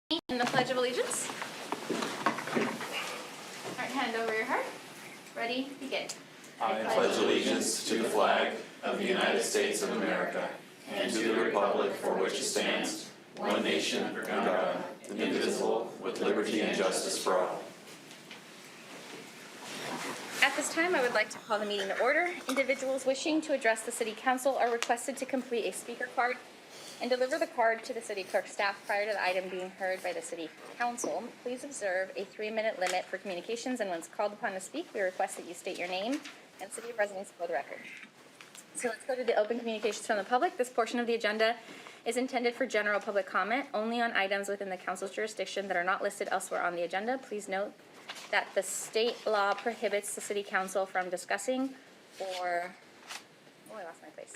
In the Pledge of Allegiance. Right hand over your heart. Ready? Begin. I pledge allegiance to the flag of the United States of America and to the republic for which it stands, one nation under God, indivisible, with liberty and justice for all. At this time, I would like to call the meeting to order. Individuals wishing to address the City Council are requested to complete a speaker card and deliver the card to the City Clerk staff prior to the item being heard by the City Council. Please observe a 3-minute limit for communications, and when called upon to speak, we request that you state your name and city of residence for the record. So let's go to the open communications from the public. This portion of the agenda is intended for general public comment only on items within the Council's jurisdiction that are not listed elsewhere on the agenda. Please note that the state law prohibits the City Council from discussing or, I lost my place.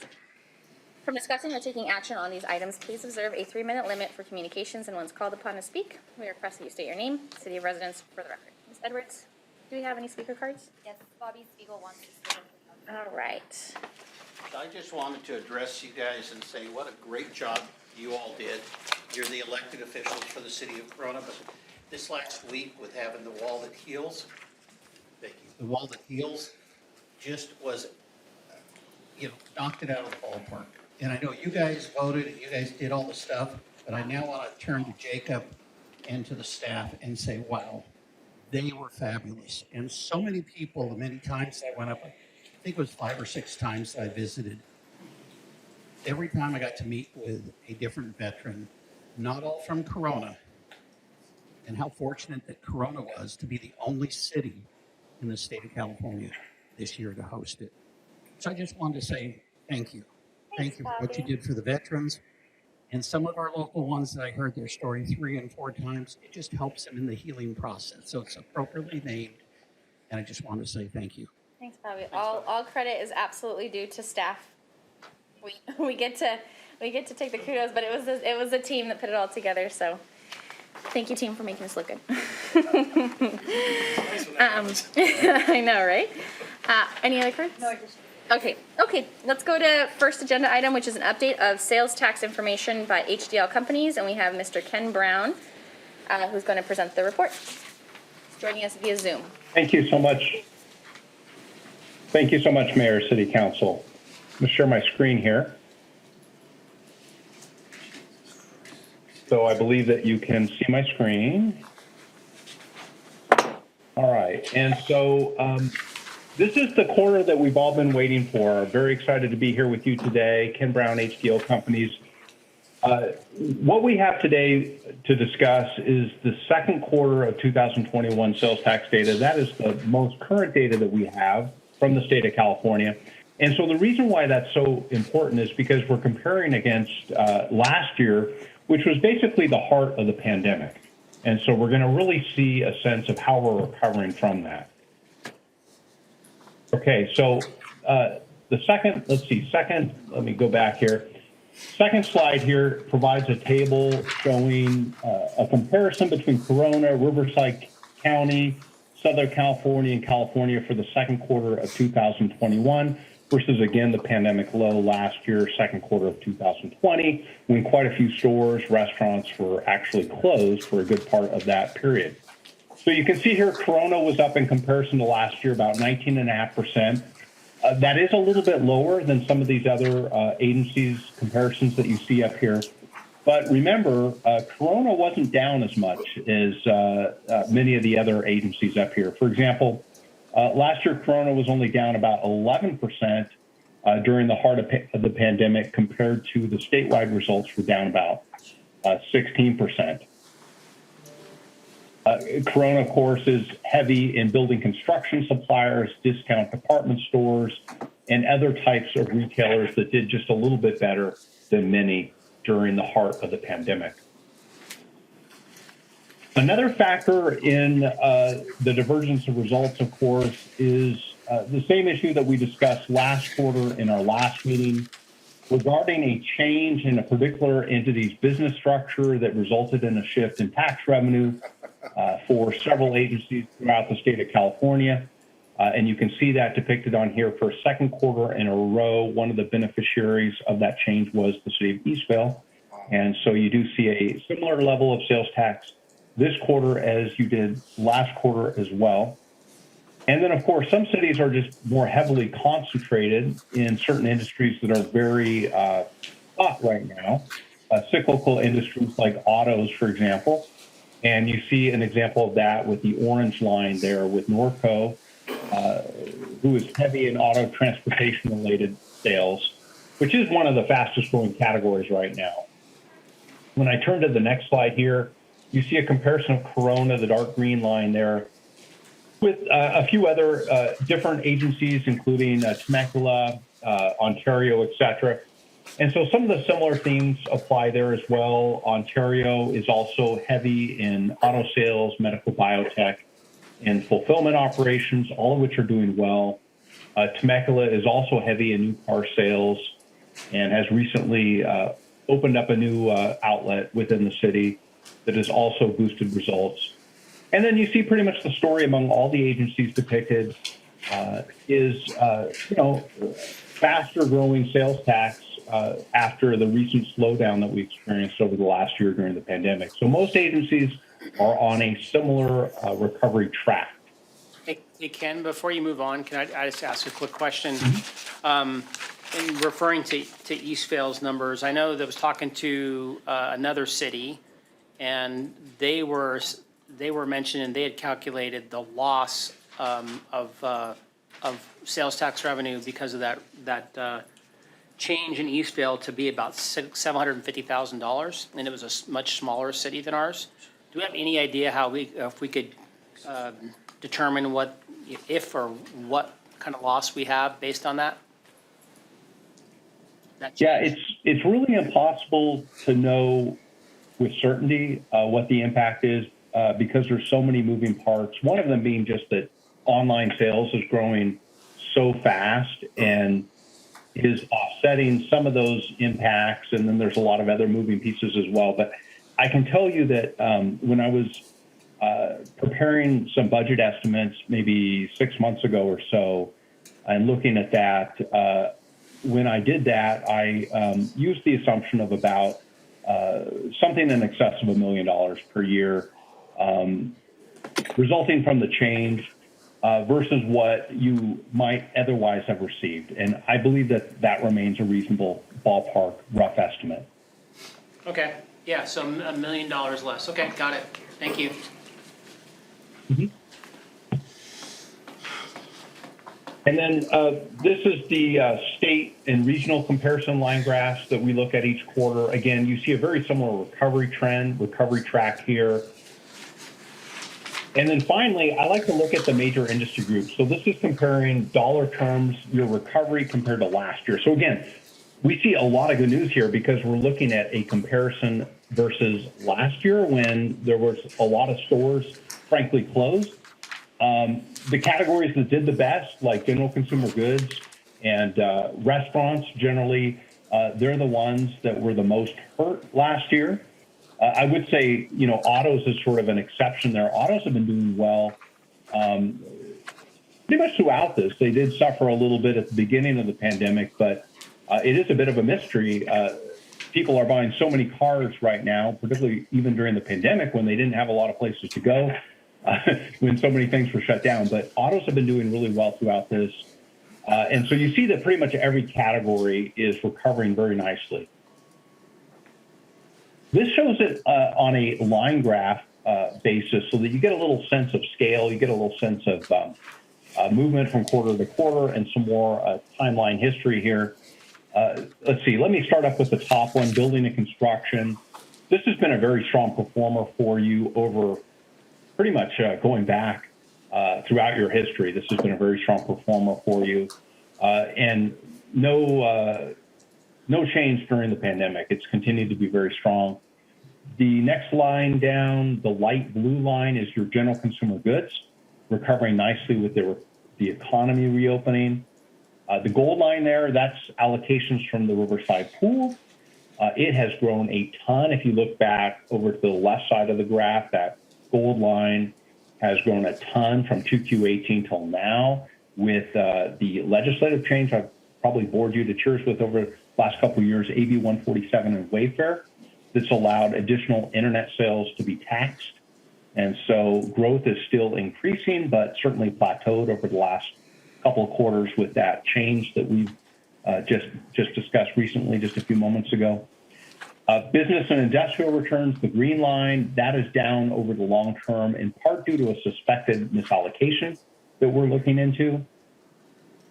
From discussing or taking action on these items, please observe a 3-minute limit for communications, and once called upon to speak, we request that you state your name, city of residence for the record. Ms. Edwards, do we have any speaker cards? Yes, Bobby Spiegel wants to speak. All right. I just wanted to address you guys and say what a great job you all did. You're the elected officials for the city of Corona, but this last week with having the wall that heals, thank you, the wall that heals just was, knocked it out of the ballpark. And I know you guys voted and you guys did all the stuff, but I now want to turn to Jacob and to the staff and say, wow, they were fabulous. And so many people, the many times I went up, I think it was 5 or 6 times I visited. Every time I got to meet with a different veteran, not all from Corona, and how fortunate that Corona was to be the only city in the state of California this year to host it. So I just wanted to say thank you. Thank you for what you did for the veterans. And some of our local ones that I heard their story 3 and 4 times, it just helps them in the healing process. So it's appropriately named. And I just want to say thank you. Thanks, Bobby. All credit is absolutely due to staff. We get to take the kudos, but it was a team that put it all together. So thank you, team, for making us look good. I know, right? Any other cards? No, I just. Okay, let's go to first agenda item, which is an update of sales tax information by HDL companies, and we have Mr. Ken Brown, who's going to present the report. He's joining us via Zoom. Thank you so much. Thank you so much, Mayor, City Council. I'm going to share my screen here. So I believe that you can see my screen. All right, and so this is the quarter that we've all been waiting for. Very excited to be here with you today. Ken Brown, HDL Companies. What we have today to discuss is the second quarter of 2021 sales tax data. That is the most current data that we have from the state of California. And so the reason why that's so important is because we're comparing against last year, which was basically the heart of the pandemic. And so we're going to really see a sense of how we're recovering from that. Okay, so let me go back here. Second slide here provides a table showing a comparison between Corona, Riverside County, Southern California, and California for the second quarter of 2021 versus, again, the pandemic low last year, second quarter of 2020, when quite a few stores, restaurants were actually closed for a good part of that period. So you can see here, Corona was up in comparison to last year, about 19.5%. That is a little bit lower than some of these other agencies' comparisons that you see up here. But remember, Corona wasn't down as much as many of the other agencies up here. For example, last year, Corona was only down about 11% during the heart of the pandemic compared to the statewide results were down about 16%. Corona, of course, is heavy in building construction suppliers, discount department stores, and other types of retailers that did just a little bit better than many during the heart of the pandemic. Another factor in the divergence of results, of course, is the same issue that we discussed last quarter in our last meeting regarding a change in a particular entity's business structure that resulted in a shift in tax revenue for several agencies throughout the state of California. And you can see that depicted on here for a second quarter in a row. One of the beneficiaries of that change was the city of Eastvale. And so you do see a similar level of sales tax this quarter as you did last quarter as well. And then, of course, some cities are just more heavily concentrated in certain industries that are very hot right now, cyclical industries like autos, for example. And you see an example of that with the orange line there with Norco, who is heavy in auto transportation-related sales, which is one of the fastest growing categories right now. When I turn to the next slide here, you see a comparison of Corona, the dark green line there, with a few other different agencies, including Temecula, Ontario, et cetera. And so some of the similar themes apply there as well. Ontario is also heavy in auto sales, medical biotech, and fulfillment operations, all of which are doing well. Temecula is also heavy in new car sales and has recently opened up a new outlet within the city that has also boosted results. And then you see pretty much the story among all the agencies depicted is, faster growing sales tax after the recent slowdown that we experienced over the last year during the pandemic. So most agencies are on a similar recovery track. Hey, Ken, before you move on, can I just ask a quick question? In referring to Eastvale's numbers, I know that I was talking to another city, and they were mentioning they had calculated the loss of sales tax revenue because of that change in Eastvale to be about $750,000, and it was a much smaller city than ours. Do we have any idea how if we could determine if or what kind of loss we have based on that? Yeah, it's really impossible to know with certainty what the impact is because there's so many moving parts. One of them being just that online sales is growing so fast and is offsetting some of those impacts. And then there's a lot of other moving pieces as well. But I can tell you that when I was preparing some budget estimates maybe 6 months ago or so, and looking at that, when I did that, I used the assumption of about something in excess of $1 million per year, resulting from the change versus what you might otherwise have received. And I believe that remains a reasonable ballpark rough estimate. Okay. Yeah, so $1 million less. Okay, got it. Thank you. Mm-hmm. And then this is the state and regional comparison line graphs that we look at each quarter. Again, you see a very similar recovery track here. And then finally, I like to look at the major industry groups. So this is comparing dollar terms, your recovery compared to last year. So again, we see a lot of good news here because we're looking at a comparison versus last year when there was a lot of stores, frankly, closed. The categories that did the best, like general consumer goods and restaurants, generally, they're the ones that were the most hurt last year. I would say, autos is sort of an exception there. Autos have been doing well pretty much throughout this. They did suffer a little bit at the beginning of the pandemic, but it is a bit of a mystery. People are buying so many cars right now, particularly even during the pandemic when they didn't have a lot of places to go, when so many things were shut down. But autos have been doing really well throughout this. And so you see that pretty much every category is recovering very nicely. This shows it on a line graph basis so that you get a little sense of scale, you get a little sense of movement from quarter to quarter and some more timeline history here. Let's see, let me start up with the top one, building and construction. This has been a very strong performer for you over pretty much going back throughout your history. This has been a very strong performer for you. And no change during the pandemic. It's continued to be very strong. The next line down, the light blue line, is your general consumer goods, recovering nicely with the economy reopening. The gold line there, that's allocations from the Riverside Pool. It has grown a ton. If you look back over to the left side of the graph, that gold line has grown a ton from 2Q18 till now with the legislative change I've probably bored you to tears with over the last couple of years, AB 147 and Wayfair. that's allowed additional internet sales to be taxed. And so growth is still increasing, but certainly plateaued over the last couple of quarters with that change that we've just discussed recently, just a few moments ago. Business and industrial returns, the green line, that is down over the long term, in part due to a suspected misallocation that we're looking into.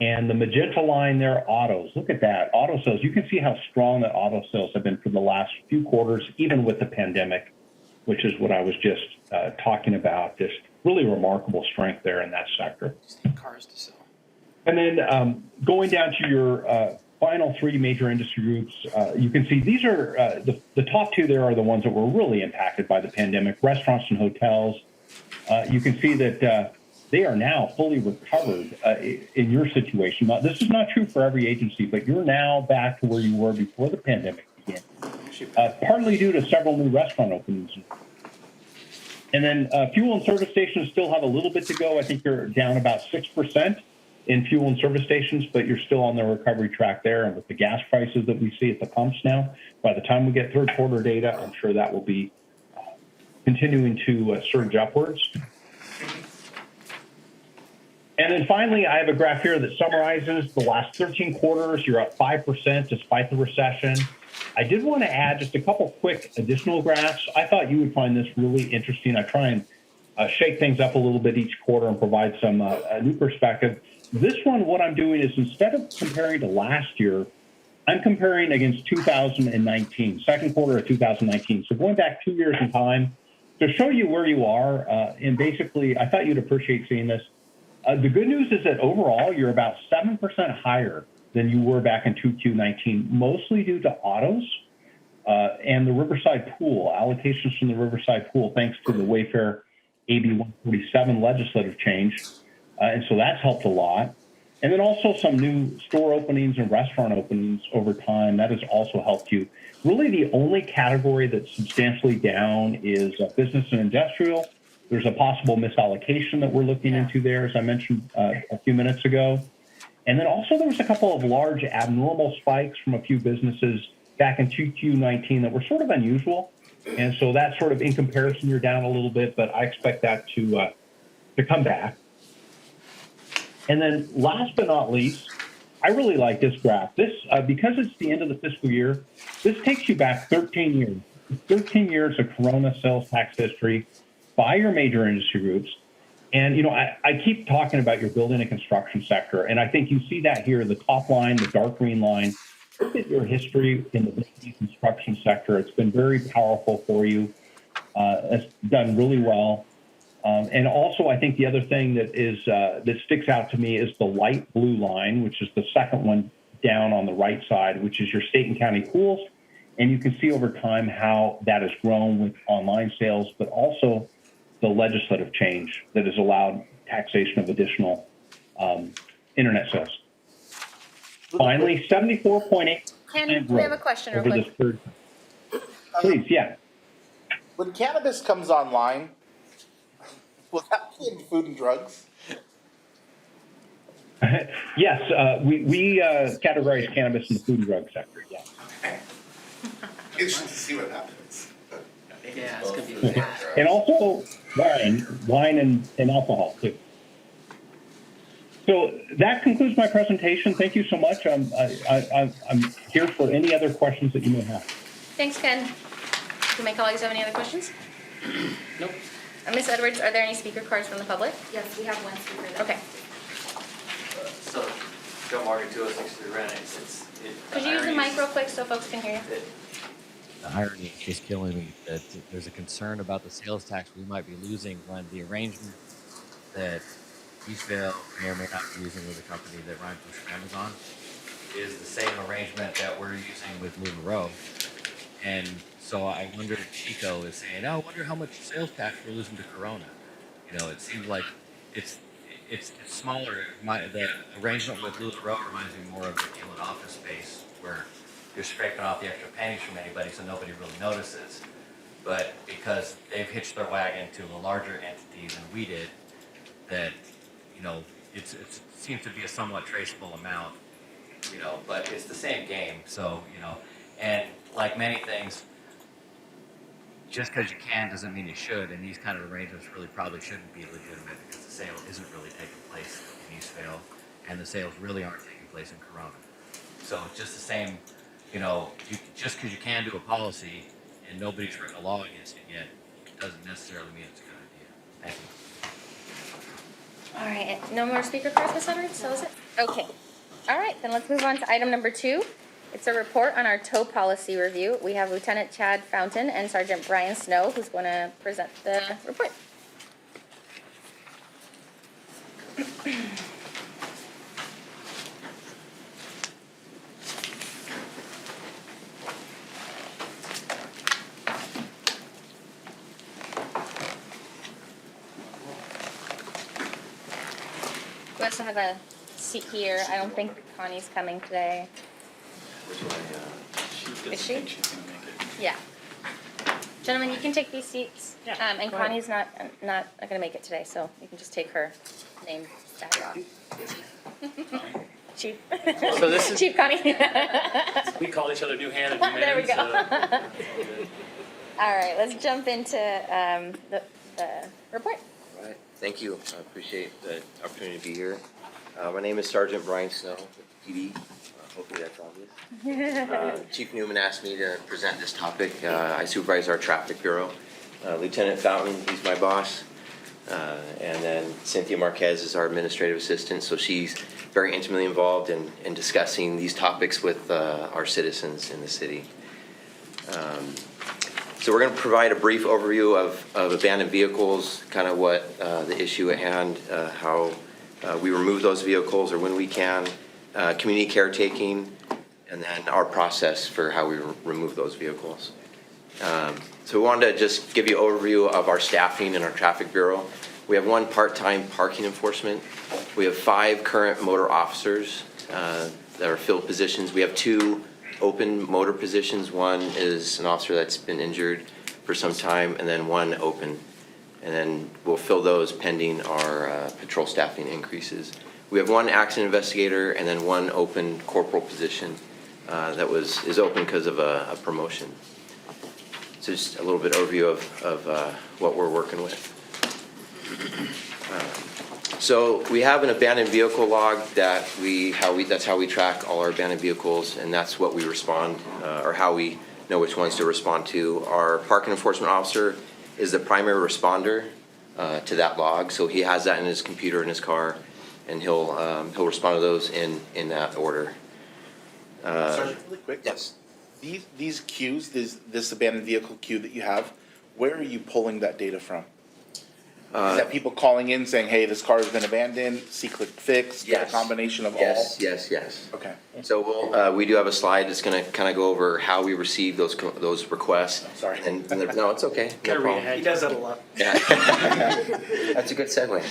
And the magenta line there, autos. Look at that, auto sales. You can see how strong that auto sales have been for the last few quarters, even with the pandemic, which is what I was just talking about. Just really remarkable strength there in that sector. Just need cars to sell. And then going down to your final three major industry groups, you can see these are the top two there are the ones that were really impacted by the pandemic, restaurants and hotels. You can see that they are now fully recovered in your situation. Now, this is not true for every agency, but you're now back to where you were before the pandemic began, partly due to several new restaurant openings. And then fuel and service stations still have a little bit to go. I think you're down about 6% in fuel and service stations, but you're still on the recovery track there. And with the gas prices that we see at the pumps now, by the time we get third quarter data, I'm sure that will be continuing to surge upwards. And then finally, I have a graph here that summarizes the last 13 quarters. You're up 5% despite the recession. I did want to add just a couple quick additional graphs. I thought you would find this really interesting. I try and shake things up a little bit each quarter and provide some new perspective. This one, what I'm doing is instead of comparing to last year, I'm comparing against 2019, second quarter of 2019. So going back 2 years in time to show you where you are. And basically, I thought you'd appreciate seeing this. The good news is that overall, you're about 7% higher than you were back in 2Q19, mostly due to autos and the Riverside Pool, allocations from the Riverside Pool, thanks to the Wayfair AB 147 legislative change. And so that's helped a lot. And then also some new store openings and restaurant openings over time. That has also helped you. Really, the only category that's substantially down is business and industrial. There's a possible misallocation that we're looking into there, as I mentioned a few minutes ago. And then also there was a couple of large abnormal spikes from a few businesses back in 2Q19 that were sort of unusual. And so that's sort of in comparison, you're down a little bit, but I expect that to come back. And then last but not least, I really like this graph. This, because it's the end of the fiscal year, this takes you back 13 years. 13 years of Corona sales tax history by your major industry groups. And, you know, I keep talking about your building and construction sector, and I think you see that here, the top line, the dark green line. Look at your history in the building and construction sector. It's been very powerful for you. It's done really well. And also, I think the other thing that is that sticks out to me is the light blue line, which is the second one down on the right side, which is your state and county pools. And you can see over time how that has grown with online sales, but also the legislative change that has allowed taxation of additional internet sales. Finally, 74.8% Ken, we have a question real over quick. this third. Please, yeah. When cannabis comes online, will that be in food and drugs? Yes, we categorize cannabis in the food and drug sector, yeah. Interesting to see what happens. Yeah, it's going to be. And also wine and alcohol too. So that concludes my presentation. Thank you so much. I'm here for any other questions that you may have. Thanks, Ken. Do my colleagues have any other questions? Nope. Ms. Edwards, are there any speaker cards from the public? Yes, we have one speaker. that- Okay. So, Joe Morgan, 206 Rennie. Could you use the mic real quick so folks can hear you? The irony is just killing me that there's a concern about the sales tax we might be losing when the arrangement that Eastvale may or may not be using with a company that Ryan pushed from Amazon is the same arrangement that we're using with LuLaRoe. And so I wonder if Chico is saying, oh, I wonder how much sales tax we're losing to Corona. You know, it seems like it's smaller. The arrangement with LuLaRoe reminds me more of the deal in office space where you're scraping off the extra pennies from anybody so nobody really notices. But because they've hitched their wagon to a larger entity than we did, that, you know, it seems to be a somewhat traceable amount, you know, but it's the same game. So, you know, and like many things, just because you can doesn't mean you should, and these kind of arrangements really probably shouldn't be legitimate because the sale isn't really taking place in Eastvale, and the sales really aren't taking place in Corona. So it's just the same, just because you can do a policy and nobody's written a law against it yet, doesn't necessarily mean it's a good idea. Thank you. All right, no more speaker cards, Ms. Edwards, so is it? Okay. All right, then let's move on to item number 2. It's a report on our tow policy review. We have Lieutenant Chad Fountain and Sergeant Brian Snow, who's going to present the report. We also have a seat here. I don't think Connie's coming today. Is she? Yeah. Gentlemen, you can take these seats. And Connie's not gonna make it today, so you can just take her name tag off. Chief. So this is, Chief Connie. We call each other new hand and new man. There we go. So. All right, let's jump into the report. All right, thank you. I appreciate the opportunity to be here. My name is Sergeant Brian Snow with PD. Hopefully that's obvious. Chief Newman asked me to present this topic. I supervise our traffic bureau. Lieutenant Fountain, he's my boss. And then Cynthia Marquez is our administrative assistant, so she's very intimately involved in discussing these topics with our citizens in the city. So we're going to provide a brief overview of abandoned vehicles, kind of what the issue at hand, how we remove those vehicles or when we can, community caretaking, and then our process for how we remove those vehicles. So we wanted to just give you an overview of our staffing in our traffic bureau. We have 1 part-time parking enforcement. We have 5 current motor officers that are filled positions. We have 2 open motor positions. 1 is an officer that's been injured for some time, and then 1 open. And then we'll fill those pending our patrol staffing increases. We have 1 accident investigator and then 1 open corporal position that is open because of a promotion. So just a little bit overview of what we're working with. So we have an abandoned vehicle log that that's how we track all our abandoned vehicles, and that's what we respond, or how we know which ones to respond to. Our park enforcement officer is the primary responder to that log, so he has that in his computer in his car, and he'll respond to those in that order. Sergeant, really quick. Yes. These queues, this abandoned vehicle queue that you have, where are you pulling that data from? Is that people calling in saying, hey, this car has been abandoned, C-click fix, Yes. a combination of all? Yes. Okay. So we do have a slide that's going to kind of go over how we receive those requests. Sorry. No, it's okay. No gotta read problem. ahead. He does that a lot. Yeah. That's a good segue.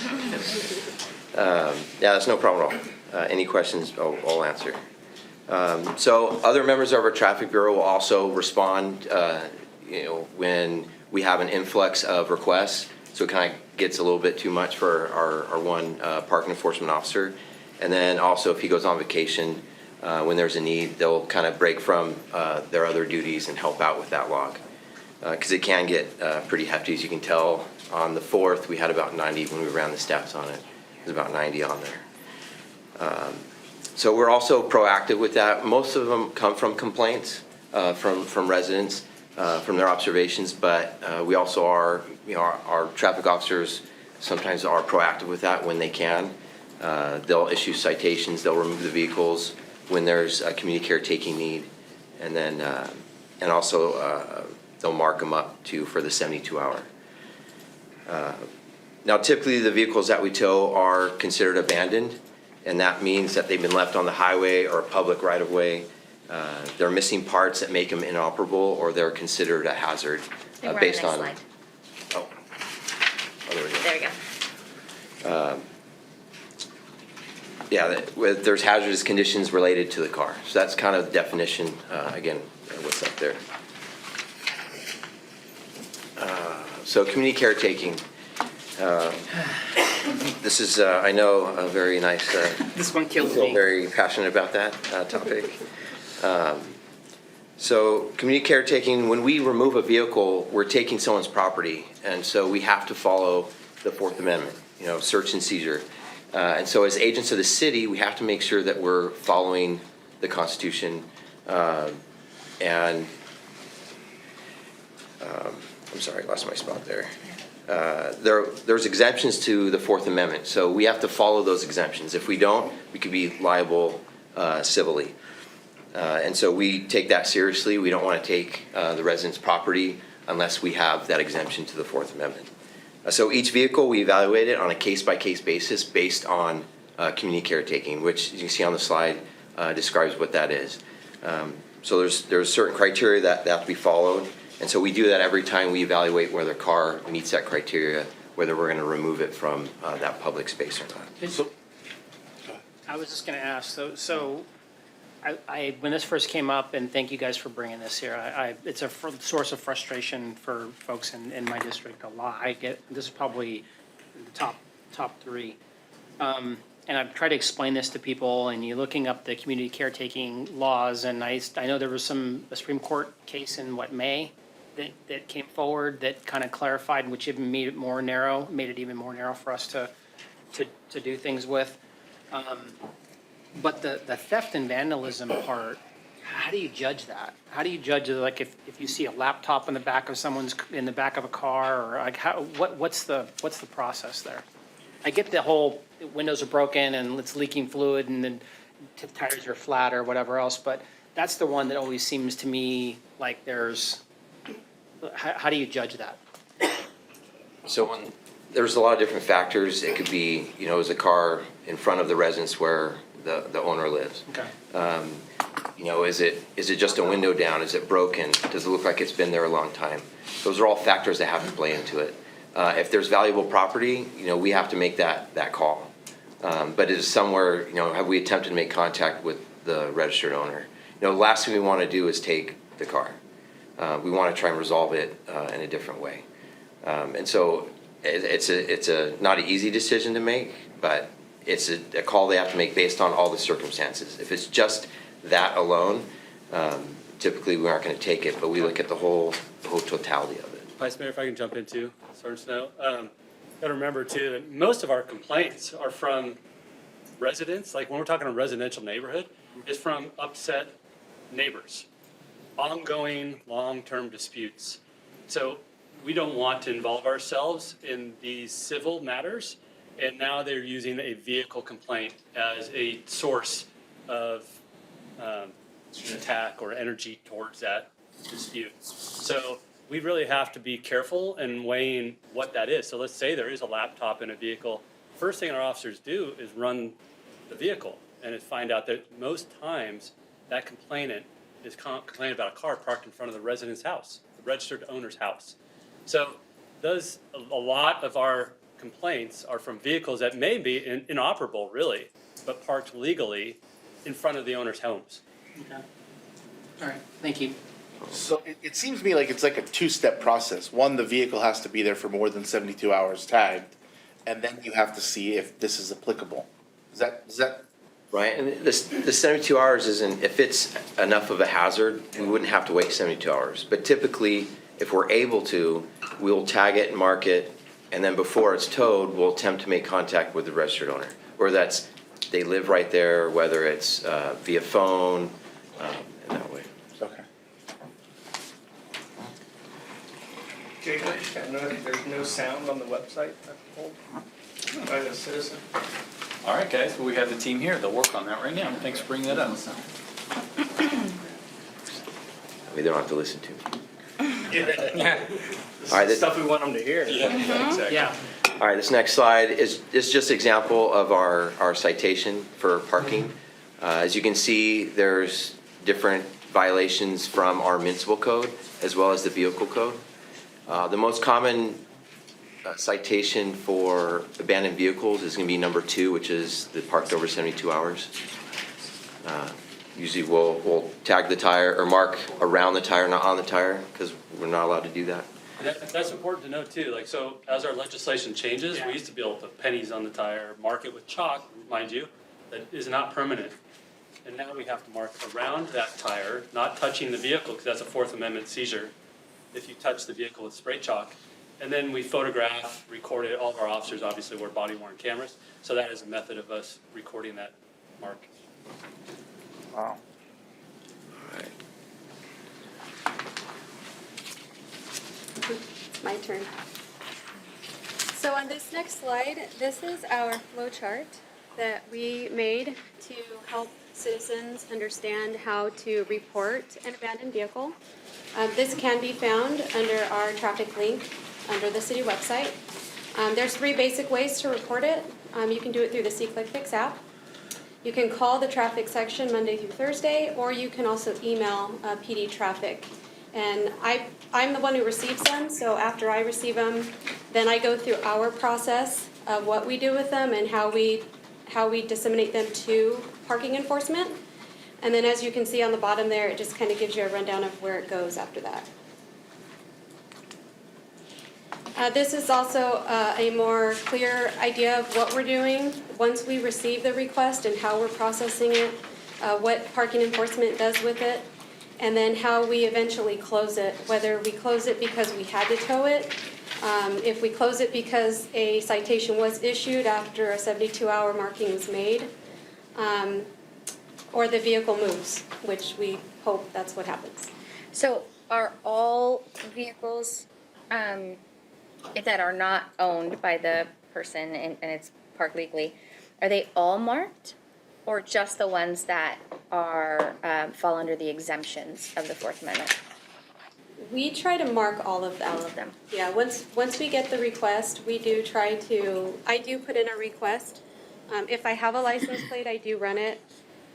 Yeah, that's no problem at all. Any questions, I'll answer. So other members of our traffic bureau will also respond, when we have an influx of requests. So it kind of gets a little bit too much for our 1 park enforcement officer. And then also if he goes on vacation, when there's a need, they'll kind of break from their other duties and help out with that log. Because it can get pretty hefty. As you can tell, on the 4th, we had about 90 when we ran the stats on it. There's about 90 on there. So we're also proactive with that. Most of them come from complaints from residents, from their observations, but we also are, our traffic officers sometimes are proactive with that when they can. They'll issue citations, they'll remove the vehicles when there's a community caretaking need, and then and also they'll mark them up for the 72-hour. Now, typically the vehicles that we tow are considered abandoned, and that means that they've been left on the highway or a public right-of-way. They're missing parts that make them inoperable, or they're considered a hazard based on. Slide. Oh, there we go. There we go. Yeah, there's hazardous conditions related to the car. So that's kind of the definition, again, what's up there. So community caretaking. This is, I know, a very nice. this one kills feel me. very passionate about that topic. So community caretaking, when we remove a vehicle, we're taking someone's property. And so we have to follow the Fourth Amendment, search and seizure. And so as agents of the city, we have to make sure that we're following the Constitution. And I'm sorry, I lost my spot there. There's exemptions to the Fourth Amendment, so we have to follow those exemptions. If we don't, we could be liable civilly. And so we take that seriously. We don't want to take the resident's property unless we have that exemption to the Fourth Amendment. So each vehicle, we evaluate it on a case-by-case basis based on community caretaking, which you can see on the slide describes what that is. So there's certain criteria that have to be followed. And so we do that every time we evaluate whether a car meets that criteria, whether we're going to remove it from that public space or not. I was just going to ask, so I when this first came up, and thank you guys for bringing this here, it's a source of frustration for folks in my district a lot. I get, this is probably the top three. And I've tried to explain this to people, and you're looking up the community caretaking laws, and I know there was a Supreme Court case in May that came forward that kind of clarified, which even made it even more narrow for us to do things with. But the theft and vandalism part, how do you judge that? How do you judge it? Like if you see a laptop in the back of in the back of a car, or like what's the process there? I get the whole windows are broken and it's leaking fluid and then tires are flat or whatever else, but that's the one that always seems to me like how do you judge that? So there's a lot of different factors. It could be, is a car in front of the residence where the owner lives? Okay. Is it just a window down? Is it broken? Does it look like it's been there a long time? Those are all factors that have to play into it. If there's valuable property, we have to make that call. But it is somewhere, have we attempted to make contact with the registered owner? The last thing we want to do is take the car. We want to try and resolve it in a different way. And so it's not an easy decision to make, but it's a call they have to make based on all the circumstances. If it's just that alone, typically we aren't going to take it, but we look at the whole totality of it. Vice Mayor, if I can jump in too, Sergeant Snow. Got to remember too that most of our complaints are from residents. Like when we're talking a residential neighborhood, it's from upset neighbors, ongoing long-term disputes. So we don't want to involve ourselves in these civil matters. And now they're using a vehicle complaint as a source of an attack or energy towards that dispute. So we really have to be careful in weighing what that is. So let's say there is a laptop in a vehicle. First thing our officers do is run the vehicle and find out that most times that complainant is complaining about a car parked in front of the resident's house, the registered owner's house. So a lot of our complaints are from vehicles that may be inoperable, really, but parked legally in front of the owner's homes. Okay. All right, thank you. So it seems to me like it's like a two-step process. One, the vehicle has to be there for more than 72 hours tagged, and then you have to see if this is applicable. Is that Right, and the 72 hours isn't, if it's enough of a hazard, we wouldn't have to wait 72 hours. But typically, if we're able to, we'll tag it and mark it, and then before it's towed, we'll attempt to make contact with the registered owner. Whether that's, they live right there, whether it's via phone, in that way. okay? Jake, I just got noticed there's no sound on the website I've pulled by the citizen. All right, guys, well, we have the team here. They'll work on that right now. Thanks for bringing that up. We don't have to listen to me. Yeah. All right, Stuff we want them to hear. Exactly. Yeah. All right, this next slide is just an example of our citation for parking. As you can see, there's different violations from our municipal code as well as the vehicle code. The most common citation for abandoned vehicles is going to be number 2, which is the parked over 72 hours. Usually we'll tag the tire or mark around the tire, not on the tire, because we're not allowed to do that. That's important to know too. Like, so as our legislation changes, we used to be able to put pennies on the tire, mark it with chalk, mind you, that is not permanent. And now we have to mark around that tire, not touching the vehicle, because that's a Fourth Amendment seizure. If you touch the vehicle with spray chalk. And then we photograph, record it, all of our officers obviously wear body worn cameras. So that is a method of us recording that mark. Wow. My turn. So on this next slide, this is our flow chart that we made to help citizens understand how to report an abandoned vehicle. This can be found under our traffic link under the city website. There's 3 basic ways to report it. You can do it through the SeeClickFix app. You can call the traffic section Monday through Thursday, or you can also email PD Traffic. And I'm the one who receives them, so after I receive them, then I go through our process of what we do with them and how we disseminate them to parking enforcement. And then as you can see on the bottom there, it just kind of gives you a rundown of where it goes after that. This is also a more clear idea of what we're doing once we receive the request and how we're processing it, what parking enforcement does with it, and then how we eventually close it, whether we close it because we had to tow it, if we close it because a citation was issued after a 72-hour marking was made, or the vehicle moves, which we hope that's what happens. So are all vehicles that are not owned by the person and it's parked legally, are they all marked? Or just the ones that are, fall under the exemptions of the Fourth Amendment? We try to mark all of them. All of them? Yeah, once we get the request, we do try to, I do put in a request. If I have a license plate, I do run it.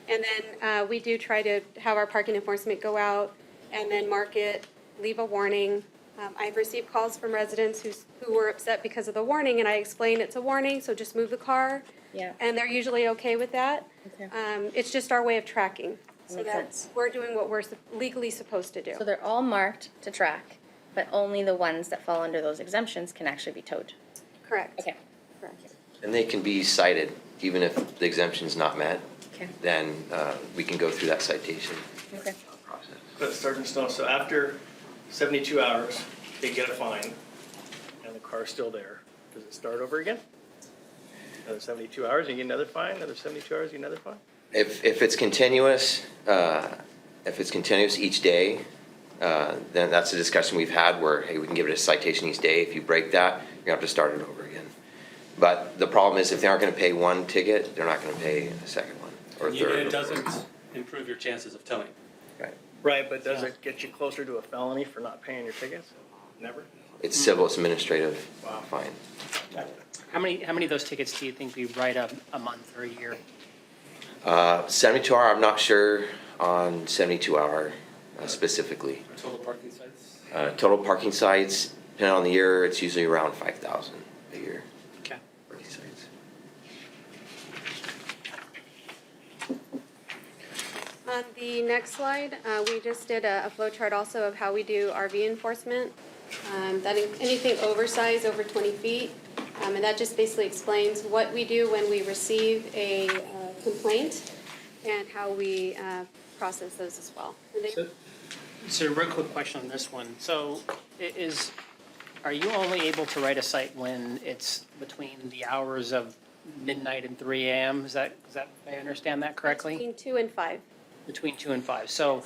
And then we do try to have our parking enforcement go out and then mark it, leave a warning. I've received calls from residents who were upset because of the warning, and I explained it's a warning, so just move the car. Yeah. And they're usually okay with that. Okay. It's just our way of tracking. So Makes that sense. we're doing what we're legally supposed to do. So they're all marked to track, but only the ones that fall under those exemptions can actually be towed? Correct. Okay. Correct. And they can be cited, even if the exemption's not met, Okay. then we can go through that citation Okay. process. But Sergeant Snow, so after 72 hours, they get a fine, and the car's still there. Does it start over again? Another 72 hours, and you get another fine, another 72 hours, you get another fine? If it's continuous, each day, then that's a discussion we've had where, hey, we can give it a citation each day. If you break that, you're gonna have to start it over again. But the problem is if they aren't gonna pay one ticket, they're not gonna pay a second one or a And third. it doesn't improve your chances of towing. Right. Right, but does it get you closer to a felony for not paying your tickets? Never? It's civil, it's administrative fine. How many of those tickets do you think we write a month or a year? 72 hour, I'm not sure on 72 hour specifically. Total parking sites? Total parking sites, depending on the year, it's usually around 5,000 a year. Okay. Parking sites. On the next slide, we just did a flow chart also of how we do RV enforcement. Anything oversized over 20 feet. And that just basically explains what we do when we receive a complaint and how we process those as well. And they- So a real quick question on this one. So are you only able to write a cite when it's between the hours of midnight and 3 a.m.? Is that, I understand that correctly? Between 2 and 5. Between 2 and 5. So,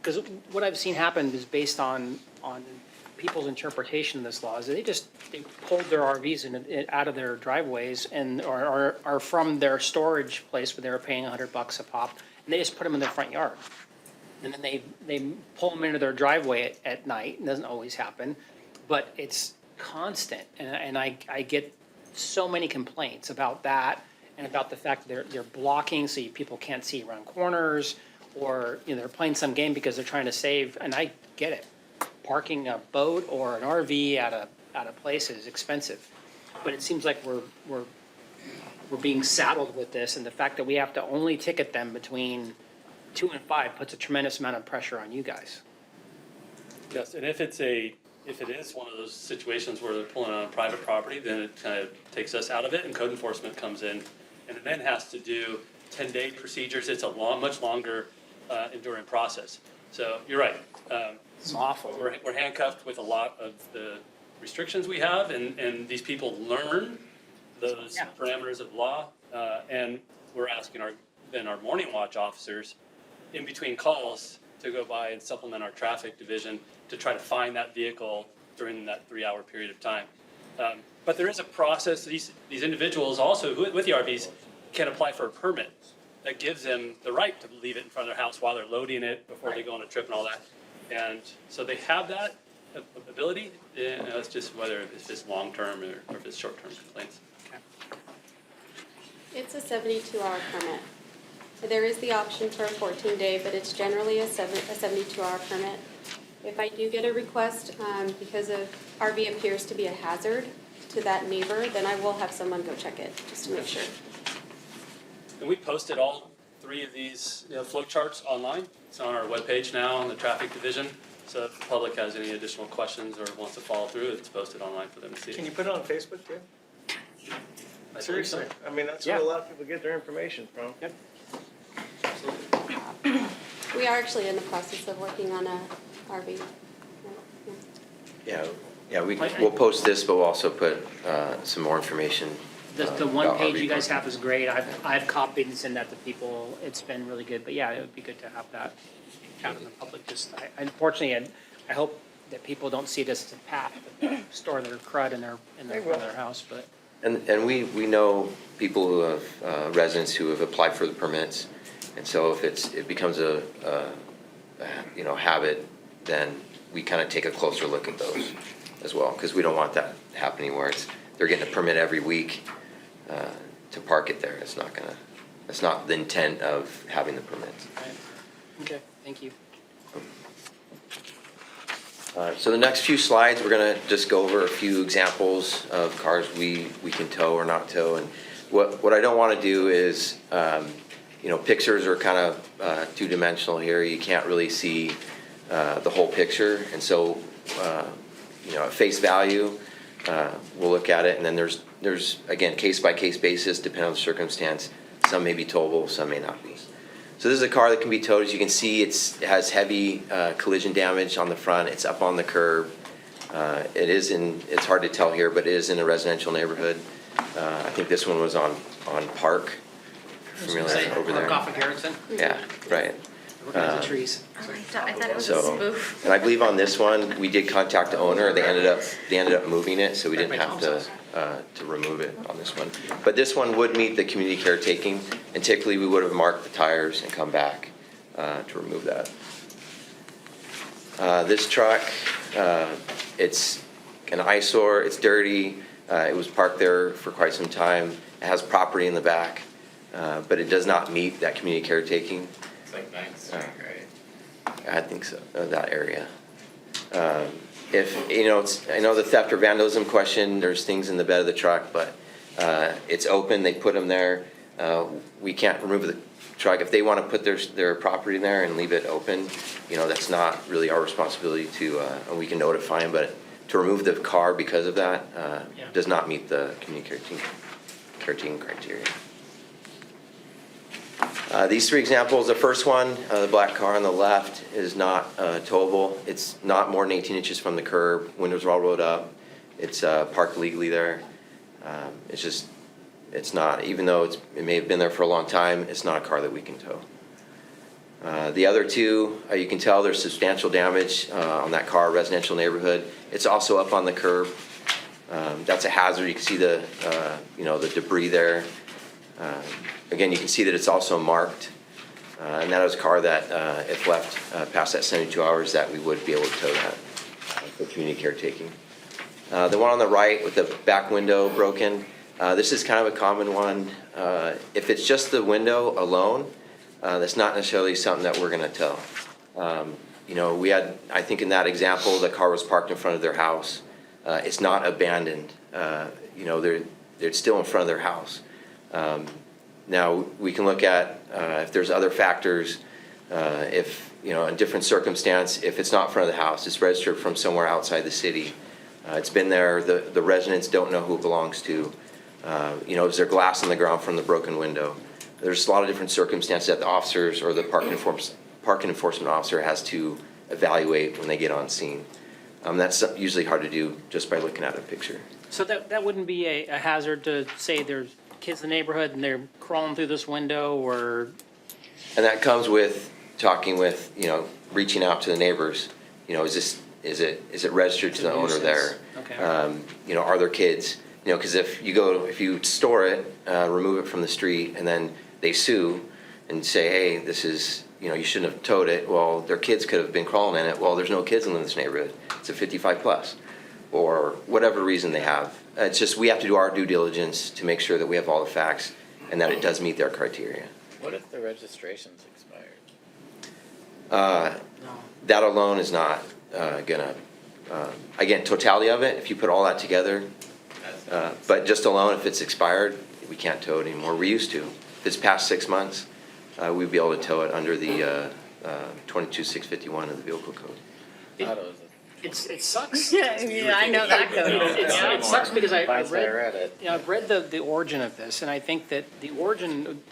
because what I've seen happen is based on people's interpretation of this law is they pulled their RVs out of their driveways and are from their storage place where they were paying $100 a pop, and they just put them in their front yard. And then they pull them into their driveway at night. It doesn't always happen, but it's constant. And I get so many complaints about that and about the fact that they're blocking so people can't see around corners, or they're playing some game because they're trying to save. And I get it. Parking a boat or an RV at a place is expensive, but it seems like we're being saddled with this, and the fact that we have to only ticket them between 2 and 5 puts a tremendous amount of pressure on you guys. Yes, and if it is one of those situations where they're pulling on private property, then it kind of takes us out of it, and code enforcement comes in, and it then has to do 10-day procedures. It's a much longer enduring process. So you're right. It's awful. We're handcuffed with a lot of the restrictions we have, and these people learn those parameters of law. And we're asking our morning watch officers in between calls to go by and supplement our traffic division to try to find that vehicle during that 3-hour period of time. But there is a process. These individuals also with the RVs can apply for a permit that gives them the right to leave it in front of their house while they're loading it before they go on a trip and all that. And so they have that ability. It's just whether it's just long-term or if it's short-term complaints. It's a 72-hour permit. There is the option for a 14-day, but it's generally a 72-hour permit. If I do get a request, because of RV appears to be a hazard to that neighbor, then I will have someone go check it, just to make sure. And we posted all 3 of these flow charts online. It's on our webpage now on the traffic division. So if the public has any additional questions or wants to follow through, it's posted online for them to see. Can you put it on Facebook too? I believe Seriously, so. I mean, that's where a lot of people get their information from. Yep. We are actually in the process of working on a RV. Yeah, we'll post this, but we'll also put some more information. The one about page RV you guys parking. have is great. I've copied and sent that to people. It's been really good. But yeah, it would be good to have that out in the public. Unfortunately, I hope that people don't see this as a path to store their crud in their house, but. And we know people who have, residents who have applied for the permits. And so if it becomes a habit, then we kind of take a closer look at those as well. Because we don't want that happening where they're getting a permit every week to park it there. That's not the intent of having the permits. Okay, thank you. So the next few slides, we're gonna just go over a few examples of cars we can tow or not tow. And what I don't wanna do is, pictures are kind of two-dimensional here. You can't really see the whole picture. And so, at face value, we'll look at it. And then there's again, case-by-case basis, depending on the circumstance. Some may be towable, some may not be. So this is a car that can be towed. As you can see, it has heavy collision damage on the front. It's up on the curb. It's hard to tell here, but it is in a residential neighborhood. I think this one was on Park. Familiar over there? Park off of Garrettson? Yeah, right. Looking at the trees. I thought it was a So, spoof. and I believe on this one, we did contact the owner. They ended up moving it, so we didn't have to remove it on this one. But this one would meet the community caretaking, and typically we would have marked the tires and come back to remove that. This truck, it's an eyesore. It's dirty. It was parked there for quite some time. It has property in the back, but it does not meet that community caretaking. It's like 9th Street, right? I think so, that area. I know the theft or vandalism question, there's things in the bed of the truck, but it's open, they put them there. We can't remove the truck. If they want to put their property there and leave it open, that's not really our responsibility and we can notify them, but to remove the car because of that does not meet the community caretaking criteria. These 3 examples, the first one, the black car on the left is not towable. It's not more than 18 inches from the curb. Windows are all rolled up. It's parked legally there. It's not, even though it may have been there for a long time, it's not a car that we can tow. The other 2, you can tell there's substantial damage on that car, residential neighborhood. It's also up on the curb. That's a hazard. You can see the debris there. Again, you can see that it's also marked, and that was a car that, if left past that 72 hours, that we would be able to tow that for community caretaking. The one on the right with the back window broken, this is kind of a common one. If it's just the window alone, that's not necessarily something that we're going to tow. We had, I think in that example, the car was parked in front of their house. It's not abandoned. They're still in front of their house. Now, we can look at if there's other factors, in different circumstance, if it's not in front of the house, it's registered from somewhere outside the city. It's been there, the residents don't know who it belongs to. Is there glass on the ground from the broken window? there's a lot of different circumstances that the officers or the parking enforcement officer has to evaluate when they get on scene. That's usually hard to do just by looking at a picture. So that wouldn't be a hazard to say there's kids in the neighborhood and they're crawling through this window or? And that comes with talking with, reaching out to the neighbors. Is it registered to the owner there? Okay. Are there kids? Because if you store it, remove it from the street, and then they sue and say, hey, this is, you shouldn't have towed it. Well, their kids could have been crawling in it. Well, there's no kids in this neighborhood. It's a 55 plus, or whatever reason they have. It's just, we have to do our due diligence to make sure that we have all the facts and that it does meet their criteria. What if the registration's expired? That alone is not again, totality of it, if you put all that together, but just alone, if it's expired, we can't tow it anymore. We used to. If it's past 6 months, we'd be able to tow it under the 22-651 of the vehicle code. It sucks. Yeah, I know that code. It sucks because I've I read it. read the origin of this, and I think that the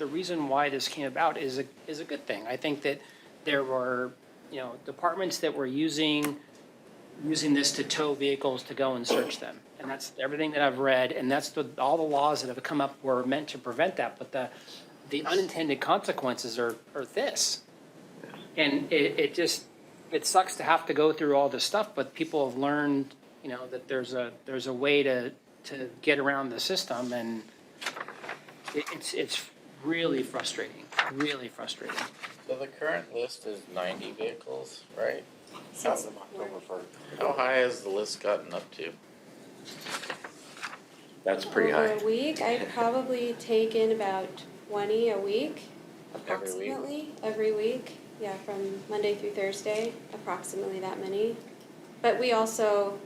reason why this came about is a good thing. I think that there were, departments that were using this to tow vehicles to go and search them. And that's everything that I've read, and that's all the laws that have come up were meant to prevent that. But the unintended consequences are this. And it sucks to have to go through all this stuff, but people have learned, that there's a way to get around the system, and it's really frustrating, really frustrating. So the current list is 90 vehicles, right? Since How high has the list gotten up to? That's pretty high. Over a week, I probably take in about 20 a week, Every week? approximately, every week. Yeah, from Monday through Thursday, approximately that many. But we also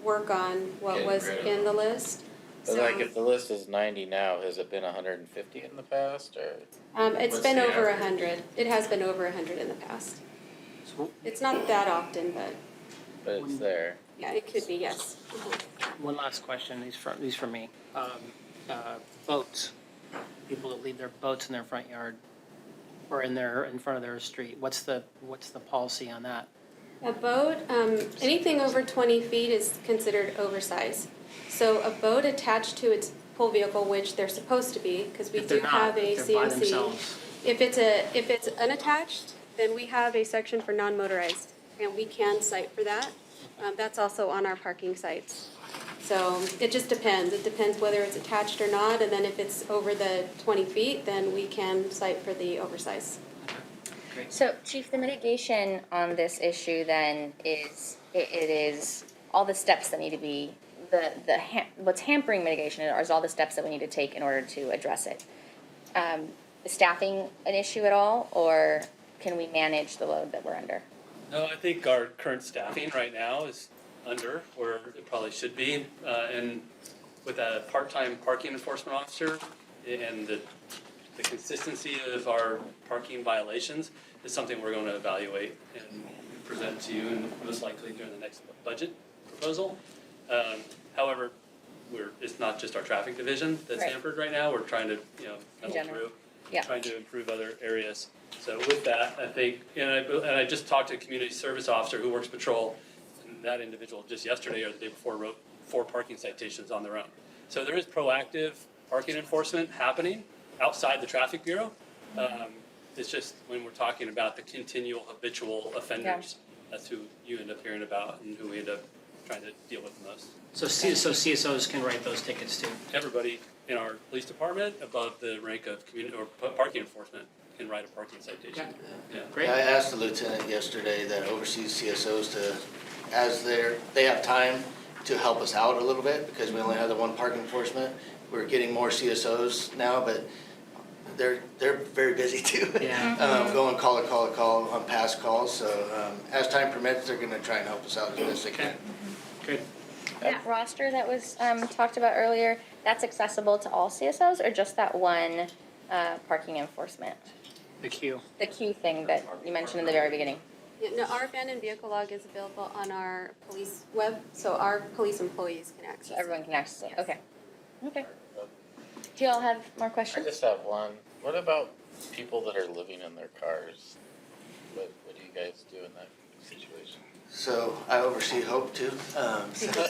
work on what Getting was rid of in the list. But like if the list is 90 now, has it been 150 in the past or? It's What's been the over average? 100. It has been over 100 in the past. So It's not that often, but But it's there. yeah, it could be, yes. one last question, these from me. Boats, people that leave their boats in their front yard or in front of their street. What's the policy on that? A boat, anything over 20 feet is considered oversized. So a boat attached to its pull vehicle, which they're supposed to be, because we If do they're have not, a if they're by CMC. themselves. If it's unattached, then we have a section for non-motorized, and we can cite for that. That's also on our parking sites. So it just depends. It depends whether it's attached or not, and then if it's over the 20 feet, then we can cite for the oversize. So, Chief, the mitigation on this issue then is, it is all the steps that need to be, what's hampering mitigation is all the steps that we need to take in order to address it. Is staffing an issue at all, or can we manage the load that we're under? No, I think our current staffing right now is under where it probably should be. And with a part-time parking enforcement officer and the consistency of our parking violations is something we're going to evaluate and present to you and most likely during the next budget proposal. However, it's not just our traffic division that's Right. hampered right now. We're trying to, pedal general. through, Yeah. trying to improve other areas. So with that, I think, and I just talked to a community service officer who works patrol, and that individual just yesterday or the day before wrote 4 parking citations on their own. So there is proactive parking enforcement happening outside the traffic bureau. It's just when we're talking about the continual habitual offenders, that's who you end up hearing about and who we end up trying to deal with the most. So CSOs can write those tickets too? Everybody in our police department above the rank of community or parking enforcement can write a parking citation. Yeah. Great. I asked the lieutenant yesterday that oversees CSOs to, as they have time to help us out a little bit, because we only have the one parking enforcement. We're getting more CSOs now, but they're very busy too. Yeah. Going call on past calls, so as time permits, they're gonna try and help us out as best they can. Good. That roster that was talked about earlier, that's accessible to all CSOs or just that one parking enforcement? The queue. The queue thing that you mentioned in the very beginning. Yeah, no, our abandoned vehicle log is available on our police web, so our police employees can access it. Everyone can access it, okay. Okay. Do you all have more I questions? just have one. What about people that are living in their cars? What do you guys do in that situation? So I oversee Hope too. So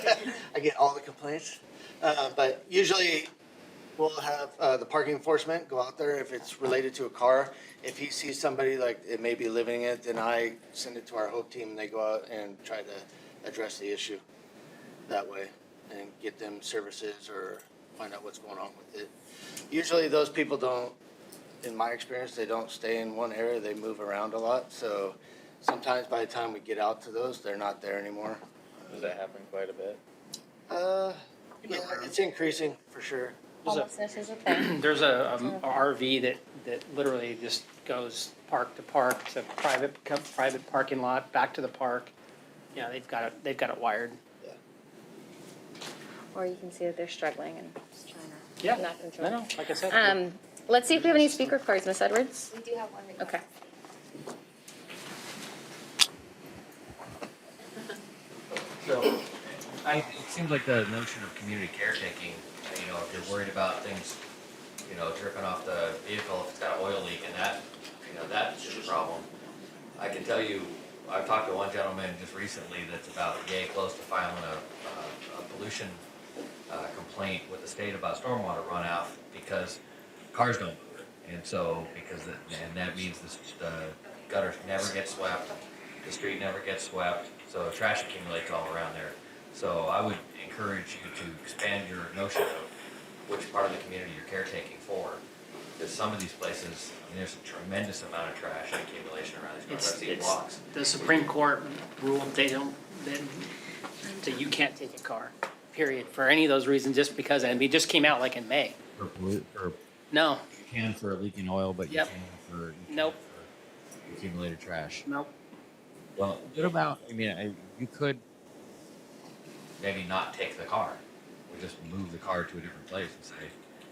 I get all the complaints. But usually we'll have the parking enforcement go out there if it's related to a car. If he sees somebody like it may be living in it, then I send it to our Hope team and they go out and try to address the issue that way and get them services or find out what's going on with it. Usually those people don't, in my experience, they don't stay in one area. They move around a lot. So sometimes by the time we get out to those, they're not there anymore. Does that happen quite a bit? Yeah, it's increasing for sure. Homelessness is a thing. There's a RV that literally just goes park to private parking lot, back to the park. Yeah, they've got it wired. Or you can see that they're struggling and just trying to Yeah, not control. no, like I said. Let's see if we have any speaker cards, Miss Edwards. We do have one request. Okay. So, it seems like the notion of community caretaking, you know, if you're worried about things, you know, dripping off the vehicle, if it's got an oil leak and that, you know, that's just a problem. I can tell you, I've talked to one gentleman just recently that's about yay close to filing a pollution complaint with the state about stormwater runoff because cars don't move. And so, and that means the gutters never get swept, the street never gets swept, so trash accumulates all around there. So I would encourage you to expand your notion of which part of the community you're caretaking for. Because some of these places, I mean, there's a tremendous amount of trash and accumulation around these cars. I've seen blocks. The Supreme Court ruled that you can't take a car, period, for any of those reasons, just because, and it just came out like in May. No, You can for leaking oil, but you Yep. can't for Nope. accumulated trash. nope. Well, what about, you could maybe not take the car. We just move the car to a different place and say,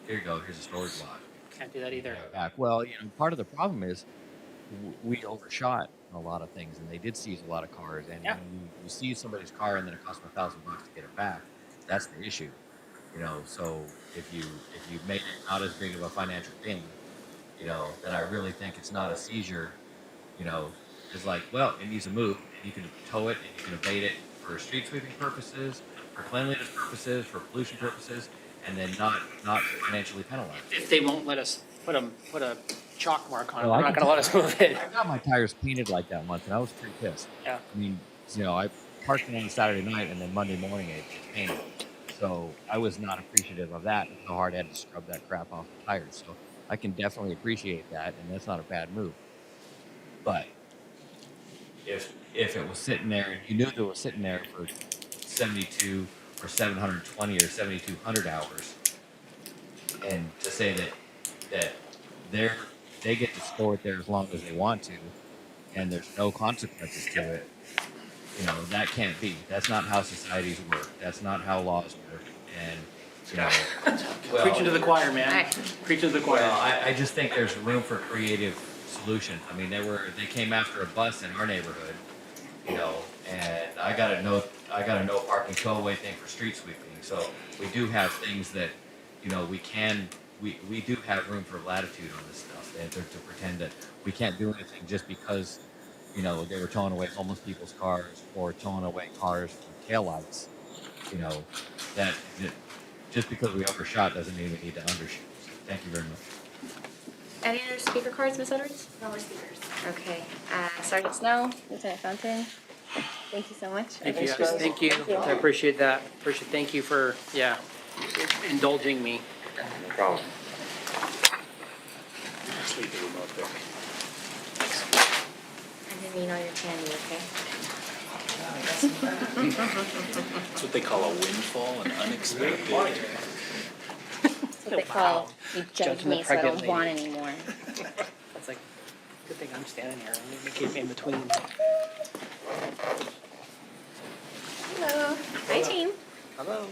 here you go, here's a storage lot. Can't do that either. Back. Well, part of the problem is we overshot a lot of things, and they did seize a lot of cars. And Yeah. when you seize somebody's car and then it costs them $1,000 to get it back, that's the issue. So if you make it not as big of a financial gain, then I really think it's not a seizure. It's like, well, it needs to move, and you can tow it, and you can abate it for street sweeping purposes, for cleanliness purposes, for pollution purposes, and then not financially penalized. If they won't let us put a chalk mark on it, Well, they're I not can gonna let us move it. I got my tires painted like that once, and I was pretty pissed. Yeah. I parked it on Saturday night, and then Monday morning it painted. So I was not appreciative of that, and how hard I had to scrub that crap off the tires. So I can definitely appreciate that, and that's not a bad move. But if it was sitting there, and you knew it was sitting there for 72 or 720 or 7,200 hours, and to say that they get to store it there as long as they want to, and there's no consequences to it, that can't be. That's not how societies work. That's not how laws work. And Preaching to the choir, man. Preaching to the choir. well, I just think there's room for creative solutions. I mean, they came after a bus in our neighborhood, and I got a no parking tow away thing for street sweeping. So we do have things that, we do have room for latitude on this stuff, and to pretend that we can't do anything just because, they were towing away homeless people's cars or towing away cars from taillights. That just because we overshot doesn't mean we need to undershoot. Thank you very much. Any other speaker cards, Ms. Edwards? No more speakers. Okay, Sergeant Snow, Lieutenant Fountain, thank you so much. Thank you, guys. Thank you. I appreciate that. Thank you for, indulging me. No problem. Just leave the remote there. I didn't mean all your candy, okay? That's what they call a windfall, an unexpected. That's what they call, you judge me so I don't want anymore. It's like, good thing I'm standing here. Let me keep in between. Hello. Hi, team. Hello.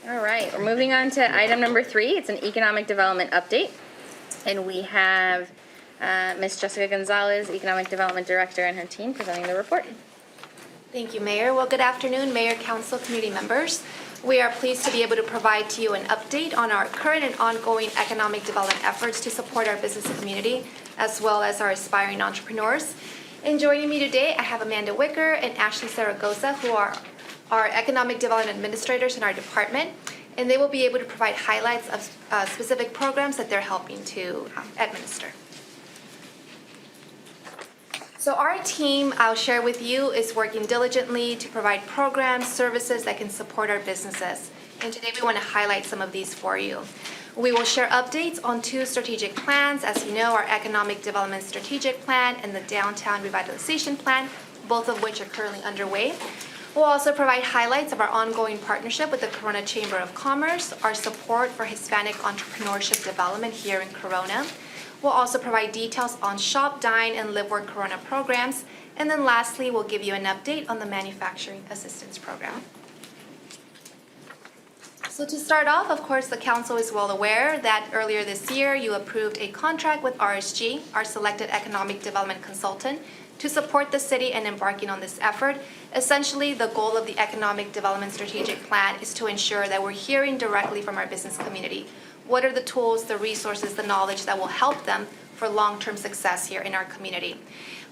All right, we're moving on to item number 3. It's an economic development update. And we have Ms. Jessica Gonzalez, Economic Development Director, and her team presenting the report. Thank you, Mayor. Well, good afternoon, Mayor, Council, community members. We are pleased to be able to provide to you an update on our current and ongoing economic development efforts to support our business community, as well as our aspiring entrepreneurs. And joining me today, I have Amanda Wicker and Ashley Zaragoza, who are our economic development administrators in our department, and they will be able to provide highlights of specific programs that they're helping to administer. So our team, I'll share with you, is working diligently to provide programs, services that can support our businesses. And today we want to highlight some of these for you. We will share updates on 2 strategic plans. As you know, our Economic Development Strategic Plan and the Downtown Revitalization Plan, both of which are currently underway. We'll also provide highlights of our ongoing partnership with the Corona Chamber of Commerce, our support for Hispanic entrepreneurship development here in Corona. We'll also provide details on Shop, Dine, and Live Work Corona programs. And then lastly, we'll give you an update on the Manufacturing Assistance Program. So to start off, of course, the council is well aware that earlier this year, you approved a contract with RSG, our selected economic development consultant, to support the city in embarking on this effort. Essentially, the goal of the Economic Development Strategic Plan is to ensure that we're hearing directly from our business community. What are the tools, the resources, the knowledge that will help them for long-term success here in our community?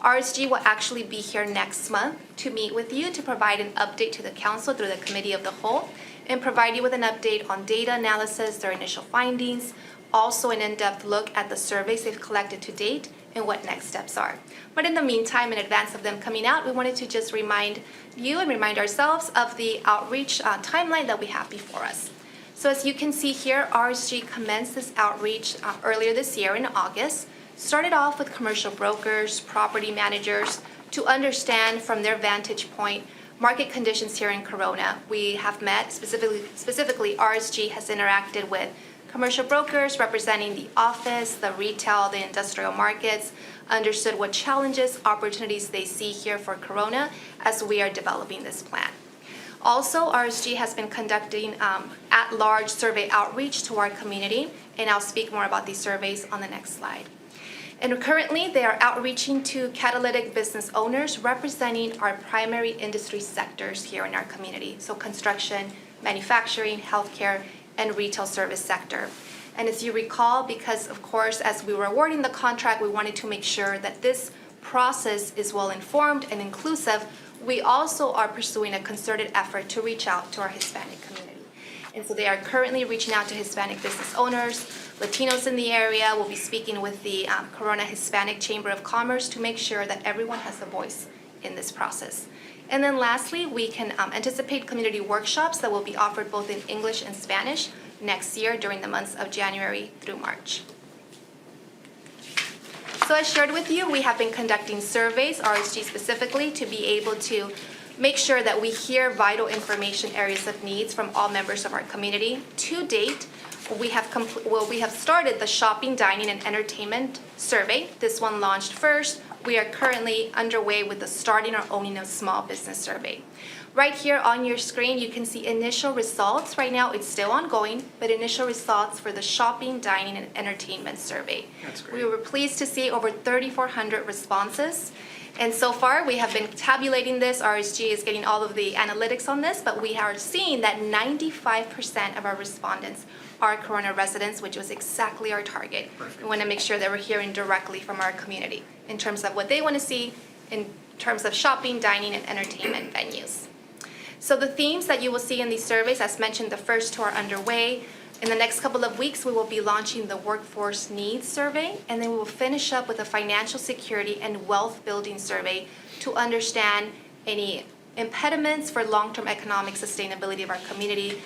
RSG will actually be here next month to meet with you to provide an update to the council through the Committee of the Whole and provide you with an update on data analysis, their initial findings, also an in-depth look at the surveys they've collected to date and what next steps are. But in the meantime, in advance of them coming out, we wanted to just remind you and remind ourselves of the outreach timeline that we have before us. So as you can see here, RSG commenced this outreach earlier this year in August. Started off with commercial brokers, property managers, to understand from their vantage point market conditions here in Corona. We have met, specifically RSG has interacted with commercial brokers representing the office, the retail, the industrial markets, understood what challenges, opportunities they see here for Corona as we are developing this plan. Also, RSG has been conducting at-large survey outreach to our community, and I'll speak more about these surveys on the next slide. And currently, they are outreaching to catalytic business owners representing our primary industry sectors here in our community, so construction, manufacturing, healthcare, and retail service sector. And as you recall, because of course, as we were awarding the contract, we wanted to make sure that this process is well-informed and inclusive. We also are pursuing a concerted effort to reach out to our Hispanic community. And so they are currently reaching out to Hispanic business owners, Latinos in the area. We'll be speaking with the Corona Hispanic Chamber of Commerce to make sure that everyone has a voice in this process. And then lastly, we can anticipate community workshops that will be offered both in English and Spanish next year during the months of January through March. So as shared with you, we have been conducting surveys, RSG specifically, to be able to make sure that we hear vital information areas of needs from all members of our community. To date, we have started the shopping, dining, and entertainment survey. This one launched first. We are currently underway with the starting or owning a small business survey. Right here on your screen, you can see initial results. Right now, it's still ongoing, but initial results for the shopping, dining, and entertainment survey. That's great. We were pleased to see over 3,400 responses. And so far, we have been tabulating this. RSG is getting all of the analytics on this, but we are seeing that 95% of our respondents are Corona residents, which was exactly our target. Perfect. We want to make sure that we're hearing directly from our community in terms of what they want to see in terms of shopping, dining, and entertainment venues. So the themes that you will see in these surveys, as mentioned, the first 2 are underway. In the next couple of weeks, we will be launching the Workforce Needs Survey, and then we will finish up with a Financial Security and Wealth Building Survey to understand any impediments for long-term economic sustainability of our community,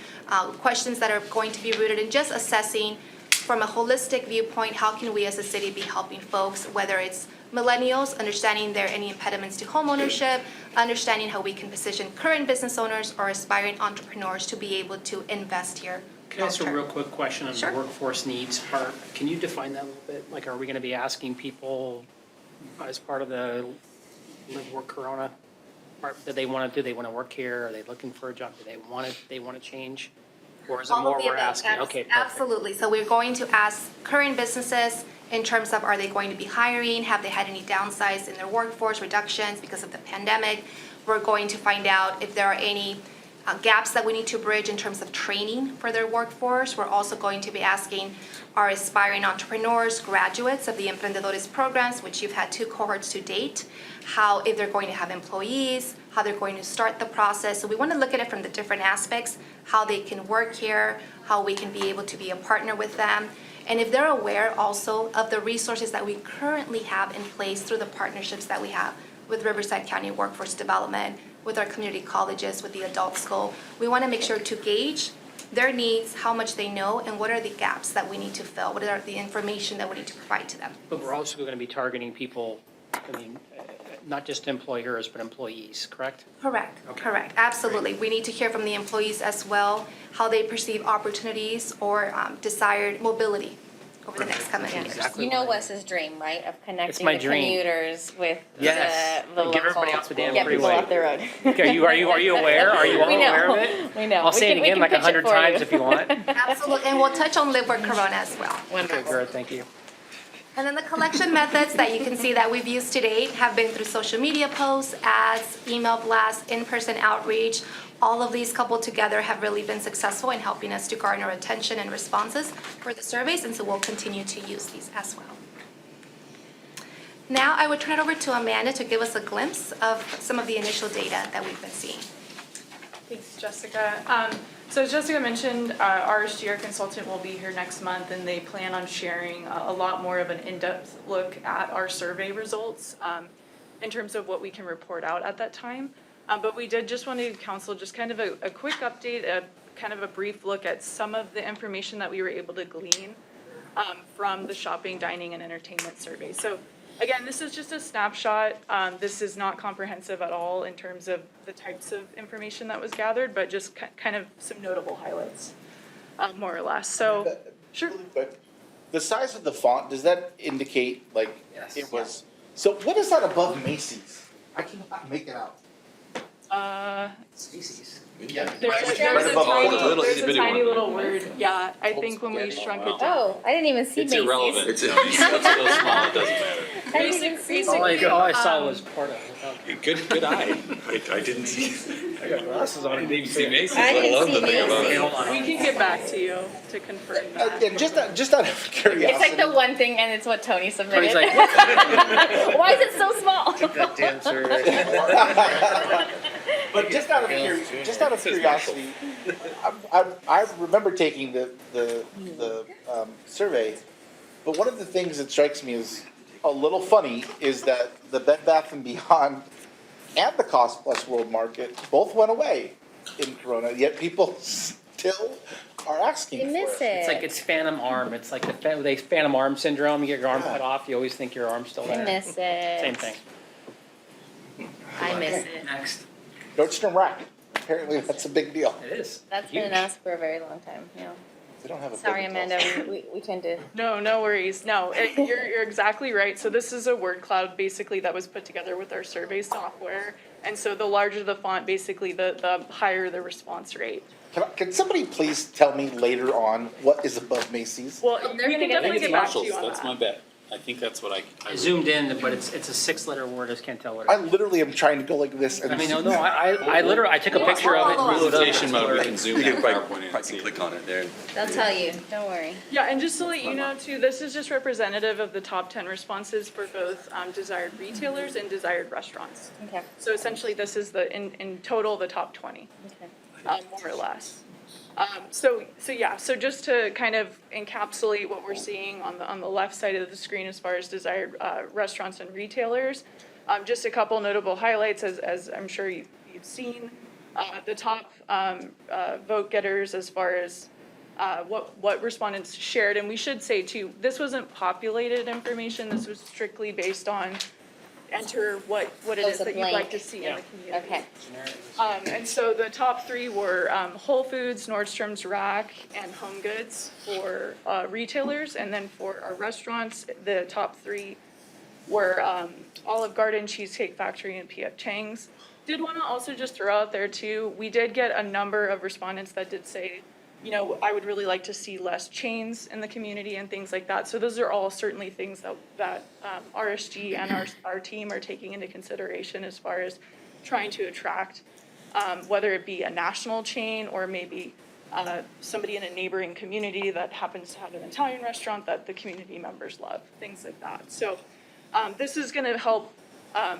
questions that are going to be rooted in just assessing from a holistic viewpoint, how can we as a city be helping folks, whether it's millennials, understanding there are any impediments to homeownership, understanding how we can position current business owners or aspiring entrepreneurs to be able to invest here. Can I ask a real quick question on Sure. the workforce needs part? Can you define that a little bit? Like, are we going to be asking people as part of the Live Work Corona part, do they want to work here? Are they looking for a job? Do they want to change? Or is it All more of the we're above. asking? Okay, perfect. Absolutely. So we're going to ask current businesses in terms of are they going to be hiring? Have they had any downsides in their workforce reductions because of the pandemic? We're going to find out if there are any gaps that we need to bridge in terms of training for their workforce. We're also going to be asking our aspiring entrepreneurs, graduates of the Emprendedores programs, which you've had 2 cohorts to date, if they're going to have employees, how they're going to start the process. So we want to look at it from the different aspects, how they can work here, how we can be able to be a partner with them, and if they're aware also of the resources that we currently have in place through the partnerships that we have with Riverside County Workforce Development, with our community colleges, with the adult school. We want to make sure to gauge their needs, how much they know, and what are the gaps that we need to fill, what are the information that we need to provide to them. But we're also going to be targeting people, not just employers, but employees, correct? Correct, correct, absolutely. We need to hear from the employees as well, how they perceive opportunities or desired mobility over the next coming years. Exactly. You know Wes's dream, right, of connecting my the dream. commuters with Yes. the Give local, everybody else a damn get people freeway. off the road. Okay, are you aware? Are you all We know. aware of it? We know. I'll We say it can- we again can like pitch it 100 for times you. if you want. Absolutely, and we'll touch on Live Work Corona as well. Okay, good, thank you. And then the collection methods that you can see that we've used to date have been through social media posts, ads, email blasts, in-person outreach. All of these coupled together have really been successful in helping us to garner attention and responses for the surveys, and so we'll continue to use these as well. Now I would turn it over to Amanda to give us a glimpse of some of the initial data that we've been seeing. Thanks, Jessica. So as Jessica mentioned, RSG, our consultant, will be here next month, and they plan on sharing a lot more of an in-depth look at our survey results in terms of what we can report out at that time. But we did just want to give council just kind of a quick update, kind of a brief look at some of the information that we were able to glean from the shopping, dining, and entertainment survey. So again, this is just a snapshot. This is not comprehensive at all in terms of the types of information that was gathered, but just kind of some notable highlights, more or less. So, sure. Really quick, the size of the font, does that indicate like Yes. it was? So what is that above Macy's? I cannot make it out. Species. Yeah. There's Right a above tiny, tiny little word. Yeah, I think when we shrunk it down. Oh, I didn't even see Macy's. It's so small, it doesn't matter. I didn't even see All Macy's. I saw was part of it. Good eye. I didn't see. I got glasses on. I didn't even see Macy's, I let didn't alone see the thing about Macy's. it. Hold on. We can get back to you to confirm that. And just out of curiosity. It's like the one thing, and it's what Tony submitted. Tony's like, Why is it so small? that damn survey. But just out of curiosity, I remember taking the survey, but one of the things that strikes me as a little funny is that the Bed Bath & Beyond and the Cost Plus World Market both went away in Corona, yet people still are asking I for miss it. It's like it's phantom arm. It's like the phantom arm syndrome. You get your arm cut off, you always think your arm's still I there. miss it. Same thing. I miss it. Next. Nordstrom Rack, apparently that's a big deal. It is. That's Huge. been asked for a very long time, yeah. They don't have a Sorry, big Amanda, we tend to. No, no worries. No, you're exactly right. So this is a word cloud basically that was put together with our survey software. And so the larger the font, basically the higher the responance rate. Can somebody please tell me later on what is above Macy's? Well, they're we gonna can get definitely into get back to Marshalls, you on that's that. my bet. I think that's what I zoomed in, but it's a 6-letter word. I just can't tell what I it is. literally am trying to go like this and. I mean, no, I literally, I took a picture of it and blew it up. presentation mode, we can zoom that Probably PowerPoint in and see. click on it there. They'll tell you, don't worry. Yeah, and just to let you know too, this is just representative of the top 10 responses for both desired retailers and desired restaurants. Okay, So essentially, this is in total, the top 20, okay. more or less. So just to kind of encapsulate what we're seeing on the left side of the screen as far as desired restaurants and retailers, just a couple notable highlights as I'm sure you've seen. The top vote getters as far as what respondents shared, and we should say too, this wasn't populated information. This was strictly based on enter what it So is it's a that you'd like blank. to see in the community. Okay, And so the top 3 were Whole Foods, Nordstrom's Rack, and Home Goods for retailers. And then for our restaurants, the top 3 were Olive Garden, Cheesecake Factory, and P.F. Chang's. Did want to also just throw out there too, we did get a number of respondents that did say I would really like to see less chains in the community and things like that. So those are all certainly things that RSG and our team are taking into consideration as far as trying to attract, whether it be a national chain or maybe somebody in a neighboring community that happens to have an Italian restaurant that the community members love, things like that. So this is going to help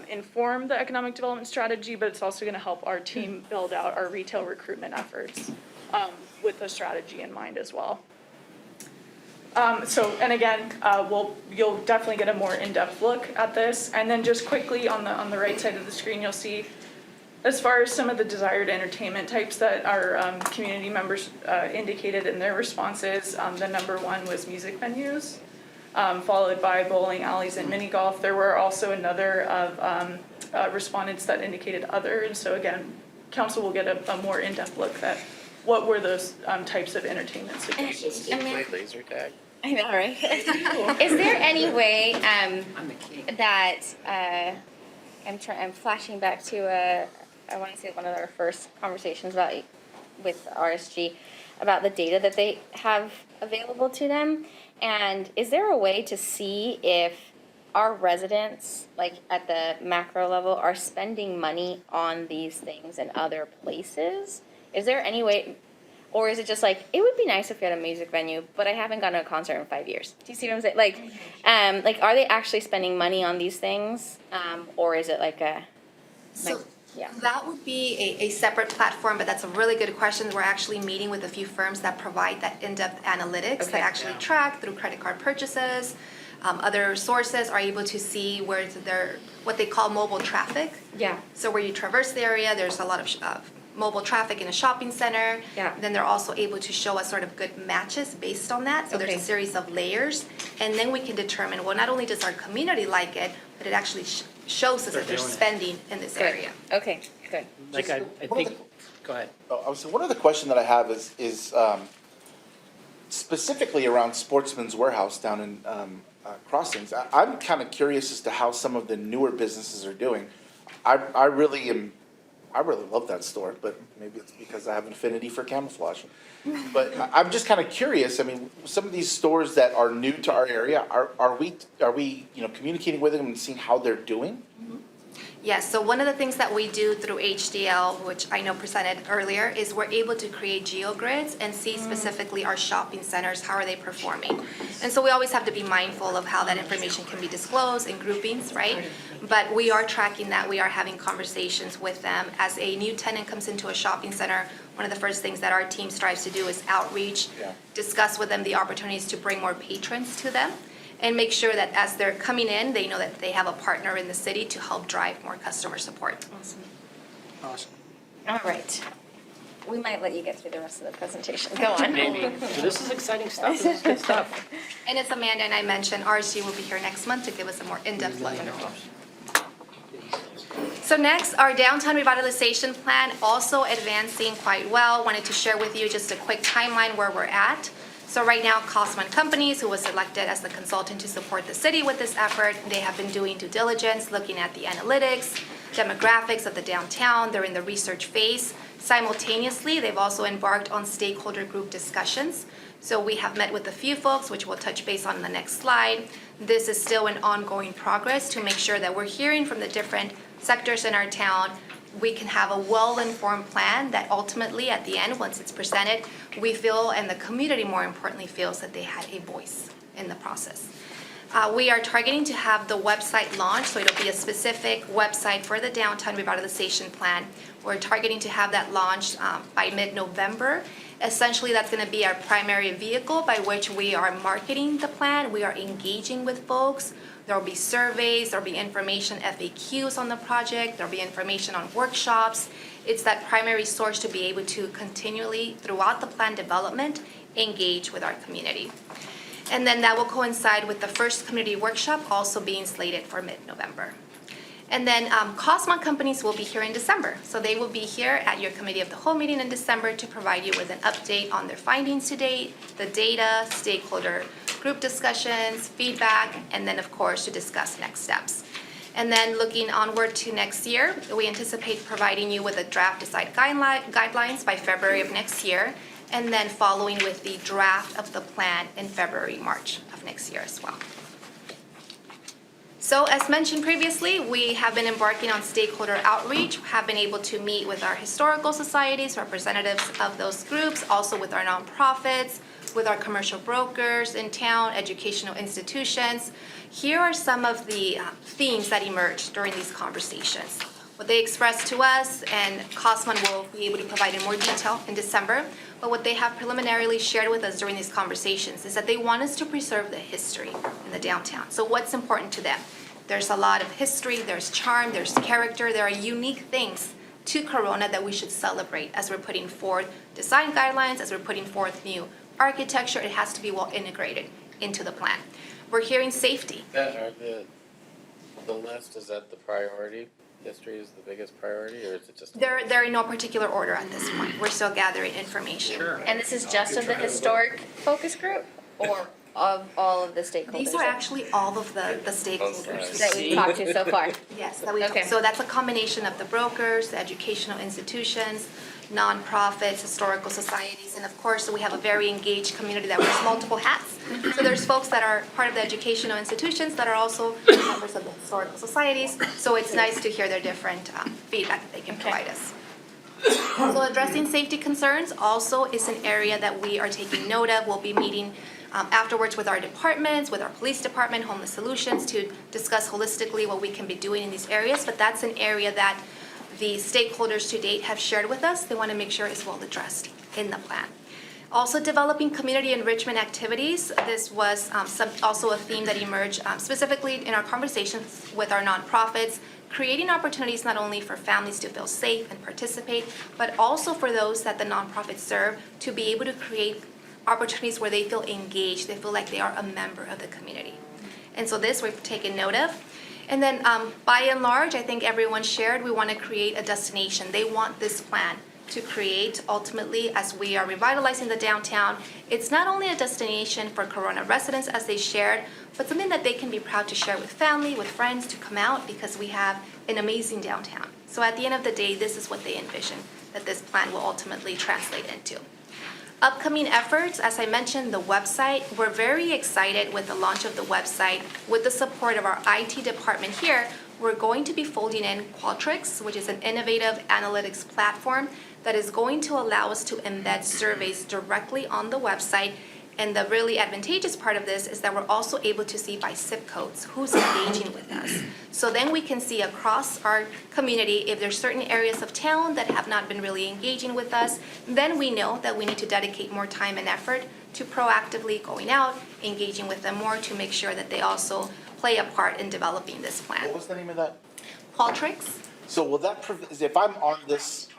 inform the economic development strategy, but it's also going to help our team build out our retail recruitment efforts with the strategy in mind as well. And again, you'll definitely get a more in-depth look at this. And then just quickly on the right side of the screen, you'll see as far as some of the desired entertainment types that our community members indicated in their responses, the number one was music venues, followed by bowling alleys and mini golf. There were also another of respondents that indicated other. And so again, council will get a more in-depth look at what were those types of entertainment suggestions. Laser tag. I know, right? Is there any way that I'm flashing back to I want to say one of our first conversations with RSG about the data that they have available to them, and is there a way to see if our residents, like at the macro level, are spending money on these things in other places? Is there any way, or is it just like, it would be nice if we had a music venue, but I haven't gone to a concert in 5 years? Do you see what I'm saying? Like, are they actually spending money on these things? Or is it like yeah. That would be a separate platform, but that's a really good question. We're actually meeting with a few firms that provide that in-depth analytics that actually track through credit card purchases. Other sources are able to see where what they call mobile traffic. Yeah. So where you traverse the area, there's a lot of mobile traffic in a shopping center. Yeah. Then they're also able to show us sort of good matches based on that. So there's a series of layers. And then we can determine, well, not only does our community like it, but it actually shows us that they're spending in this area. Okay, good. Like I think, go ahead. Oh, I was one other question that I have is specifically around Sportsman's Warehouse down in Crossings. I'm kind of curious as to how some of the newer businesses are doing. I really love that store, but maybe it's because I have an affinity for camouflage. But I'm just kind of curious. I mean, some of these stores that are new to our area, are we communicating with them and seeing how they're doing? Yes, so one of the things that we do through HDL, which I know presented earlier, is we're able to create geogrids and see specifically our shopping centers, how are they performing? And so we always have to be mindful of how that information can be disclosed in groupings, right? But we are tracking that, we are having conversations with them. As a new tenant comes into a shopping center, one of the first things that our team strives to do is outreach, discuss with them the opportunities to bring more patrons to them, and make sure that as they're coming in, they know that they have a partner in the city to help drive more customer support. Awesome. All right. We might let you get through the rest of the presentation. Go on. Maybe. This is exciting stuff. This is good stuff. And as Amanda and I mentioned, RSG will be here next month to give us a more in-depth look. So next, our downtown revitalization plan, also advancing quite well. Wanted to share with you just a quick timeline where we're at. So right now, Cosman Companies, who was selected as the consultant to support the city with this effort, they have been doing due diligence, looking at the analytics, demographics of the downtown. They're in the research phase. Simultaneously, they've also embarked on stakeholder group discussions. So we have met with a few folks, which we'll touch base on in the next slide. This is still an ongoing progress to make sure that we're hearing from the different sectors in our town. We can have a well-informed plan that ultimately, at the end, once it's presented, we feel, and the community more importantly feels, that they had a voice in the process. We are targeting to have the website launched, so it'll be a specific website for the downtown revitalization plan. We're targeting to have that launched by mid-November. Essentially, that's going to be our primary vehicle by which we are marketing the plan. We are engaging with folks. There will be surveys, there will be information, FAQs on the project, there will be information on workshops. It's that primary source to be able to continually, throughout the plan development, engage with our community. And then that will coincide with the first community workshop also being slated for mid-November. And then Cosman Companies will be here in December. So they will be here at your committee of the whole meeting in December to provide you with an update on their findings to date, the data, stakeholder group discussions, feedback, and then of course to discuss next steps. And then looking onward to next year, we anticipate providing you with a draft design guidelines by February of next year. and then following with the draft of the plan in February, March of next year as well. So as mentioned previously, we have been embarking on stakeholder outreach, have been able to meet with our historical societies, representatives of those groups, also with our nonprofits, with our commercial brokers in town, educational institutions. Here are some of the themes that emerged during these conversations. What they expressed to us, and Cosman will be able to provide in more detail in December, but what they have preliminarily shared with us during these conversations is that they want us to preserve the history in the downtown. So what's important to them? There's a lot of history, there's charm, there's character, there are unique things to Corona that we should celebrate as we're putting forth design guidelines, as we're putting forth new architecture. It has to be well integrated into the plan. We're hearing safety. Are the list, is that the priority? History is the biggest priority, or is it just? They're in no particular order at this point. We're still gathering information. And this is just of the historic focus group, or of all of the stakeholders? These are actually all of the stakeholders. That we've talked to so far? Yes, that we, Okay. so that's a combination of the brokers, the educational institutions, nonprofits, historical societies, and of course, we have a very engaged community that wears multiple hats. So there's folks that are part of the educational institutions that are also members of the historical societies. So it's nice to hear their different feedback that they can provide us. So addressing safety concerns also is an area that we are taking note of. We'll be meeting afterwards with our departments, with our police department, Homeless Solutions, to discuss holistically what we can be doing in these areas. But that's an area that the stakeholders to date have shared with us. They want to make sure it's well addressed in the plan. Also developing community enrichment activities. This was also a theme that emerged specifically in our conversations with our nonprofits, creating opportunities not only for families to feel safe and participate, but also for those that the nonprofits serve to be able to create opportunities where they feel engaged, they feel like they are a member of the community. And so this we've taken note of. And then by and large, I think everyone shared, we want to create a destination. They want this plan to create ultimately, as we are revitalizing the downtown, it's not only a destination for Corona residents as they shared, but something that they can be proud to share with family, with friends, to come out because we have an amazing downtown. So at the end of the day, this is what they envision that this plan will ultimately translate into. Upcoming efforts, as I mentioned, the website. We're very excited with the launch of the website. With the support of our IT department here, we're going to be folding in Qualtrics, which is an innovative analytics platform that is going to allow us to embed surveys directly on the website. And the really advantageous part of this is that we're also able to see by zip codes who's engaging with us. So then we can see across our community if there's certain areas of town that have not been really engaging with us, then we know that we need to dedicate more time and effort to proactively going out, engaging with them more to make sure that they also play a part in developing this plan. What was the name of that? Qualtrics? So will that, if I'm on this,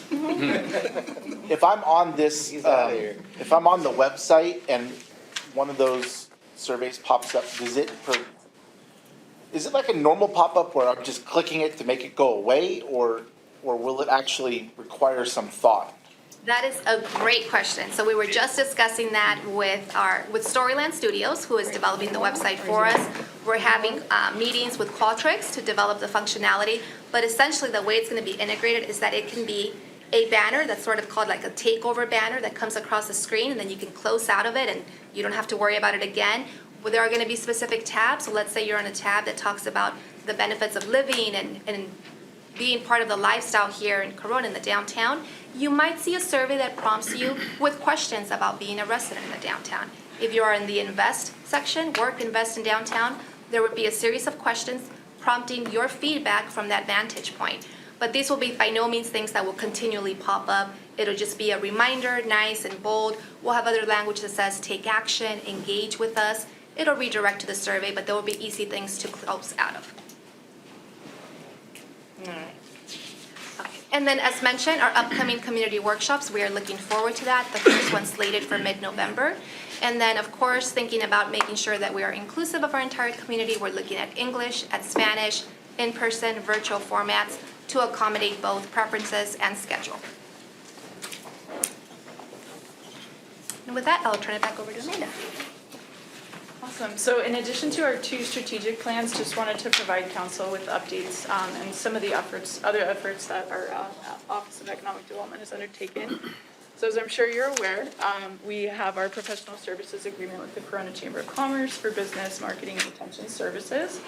if I'm on this, if I'm on the website and one of those surveys pops up, is it like a normal pop-up where I'm just clicking it to make it go away, or will it actually require some thought? That is a great question. So we were just discussing that with Storyland Studios, who is developing the website for us. We're having meetings with Qualtrics to develop the functionality, but essentially the way it's going to be integrated is that it can be a banner that's sort of called like a takeover banner that comes across the screen, and then you can close out of it and you don't have to worry about it again. Well, there are going to be specific tabs. So let's say you're on a tab that talks about the benefits of living and being part of the lifestyle here in Corona, in the downtown. You might see a survey that prompts you with questions about being a resident in the downtown. If you are in the invest section, work, invest in downtown, there would be a series of questions prompting your feedback from that vantage point. But these will be by no means things that will continually pop up. It'll just be a reminder, nice and bold. We'll have other language that says take action, engage with us. It'll redirect to the survey, but there will be easy things to close out of. All right. Okay. And then as mentioned, our upcoming community workshops, we are looking forward to that. The first one slated for mid-November. And then, of course, thinking about making sure that we are inclusive of our entire community. We're looking at English, at Spanish, in-person, virtual formats to accommodate both preferences and schedule. And with that, I'll turn it back over to Amanda. Awesome. Awesome. So in addition to our 2 strategic plans, just wanted to provide council with updates and some of the other efforts that our Office of Economic Development has undertaken. So as I'm sure you're aware, we have our professional services agreement with the Corona Chamber of Commerce for business, marketing, and retention services.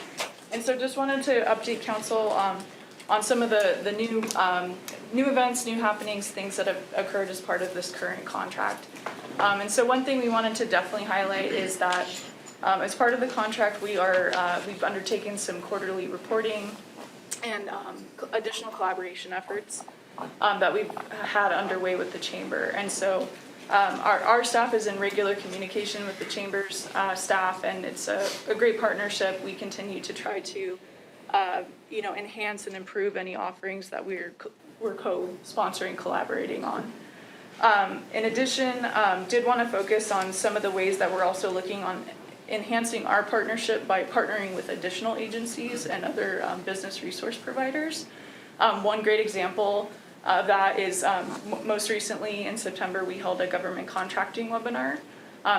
And so just wanted to update council on some of the new events, new happenings, things that have occurred as part of this current contract. And so one thing we wanted to definitely highlight is that as part of the contract, we've undertaken some quarterly reporting and additional collaboration efforts that we've had underway with the chamber. And so our staff is in regular communication with the chamber's staff, and it's a great partnership. We continue to try to enhance and improve any offerings that we're co-sponsoring, collaborating on. In addition, did want to focus on some of the ways that we're also looking on enhancing our partnership by partnering with additional agencies and other business resource providers. One great example of that is most recently in September, we held a government contracting webinar.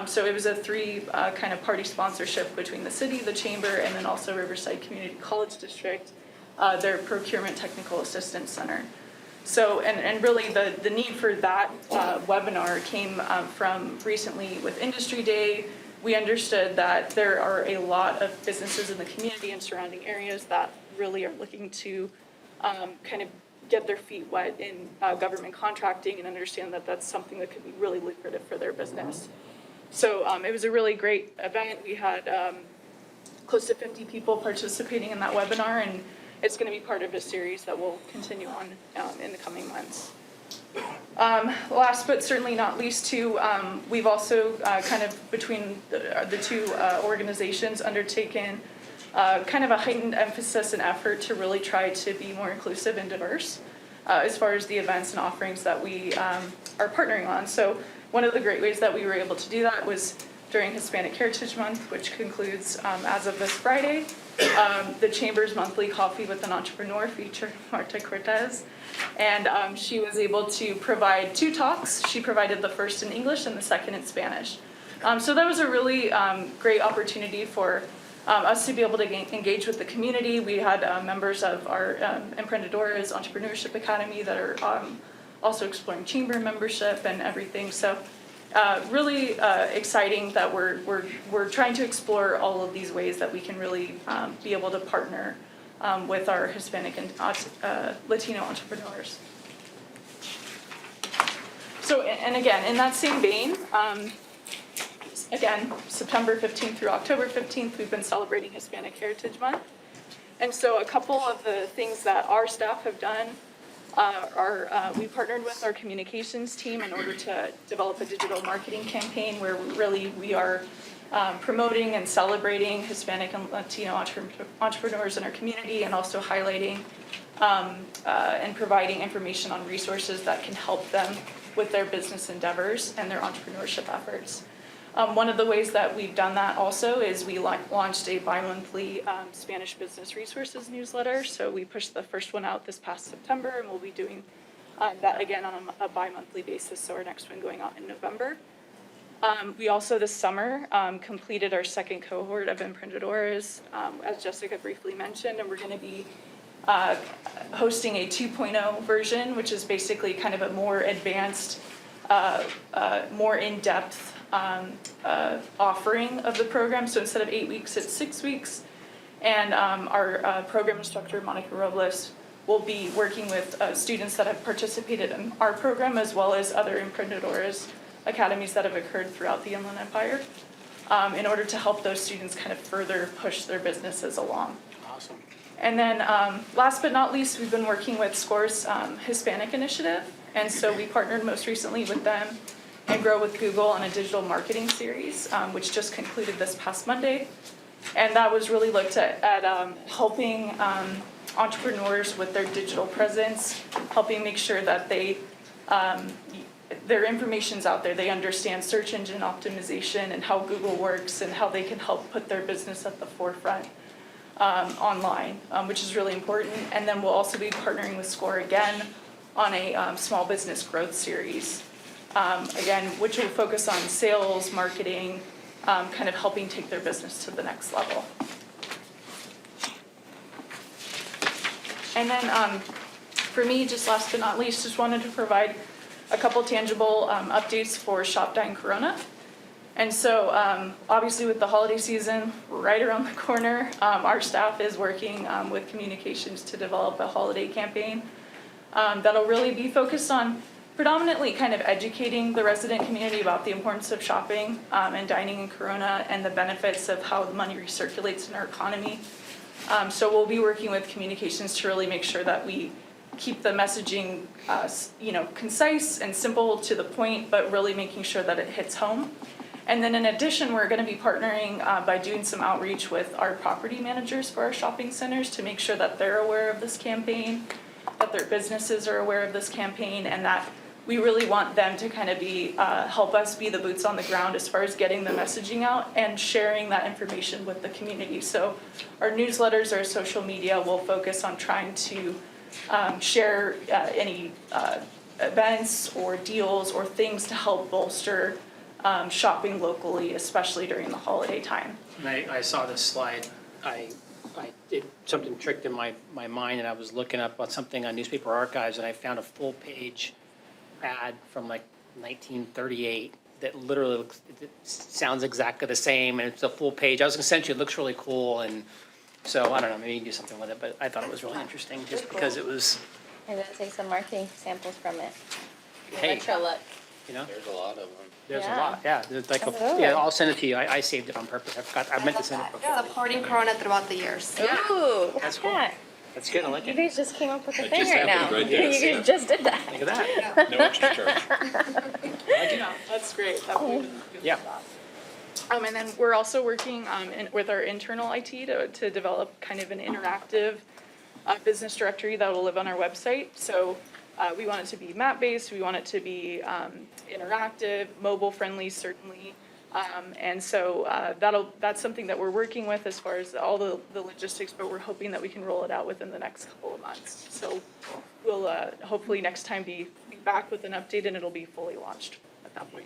So it was a 3 kind of party sponsorship between the city, the chamber, and then also Riverside Community College District, their Procurement Technical Assistance Center. So, and really the need for that webinar came from recently with Industry Day. We understood that there are a lot of businesses in the community and surrounding areas that really are looking to kind of get their feet wet in government contracting and understand that that's something that could be really lucrative for their business. So it was a really great event. We had close to 50 people participating in that webinar, and it's going to be part of a series that will continue on in the coming months. Last but certainly not least, too, we've also kind of between the 2 organizations undertaken kind of a heightened emphasis and effort to really try to be more inclusive and diverse as far as the events and offerings that we are partnering on. So one of the great ways that we were able to do that was during Hispanic Heritage Month, which concludes as of this Friday. The Chamber's monthly Coffee with an Entrepreneur featured Marta Cortez, and she was able to provide 2 talks. She provided the first in English and the second in Spanish. So that was a really great opportunity for us to be able to engage with the community. We had members of our Emprendedoras Entrepreneurship Academy that are also exploring chamber membership and everything. So really exciting that we're trying to explore all of these ways that we can really be able to partner with our Hispanic and Latino entrepreneurs. So, and again, in that same vein, again, September 15th through October 15th, we've been celebrating Hispanic Heritage Month. And so a couple of the things that our staff have done we partnered with our communications team in order to develop a digital marketing campaign where we are promoting and celebrating Hispanic and Latino entrepreneurs in our community, and also highlighting and providing information on resources that can help them with their business endeavors and their entrepreneurship efforts. One of the ways that we've done that also is we launched a bi-monthly Spanish business resources newsletter. So we pushed the first one out this past September, and we'll be doing that again on a bi-monthly basis. So our next one going out in November. We also this summer completed our 2nd cohort of Emprendedoras, as Jessica briefly mentioned, and we're going to be hosting a 2.0 version, which is basically kind of a more advanced, more in-depth offering of the program. So instead of 8 weeks, it's 6 weeks. And our program instructor, Monica Robles, will be working with students that have participated in our program, as well as other Emprendedoras academies that have occurred throughout the Inland Empire, in order to help those students kind of further push their businesses along. Awesome. And then last but not least, we've been working with SCORE's Hispanic Initiative. And so we partnered most recently with them and Grow with Google on a digital marketing series, which just concluded this past Monday. And that was really looked at helping entrepreneurs with their digital presence, helping make sure that their information's out there. They understand search engine optimization and how Google works and how they can help put their business at the forefront online, which is really important. And then we'll also be partnering with SCORE again on a small business growth series, again, which will focus on sales, marketing, kind of helping take their business to the next level. And then for me, just last but not least, just wanted to provide a couple tangible updates for Shop Dine Corona. And so obviously with the holiday season right around the corner, our staff is working with communications to develop a holiday campaign that'll really be focused on predominantly kind of educating the resident community about the importance of shopping and dining in Corona and the benefits of how the money recirculates in our economy. So we'll be working with communications to really make sure that we keep the messaging, concise and simple to the point, but really making sure that it hits home. And then in addition, we're going to be partnering by doing some outreach with our property managers for our shopping centers to make sure that they're aware of this campaign, that their businesses are aware of this campaign, and that we really want them to kind of be, help us be the boots on the ground as far as getting the messaging out and sharing that information with the community. So our newsletters, our social media will focus on trying to share any events or deals or things to help bolster shopping locally, especially during the holiday time. And I saw this slide. Something tricked in my mind, and I was looking up on something on Newspaper Archives, and I found a full page ad from like 1938 that literally looks, it sounds exactly the same, and it's a full page. I was gonna send you, it looks really cool, and so I don't know, maybe you can do something with it, but I thought it was really interesting just because it was, Maybe I'll take some marketing samples from it. hey, Retro look. you know, There's a lot of them. there's a Yeah. lot, yeah. There's like, Absolutely. yeah, I'll send it to you. I saved it on purpose. I forgot, I meant to send it before. Supporting Corona throughout the years. Ooh, That's cool. yeah. That's good, I like You it. guys just came up with a That thing just right now. happened right there, You see guys just did that. Look at that. No extra charge. Yeah, that's great. That would be good. Yeah. And then we're also working with our internal IT to develop kind of an interactive business directory that will live on our website. So we want it to be map-based, we want it to be interactive, mobile-friendly certainly. And so that's something that we're working with as far as all the logistics, but we're hoping that we can roll it out within the next couple of months. So we'll hopefully next time be back with an update and it'll be fully launched at that point.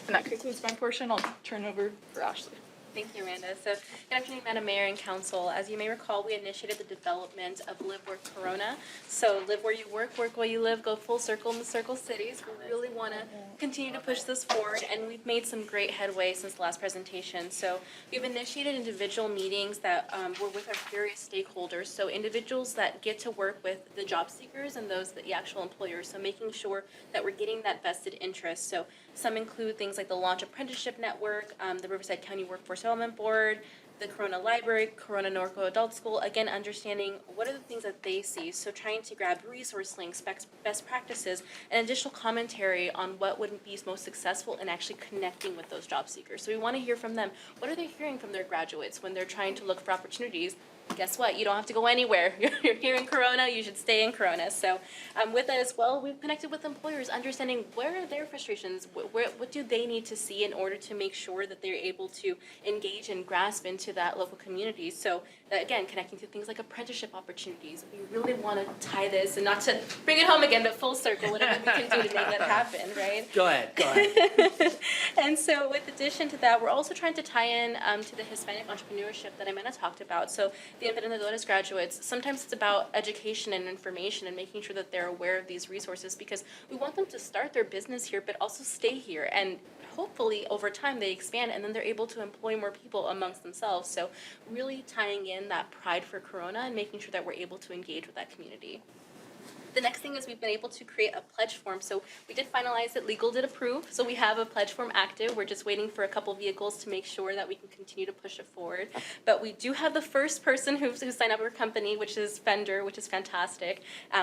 And that concludes my portion. I'll turn over for Ashley. Thank you, Amanda. So, good afternoon, Madam Mayor and Council. As you may recall, we initiated the development of Live Work Corona. So, live where you work where you live, go full circle in the Circle Cities. We really want to continue to push this forward, and we've made some great headway since the last presentation. So, we've initiated individual meetings that were with our various stakeholders. So, individuals that get to work with the job seekers and those the actual employers. So, making sure that we're getting that vested interest. So, some include things like the Launch Apprenticeship Network, the Riverside County Workforce Development Board, the Corona Library, Corona Norco Adult School, again, understanding what are the things that they see. So trying to grab resource links, best practices, and additional commentary on what would be most successful in actually connecting with those job seekers. So we want to hear from them. What are they hearing from their graduates when they're trying to look for opportunities? Guess what? You don't have to go anywhere. You're here in Corona, you should stay in Corona. So with that as well, we've connected with employers, understanding where are their frustrations, what do they need to see in order to make sure that they're able to engage and grasp into that local community. So again, connecting to things like apprenticeship opportunities. We really want to tie this, and not to bring it home again, but full circle, whatever we can do to make that happen, right? Go ahead. And so with addition to that, we're also trying to tie in to the Hispanic entrepreneurship that Amanda talked about. So the Emprendedores graduates, sometimes it's about education and information and making sure that they're aware of these resources, because we want them to start their business here but also stay here, and hopefully over time they expand and then they're able to employ more people amongst themselves. So really tying in that pride for Corona and making sure that we're able to engage with that community. The next thing is we've been able to create a pledge form. So we did finalize it, legal did approve. So we have a pledge form active. We're just waiting for a couple vehicles to make sure that we can continue to push it forward. But we do have the first person who signed up our company, which is Fender, which is fantastic.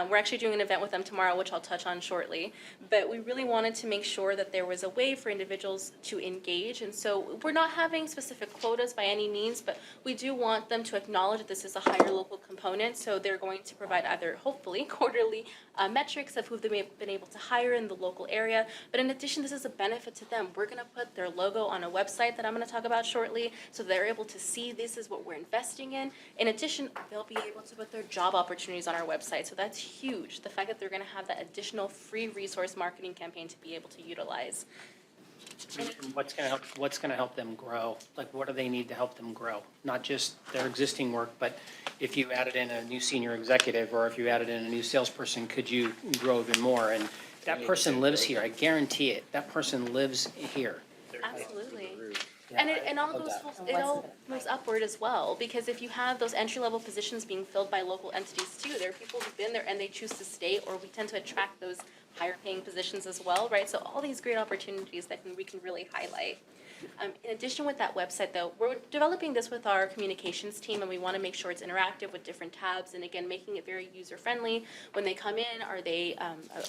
We're actually doing an event with them tomorrow, which I'll touch on shortly. But we really wanted to make sure that there was a way for individuals to engage. And so we're not having specific quotas by any means, but we do want them to acknowledge that this is a higher local component. So they're going to provide either, hopefully, quarterly metrics of who they may have been able to hire in the local area. But in addition, this is a benefit to them. We're going to put their logo on a website that I'm going to talk about shortly, so they're able to see this is what we're investing in. In addition, they'll be able to put their job opportunities on our website. So that's huge, the fact that they're going to have that additional free resource marketing campaign to be able to utilize. What's going to help them grow? Like, what do they need to help them grow? Not just their existing work, but if you added in a new senior executive, or if you added in a new salesperson, could you grow even more? And that person lives here, I guarantee it. That person lives here. Absolutely. And it all goes, it all moves upward as well, because if you have those entry-level positions being filled by local entities too, there are people who've been there and they choose to stay, or we tend to attract those higher-paying positions as well, right? So all these great opportunities that we can really highlight. In addition with that website though, we're developing this with our communications team, and we want to make sure it's interactive with different tabs, and again, making it very user-friendly. When they come in, are they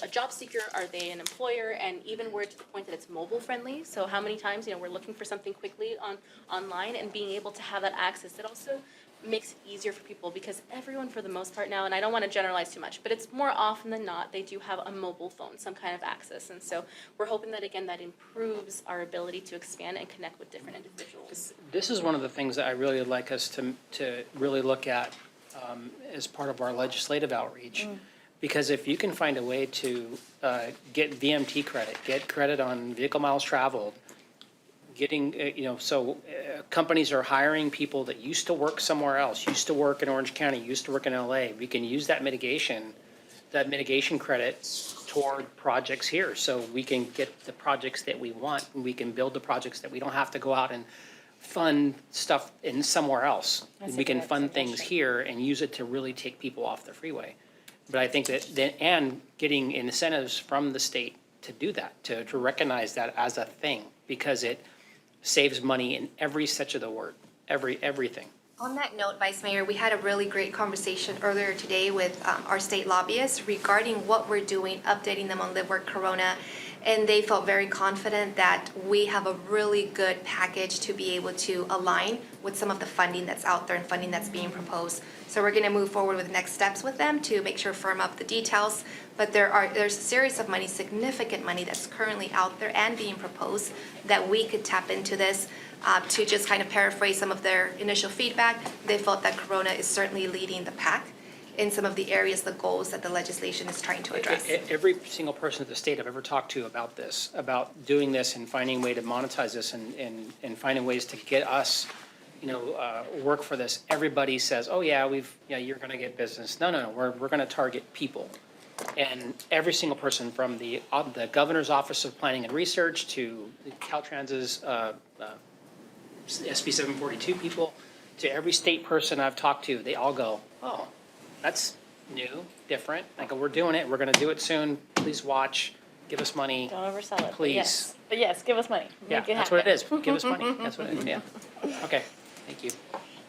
a job seeker, are they an employer, and even we're to the point that it's mobile-friendly. So how many times, we're looking for something quickly online, and being able to have that access, it also makes it easier for people, because everyone for the most part now, and I don't want to generalize too much, but it's more often than not, they do have a mobile phone, some kind of access. And so we're hoping that, again, that improves our ability to expand and connect with different individuals. This is one of the things that I really would like us to really look at as part of our legislative outreach. Because if you can find a way to get VMT credit, get credit on vehicle miles traveled, getting, companies are hiring people that used to work somewhere else, used to work in Orange County, used to work in LA. We can use that mitigation credit toward projects here. So we can get the projects that we want, and we can build the projects that we don't have to go out and fund stuff in somewhere else. We can fund things here and use it to really take people off the freeway. But I think and getting incentives from the state to do that, to recognize that as a thing, because it saves money in every sense of the word, everything. On that note, Vice Mayor, we had a really great conversation earlier today with our state lobbyists regarding what we're doing, updating them on Live Work Corona, and they felt very confident that we have a really good package to be able to align with some of the funding that's out there and funding that's being proposed. So we're going to move forward with next steps with them to make sure firm up the details. But there's a series of money, significant money that's currently out there and being proposed that we could tap into this. To just kind of paraphrase some of their initial feedback, they felt that Corona is certainly leading the pack in some of the areas, the goals that the legislation is trying to address. Every single person at the state I've ever talked to about this, about doing this and finding a way to monetize this and finding ways to get us, work for this, everybody says, oh yeah, you're gonna get business. No, we're gonna target people. And every single person, from the Governor's Office of Planning and Research to Caltrans's SB 742 people, to every state person I've talked to, they all go, oh, that's new, different. Like, we're doing it. We're going to do it soon. Please watch. Give us money. Don't oversell it. Please. But yes, give us money. Yeah, Make it that's what it happen. is. Give us money. That's what it is. Yeah. Okay. Thank you.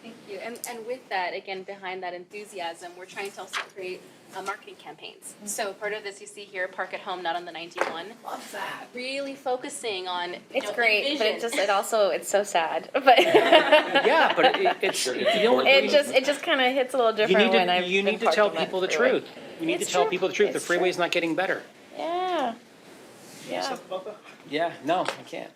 Thank you. And with that, again, behind that enthusiasm, we're trying to also create marketing campaigns. So part of this you see here, Park at Home, not on the 91. Love that. Really focusing on, It's great, but it's so sad. But Yeah, but it just kind of hits a little different when I've you been need to tell parked on people that the freeway. truth. You need to It's tell true. people the truth. The It's true. freeway's not getting better. Yeah. Yeah. Yeah, no, I can't.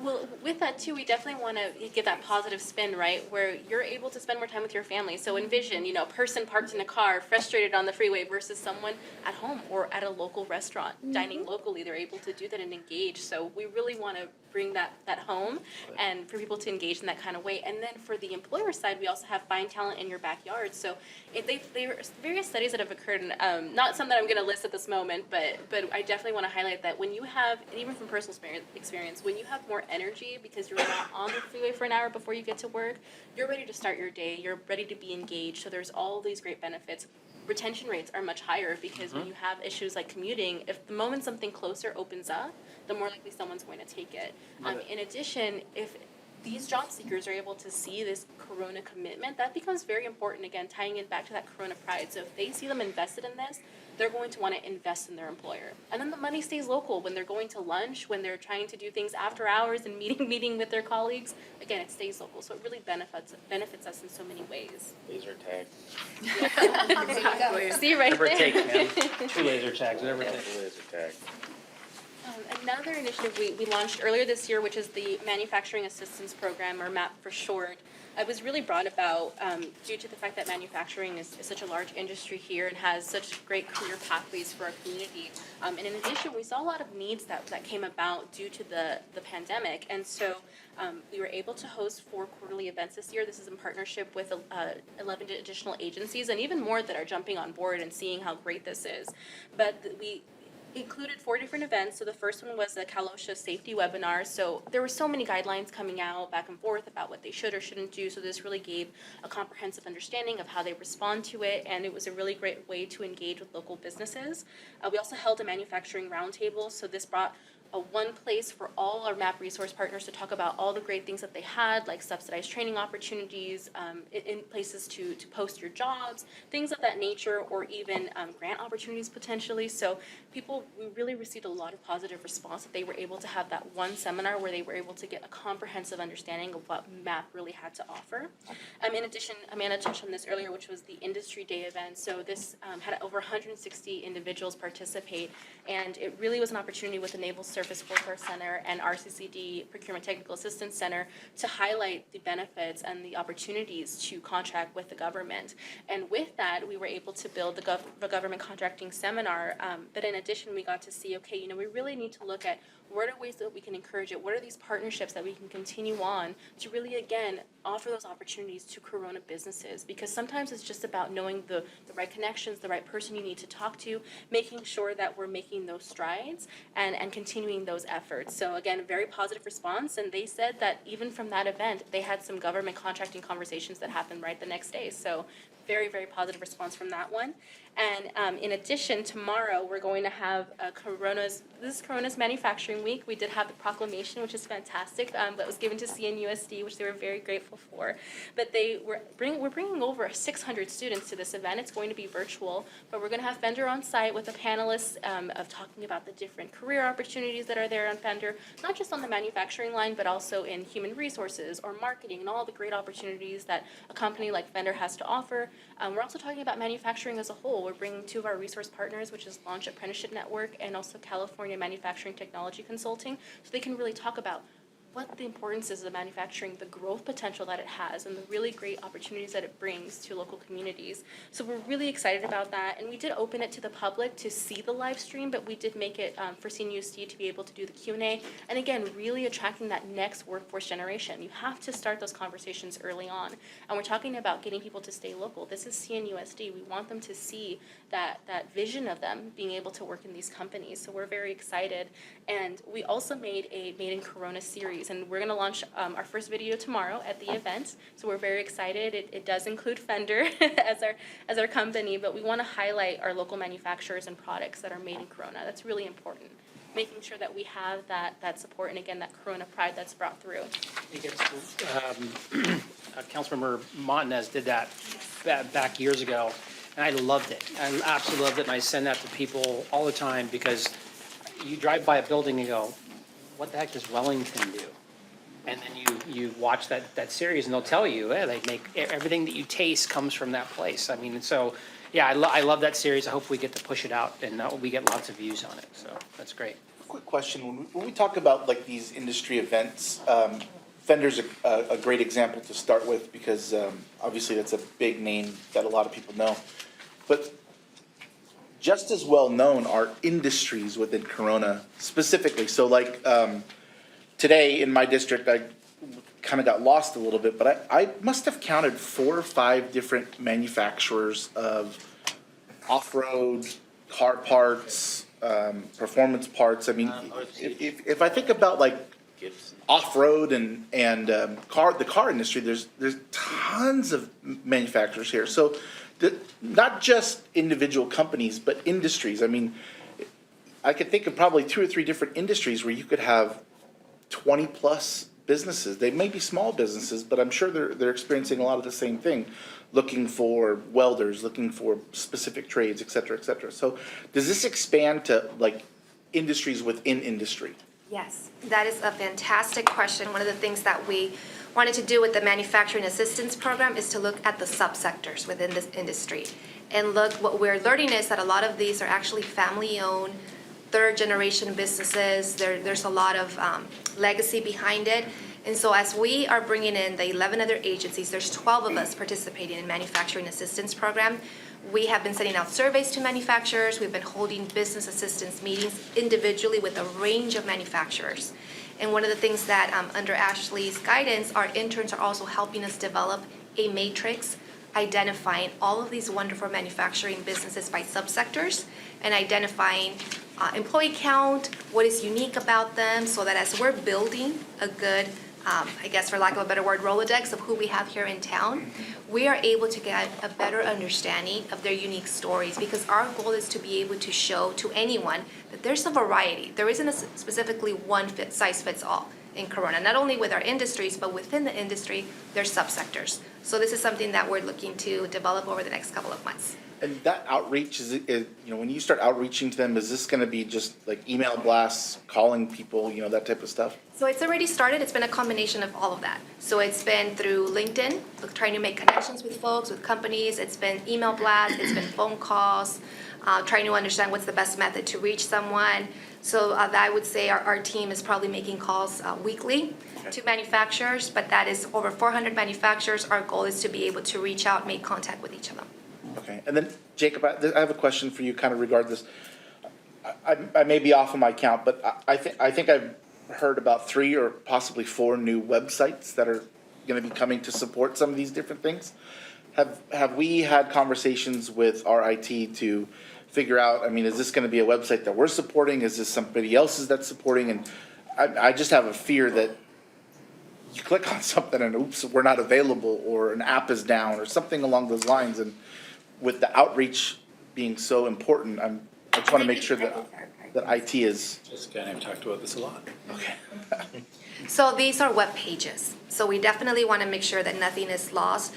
well, with that too, we definitely want to get that positive spin, right? Where you're able to spend more time with your family. So envision, a person parked in a car, frustrated on the freeway, versus someone at home or at a local restaurant, dining locally. They're able to do that and engage. So we really want to bring that home, and for people to engage in that kind of way. And then for the employer side, we also have Find Talent in Your Backyard. So there are various studies that have occurred, and not some that I'm going to list at this moment, but I definitely want to highlight that when you have, and even from personal experience, when you have more energy because you're not on the freeway for an hour before you get to work, you're ready to start your day, you're ready to be engaged. So there's all these great benefits. Retention rates are much higher because when you have issues like commuting, if the moment something closer opens up, the more likely someone's going to take it. In addition, if these job seekers are able to see this Corona commitment, that becomes very important, again, tying it back to that Corona pride. So if they see them invested in this, they're going to want to invest in their employer. And then the money stays local when they're going to lunch, when they're trying to do things after hours and meeting with their colleagues. Again, it stays local. So it really benefits us in so many ways. Laser tag. Exactly. See right Whatever it there. takes, man. 2 laser tags, whatever it takes. Laser tag. Another initiative we launched earlier this year, which is the Manufacturing Assistance Program, or MAP for short. it was really brought about due to the fact that manufacturing is such a large industry here and has such great career pathways for our community. And in addition, we saw a lot of needs that came about due to the pandemic. And so we were able to host 4 quarterly events this year. This is in partnership with 11 additional agencies and even more that are jumping on board and seeing how great this is. But we included 4 different events. So the first one was the Cal OSHA safety webinar. So there were so many guidelines coming out back and forth about what they should or shouldn't do. So this really gave a comprehensive understanding of how they respond to it, and it was a really great way to engage with local businesses. We also held a manufacturing roundtable. So this brought one place for all our MAP resource partners to talk about all the great things that they had, like subsidized training opportunities, in places to post your jobs, things of that nature, or even grant opportunities potentially. So we really received a lot of positive response that they were able to have that one seminar where they were able to get a comprehensive understanding of what MAP really had to offer. In addition, Amanda touched on this earlier, which was the Industry Day event. So this had over 160 individuals participate, and it really was an opportunity with the Naval Surface Warfare Center and RCCD Procurement Technical Assistance Center to highlight the benefits and the opportunities to contract with the government. And with that, we were able to build the government contracting seminar. But in addition, we got to see, okay, we really need to look at what are ways that we can encourage it? What are these partnerships that we can continue on to really, again, offer those opportunities to Corona businesses? Because sometimes it's just about knowing the right connections, the right person you need to talk to, making sure that we're making those strides and continuing those efforts. So again, very positive response. And they said that even from that event, they had some government contracting conversations that happened right the next day. So very, very positive response from that one. And in addition, tomorrow we're going to have this is Corona's Manufacturing Week. We did have the proclamation, which is fantastic, that was given to CNUSD, which they were very grateful for. But we're bringing over 600 students to this event. It's going to be virtual, but we're going to have Fender on site with a panelist of talking about the different career opportunities that are there on Fender, not just on the manufacturing line, but also in human resources or marketing and all the great opportunities that a company like Fender has to offer. We're also talking about manufacturing as a whole. We're bringing 2 of our resource partners, which is Launch Apprenticeship Network and also California Manufacturing Technology Consulting, so they can really talk about what the importance is of manufacturing, the growth potential that it has, and the really great opportunities that it brings to local communities. So we're really excited about that, and we did open it to the public to see the live stream, but we did make it for CNUSD to be able to do the Q&A, and again, really attracting that next workforce generation. You have to start those conversations early on, and we're talking about getting people to stay local. This is CNUSD. We want them to see that vision of them being able to work in these companies, so we're very excited. And we also made a Made in Corona series, and we're going to launch our first video tomorrow at the event. So we're very excited. It does include Fender as our company, but we want to highlight our local manufacturers and products that are made in Corona. That's really important. Making sure that we have that support and again that Corona pride that's brought through. Councilmember Montanez did that back years ago, and I loved it. I absolutely loved it, and I send that to people all the time because you drive by a building and go, what the heck does Wellington do? And then you watch that series and they'll tell you, they make everything that you taste comes from that place. I mean, so yeah, I love that series. I hope we get to push it out and we get lots of views on it. So that's great. Quick question, when we talk about like these industry events, Fender's a great example to start with because obviously that's a big name that a lot of people know. But just as well known are industries within Corona specifically. So like today in my district, I kind of got lost a little bit, but I must have counted 4 or 5 different manufacturers of off-road car parts, performance parts. I mean, if I think about like off-road and the car industry, there's tons of manufacturers here. So not just individual companies, but industries. I mean, I could think of probably 2 or 3 different industries where you could have 20 plus businesses. They may be small businesses, but I'm sure they're experiencing a lot of the same thing, looking for welders, looking for specific trades, et cetera, et cetera. So does this expand to like industries within industry? Yes, that is a fantastic question. One of the things that we wanted to do with the Manufacturing Assistance Program is to look at the subsectors within this industry. And look, what we're learning is that a lot of these are actually family-owned, third-generation businesses. There's a lot of legacy behind it. And so as we are bringing in the 11 other agencies, there's 12 of us participating in manufacturing assistance program. We have been sending out surveys to manufacturers. We've been holding business assistance meetings individually with a range of manufacturers. And one of the things that, under Ashley's guidance, our interns are also helping us develop a matrix identifying all of these wonderful manufacturing businesses by subsectors and identifying employee count, what is unique about them, so that as we're building a good, I guess for lack of a better word, Rolodex of who we have here in town, we are able to get a better understanding of their unique stories, because our goal is to be able to show to anyone that there's a variety. There isn't specifically one size fits all in Corona, not only with our industries, but within the industry, there's subsectors. So this is something that we're looking to develop over the next couple of months. And that outreach when you start outreaching to them, is this gonna be just like email blasts, calling people, that type of stuff? So it's already started. It's been a combination of all of that. So it's been through LinkedIn, trying to make connections with folks, with companies. It's been email blasts, it's been phone calls, trying to understand what's the best method to reach someone. So I would say our team is probably making calls weekly to manufacturers, but that is over 400 manufacturers. Our goal is to be able to reach out, make contact with each of them. Okay, and then Jacob, I have a question for you kind of regarding this. I may be off on my count, but I think I've heard about 3 or possibly 4 new websites that are gonna be coming to support some of these different things. Have we had conversations with our IT to figure out, is this gonna be a website that we're supporting? Is this somebody else's that's supporting? And I just have a fear that you click on something and oops, we're not available, or an app is down, or something along those lines. And with the outreach being so important, I just wanna make sure that IT is. Jessica and I have talked about this a lot. Okay. So these are web pages. So we definitely want to make sure that nothing is lost.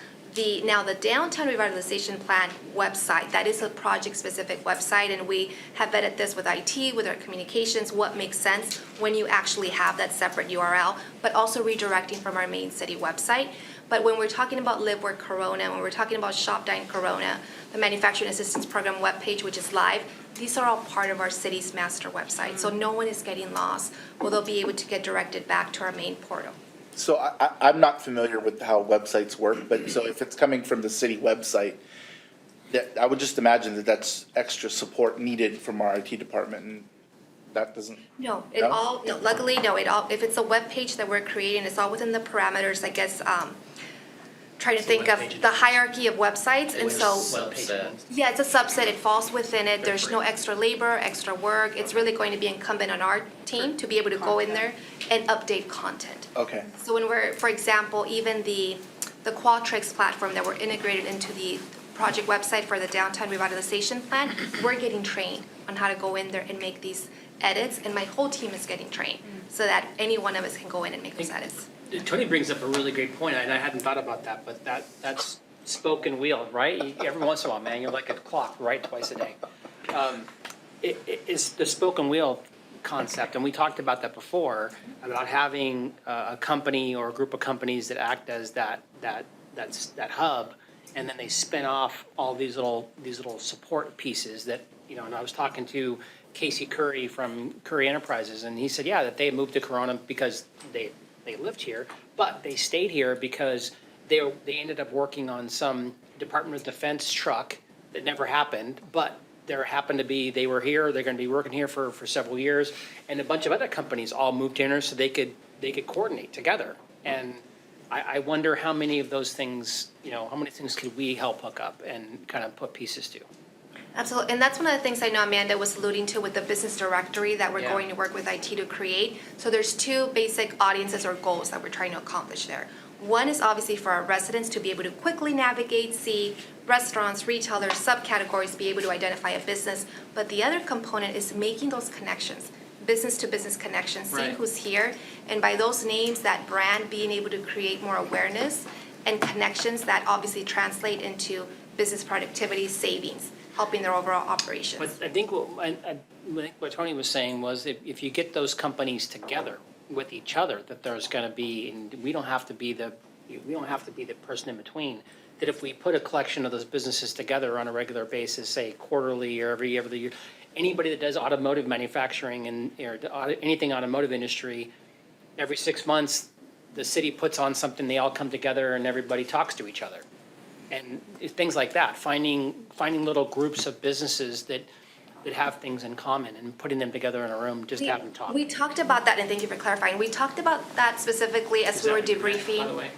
Now the Downtown Revitalization Plan website, that is a project-specific website, and we have vetted this with IT, with our communications, what makes sense when you actually have that separate URL, but also redirecting from our main city website. But when we're talking about Live Work Corona, when we're talking about Shop Dine Corona, the Manufacturing Assistance Program webpage, which is live, these are all part of our city's master website. So no one is getting lost, or they'll be able to get directed back to our main portal. So I'm not familiar with how websites work, but so if it's coming from the city website, that I would just imagine that that's extra support needed from our IT department, and that doesn't. No, No? luckily, no, if it's a web page that we're creating, it's all within the parameters, I guess, trying to think of the hierarchy of websites, and so. Yeah, it's a subset, it falls within it, there's no extra labor, extra work, it's really going to be incumbent on our team to be able to go in there and update content. Okay. So when we're, for example, even the Qualtrics platform that we're integrated into the project website for the Downtown Revitalization Plan, we're getting trained on how to go in there and make these edits, and my whole team is getting trained, so that any one of us can go in and make those edits. Tony brings up a really great point, and I hadn't thought about that, but that's spoken wheel, right? Every once in a while, man, you're like a clock, right, twice a day. It's the spoken wheel concept, and we talked about that before, about having a company or a group of companies that act as that hub, and then they spin off all these little support pieces that, and I was talking to Casey Curry from Curry Enterprises, and he said, yeah, that they moved to Corona because they lived here, but they stayed here because they ended up working on some Department of Defense truck that never happened, but there happened to be, they were here, they're gonna be working here for several years, and a bunch of other companies all moved in here so they could coordinate together. And I wonder how many of those things, how many things could we help hook up and kind of put pieces to? Absolutely, and that's one of the things I know Amanda was alluding to with the business directory that we're Yeah. going to work with IT to create. So there's 2 basic audiences or goals that we're trying to accomplish there. One is obviously for our residents to be able to quickly navigate, see restaurants, retailers, subcategories, be able to identify a business. But the other component is making those connections, business to business connections, seeing Right. who's here. And by those names, that brand, being able to create more awareness and connections that obviously translate into business productivity, savings, helping their overall operations. But I think what Tony was saying was if you get those companies together with each other, that there's gonna be, and we don't have to be the person in between, that if we put a collection of those businesses together on a regular basis, say quarterly or every year, anybody that does automotive manufacturing or anything automotive industry, every 6 months, the city puts on something, they all come together and everybody talks to each other. And things like that, finding little groups of businesses that have things in common and putting them together in a room, just have them talk. We talked about that, and thank you for clarifying. We talked about that specifically as we were By the debriefing way,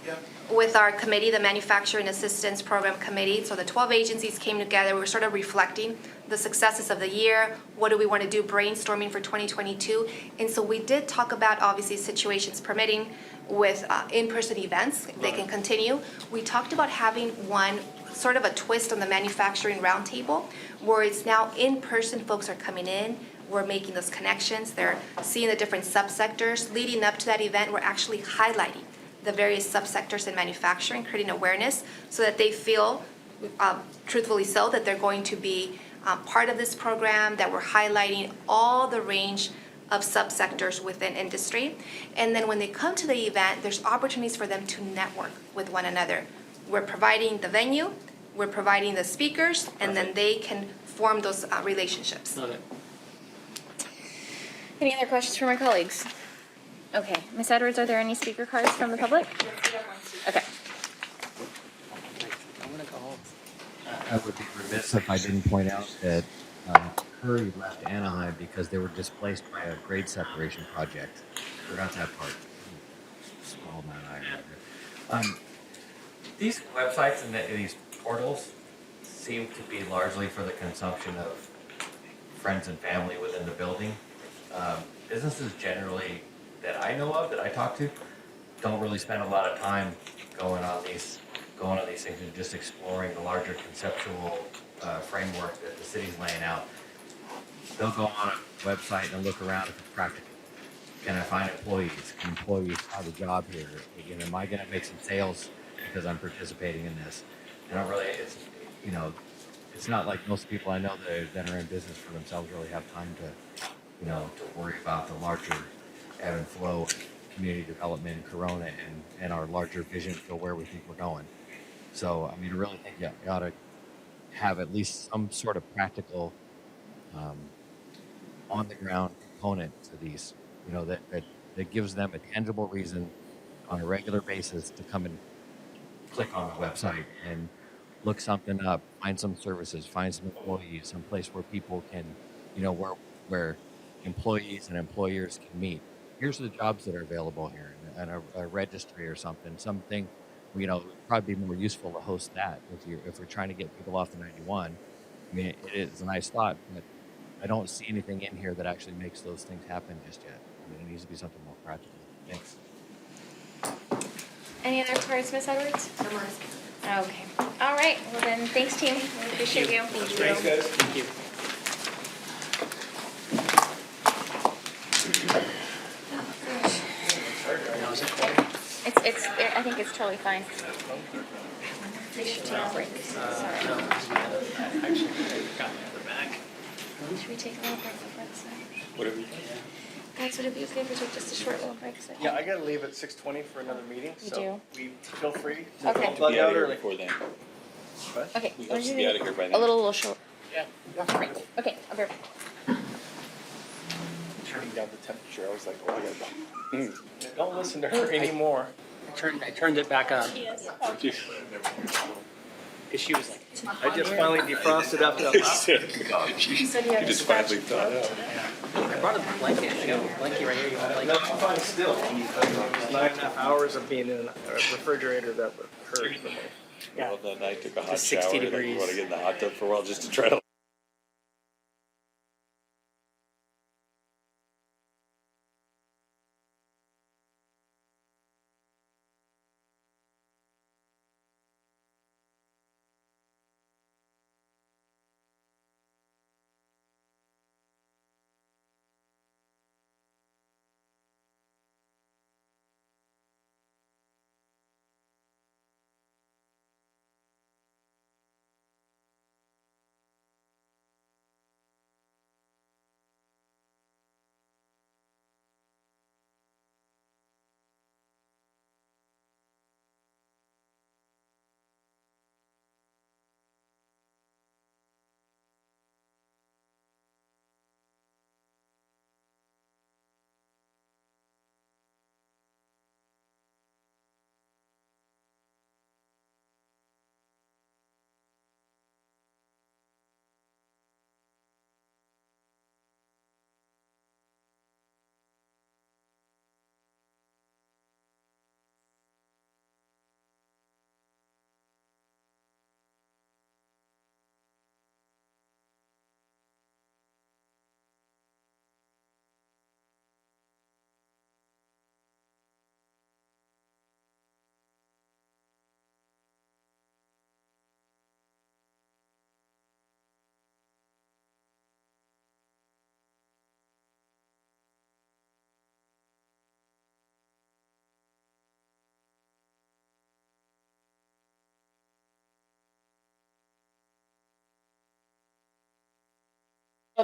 with our committee, the Manufacturing Assistance Program Committee. So the 12 agencies came together. We were sort of reflecting the successes of the year. What do we want to do? Brainstorming for 2022. And so we did talk about, obviously, situations permitting with in-person events. They can continue. We talked about having one sort of a twist on the manufacturing roundtable, where it's now in-person, folks are coming in, we're making those connections, they're seeing the different subsectors. Leading up to that event, we're actually highlighting the various subsectors in manufacturing, creating awareness so that they feel, truthfully so, that they're going to be part of this program, that we're highlighting all the range of subsectors within industry. And then when they come to the event, there's opportunities for them to network with one another. We're providing the venue, we're providing the speakers, and then they can form those relationships. Love it. Any other questions from my colleagues? Okay, Ms. Edwards, are there any speaker cards from the public? Okay. I would be remiss if I didn't point out that Curry left Anaheim because they were displaced by a grade separation project. Forgot that part. Small amount I remember. These websites and these portals seem to be largely for the consumption of friends and family within the building. Businesses generally that I know of, that I talk to, don't really spend a lot of time going on these things and just exploring the larger conceptual framework that the city's laying out. They'll go on a website and look around if it's practical. Can I find employees? Can employees have a job here? You know, am I going to make some sales because I'm participating in this? I don't really, it's not like most people I know that are in business for themselves really have time to, to worry about the larger ebb and flow of community development in Corona and our larger vision for where we think we're going. So, I mean, I really think you ought to have at least some sort of practical, on-the-ground component to these, that gives them a tangible reason on a regular basis to come and click on the website and look something up, find some services, find some employees, some place where people can, where employees and employers can meet. Here's the jobs that are available here, and a registry or something, it would probably be more useful to host that if we're trying to get people off the 91. I mean, it is a nice thought, but I don't see anything in here that actually makes those things happen just yet. I mean, it needs to be something more practical. Thanks. Any other cards, Ms. Edwards? Okay. All right, well then, thanks, team. We appreciate you. Thank you. Thanks, guys. Thank you. I think it's totally fine. They should take a break. Sorry. Actually, got the other bag. Should we take a little break before the sign? Whatever. Guys, would it be okay if we took just a short little break? So Yeah, I gotta leave at 6:20 for another meeting, You so we feel free to Okay. bug out early. Before then. Okay. We have to be out of here by A then. little short. Yeah. Break. Okay, I'll be right back. Turning down the temperature, I was like, oh, I gotta go. Don't listen to her anymore. I turned it back on. Because she was like, I just finally defrosted after that last. He said he had a scratch throat. I brought a blanket. I got a blanket right here. You want a No, blanket? I'm fine still. 9.5 hours of being in a refrigerator that would hurt for me. Well, then I took a hot It's 60 shower, and I degrees. want to get in the hot tub for a while just to try to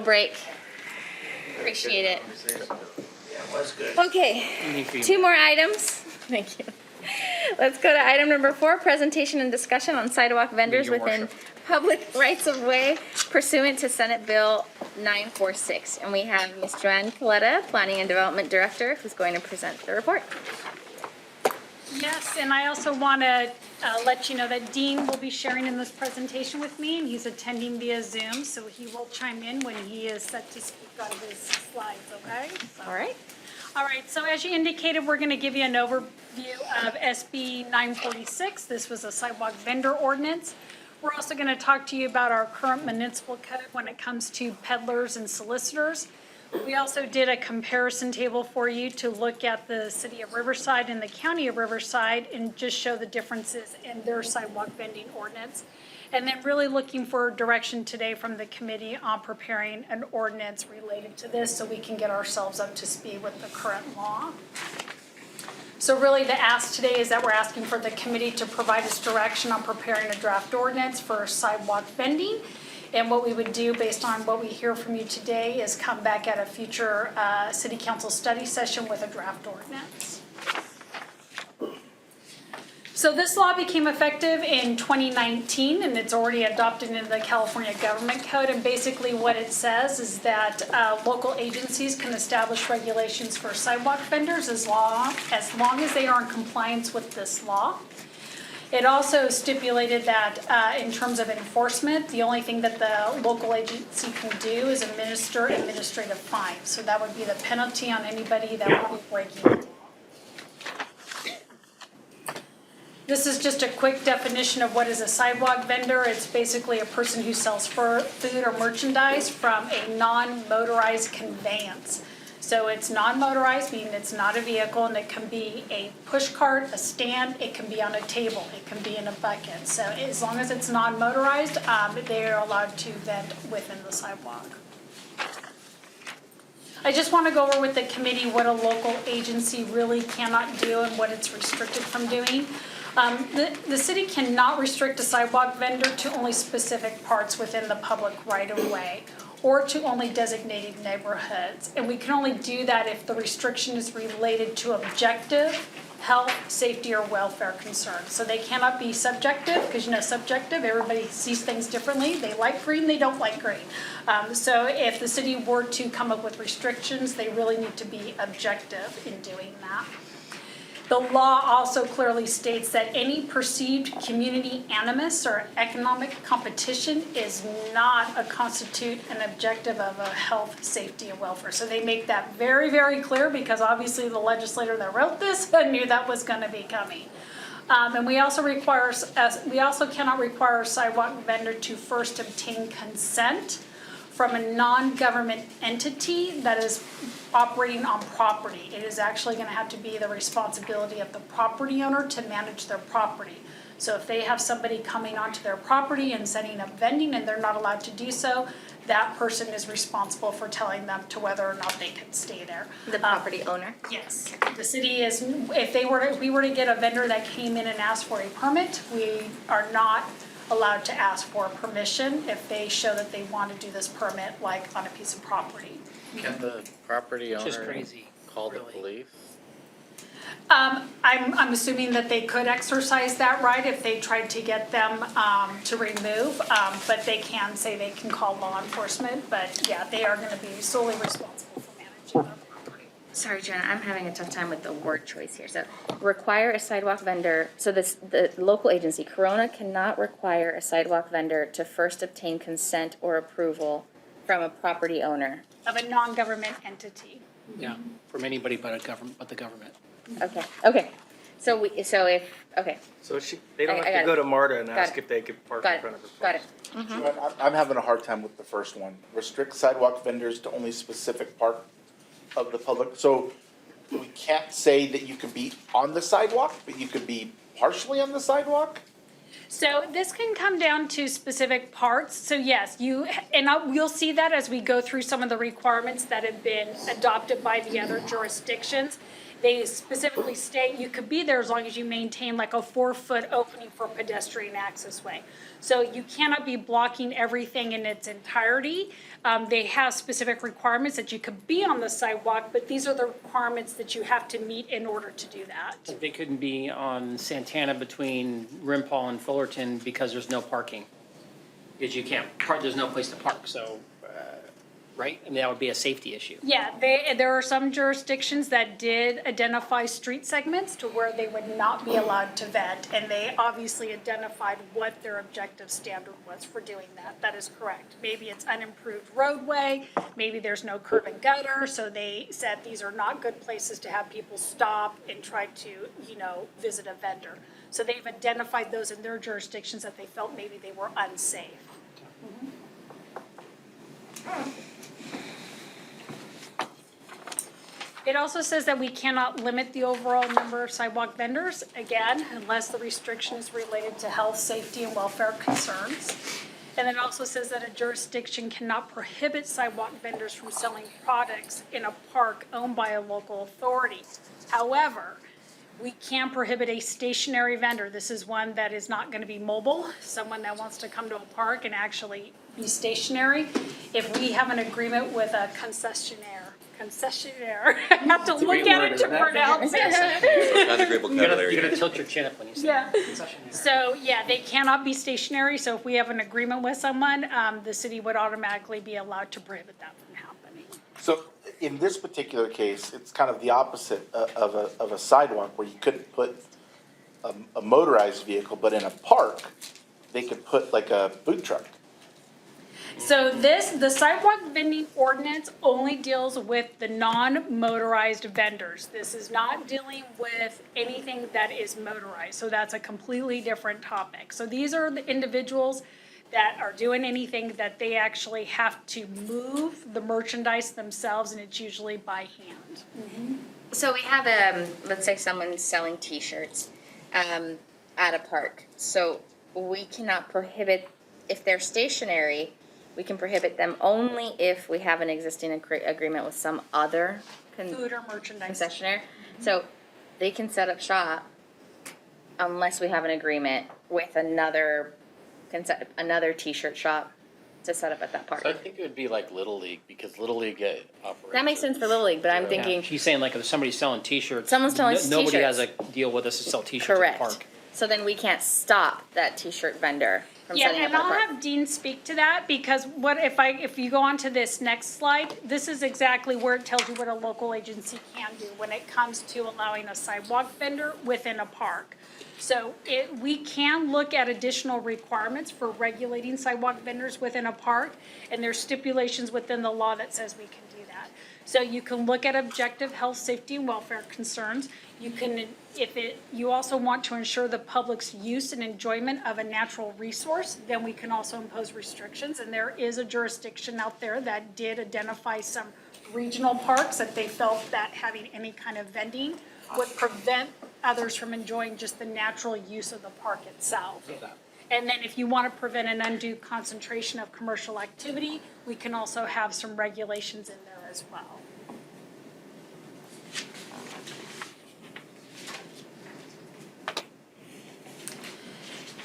break. Appreciate it. Yeah, was good. Okay, 2 more items. Thank you. Let's go to item number 4, presentation and discussion on sidewalk vendors Your within worship. public rights of way pursuant to Senate Bill 946. And we have Ms. Joanne Coletta, Planning and Development Director, who's going to present the report. Yes, and I also want to let you know that Dean will be sharing in this presentation with me, and he's attending via Zoom, so he will chime in when he is set to speak on his slides, okay? So- All right. All right, so as you indicated, we're going to give you an overview of SB 946. This was a sidewalk vendor ordinance. We're also going to talk to you about our current municipal code when it comes to peddlers and solicitors. We also did a comparison table for you to look at the city of Riverside and the county of Riverside and just show the differences in their sidewalk vending ordinance. And then really looking for direction today from the committee on preparing an ordinance related to this so we can get ourselves up to speed with the current law. So really the ask today is that we're asking for the committee to provide us direction on preparing a draft ordinance for sidewalk vending. And what we would do based on what we hear from you today is come back at a future city council study session with a draft ordinance. So this law became effective in 2019 and it's already adopted into the California Government Code. And basically what it says is that local agencies can establish regulations for sidewalk vendors as long as they are in compliance with this law. It also stipulated that in terms of enforcement, the only thing that the local agency can do is administer administrative fines. So that would be the penalty on anybody that would be breaking the law. This is just a quick definition of what is a sidewalk vendor. It's basically a person who sells food or merchandise from a non-motorized conveyance. So it's non-motorized, meaning it's not a vehicle, and it can be a push cart, a stand, it can be on a table, it can be in a bucket. So as long as it's non-motorized, they are allowed to vend within the sidewalk. I just want to go over with the committee what a local agency really cannot do and what it's restricted from doing. The city cannot restrict a sidewalk vendor to only specific parts within the public right-of-way or to only designated neighborhoods. And we can only do that if the restriction is related to objective health, safety, or welfare concerns. So they cannot be subjective, because subjective, everybody sees things differently. They like green, they don't like green. So if the city were to come up with restrictions, they really need to be objective in doing that. The law also clearly states that any perceived community animus or economic competition is not a constitute an objective of a health, safety, and welfare. So they make that very, very clear because obviously the legislator that wrote this knew that was going to be coming. And we also cannot require a sidewalk vendor to first obtain consent from a non-government entity that is operating on property. It is actually going to have to be the responsibility of the property owner to manage their property. So if they have somebody coming onto their property and setting up vending and they're not allowed to do so, that person is responsible for telling them to whether or not they can stay there. The property owner? Yes. The city is, if we were to get a vendor that came in and asked for a permit, we are not allowed to ask for permission if they show that they want to do this permit like on a piece of property. Can the property Which is owner crazy, call the really. police? I'm assuming that they could exercise that right if they tried to get them to remove, but they can say they can call law enforcement, but yeah, they are gonna be solely responsible for managing their property. Sorry, Jenna, I'm having a tough time with the word choice here. So require a sidewalk vendor, so the local agency, Corona, cannot require a sidewalk vendor to first obtain consent or approval from a property owner. Of a non-government entity. Yeah, from anybody but the government. Okay. So okay. So they don't I have got to go it. to MARTA and Got ask it. if they could park Got in it. front of her Got place. it. I'm having a hard time with the first one. Restrict sidewalk vendors to only specific part of the public. So we can't say that you could be on the sidewalk, but you could be partially on the sidewalk? So this can come down to specific parts. So yes, you'll see that as we go through some of the requirements that have been adopted by the other jurisdictions. they specifically state you could be there as long as you maintain like a 4-foot opening for pedestrian access way. So you cannot be blocking everything in its entirety. They have specific requirements that you could be on the sidewalk, but these are the requirements that you have to meet in order to do that. They couldn't be on Santana between Rimpall and Fullerton because there's no parking. Because you can't park, there's no place to park, so, right? I mean, that would be a safety issue. Yeah, there are some jurisdictions that did identify street segments to where they would not be allowed to vent, and they obviously identified what their objective standard was for doing that. That is correct. Maybe it's unimproved roadway, maybe there's no curb and gutter, so they said these are not good places to have people stop and try to, visit a vendor. So they've identified those in their jurisdictions that they felt maybe they were unsafe. It also says that we cannot limit the overall number of sidewalk vendors, again, unless the restriction is related to health, safety, and welfare concerns. And it also says that a jurisdiction cannot prohibit sidewalk vendors from selling products in a park owned by a local authority. However, we can prohibit a stationary vendor. This is one that is not going to be mobile, someone that wants to come to a park and actually be stationary. If we have an agreement with a concessionaire, I have to look at it to pronounce it. Not a great vocabulary. You're gonna tilt your chin up when you say Yeah. concessionaire. So, yeah, they cannot be stationary, so if we have an agreement with someone, the city would automatically be allowed to prohibit that from happening. So in this particular case, it's kind of the opposite of a sidewalk where you couldn't put a motorized vehicle, but in a park, they could put like a food truck. So the sidewalk vending ordinance only deals with the non-motorized vendors. This is not dealing with anything that is motorized, so that's a completely different topic. So these are the individuals that are doing anything that they actually have to move the merchandise themselves, and it's usually by hand. So we have, let's say someone's selling T-shirts at a park. So we cannot prohibit, if they're stationary, we can prohibit them only if we have an existing agreement with some other Food or merchandise. concessionaire. So they can set up shop unless we have an agreement with another T-shirt shop to set up at that park. So I think it would be like Little League, because Little League operates. That makes sense for Little League, but I'm thinking, She's saying like if somebody's selling T-shirts. Someone's selling Nobody has a T-shirts. deal with us to sell T-shirts at the correct. park. So then we can't stop that T-shirt vendor from Yeah, setting up and at the I'll park. have Dean speak to that, because if you go on to this next slide, this is exactly where it tells you what a local agency can do when it comes to allowing a sidewalk vendor within a park. So we can look at additional requirements for regulating sidewalk vendors within a park, and there's stipulations within the law that says we can do that. So you can look at objective health, safety, and welfare concerns. You can, you also want to ensure the public's use and enjoyment of a natural resource, then we can also impose restrictions. And there is a jurisdiction out there that did identify some regional parks that they felt that having any kind of vending would prevent others from enjoying just the natural use of the park itself. And then if you want to prevent an undue concentration of commercial activity, we can also have some regulations in there as well.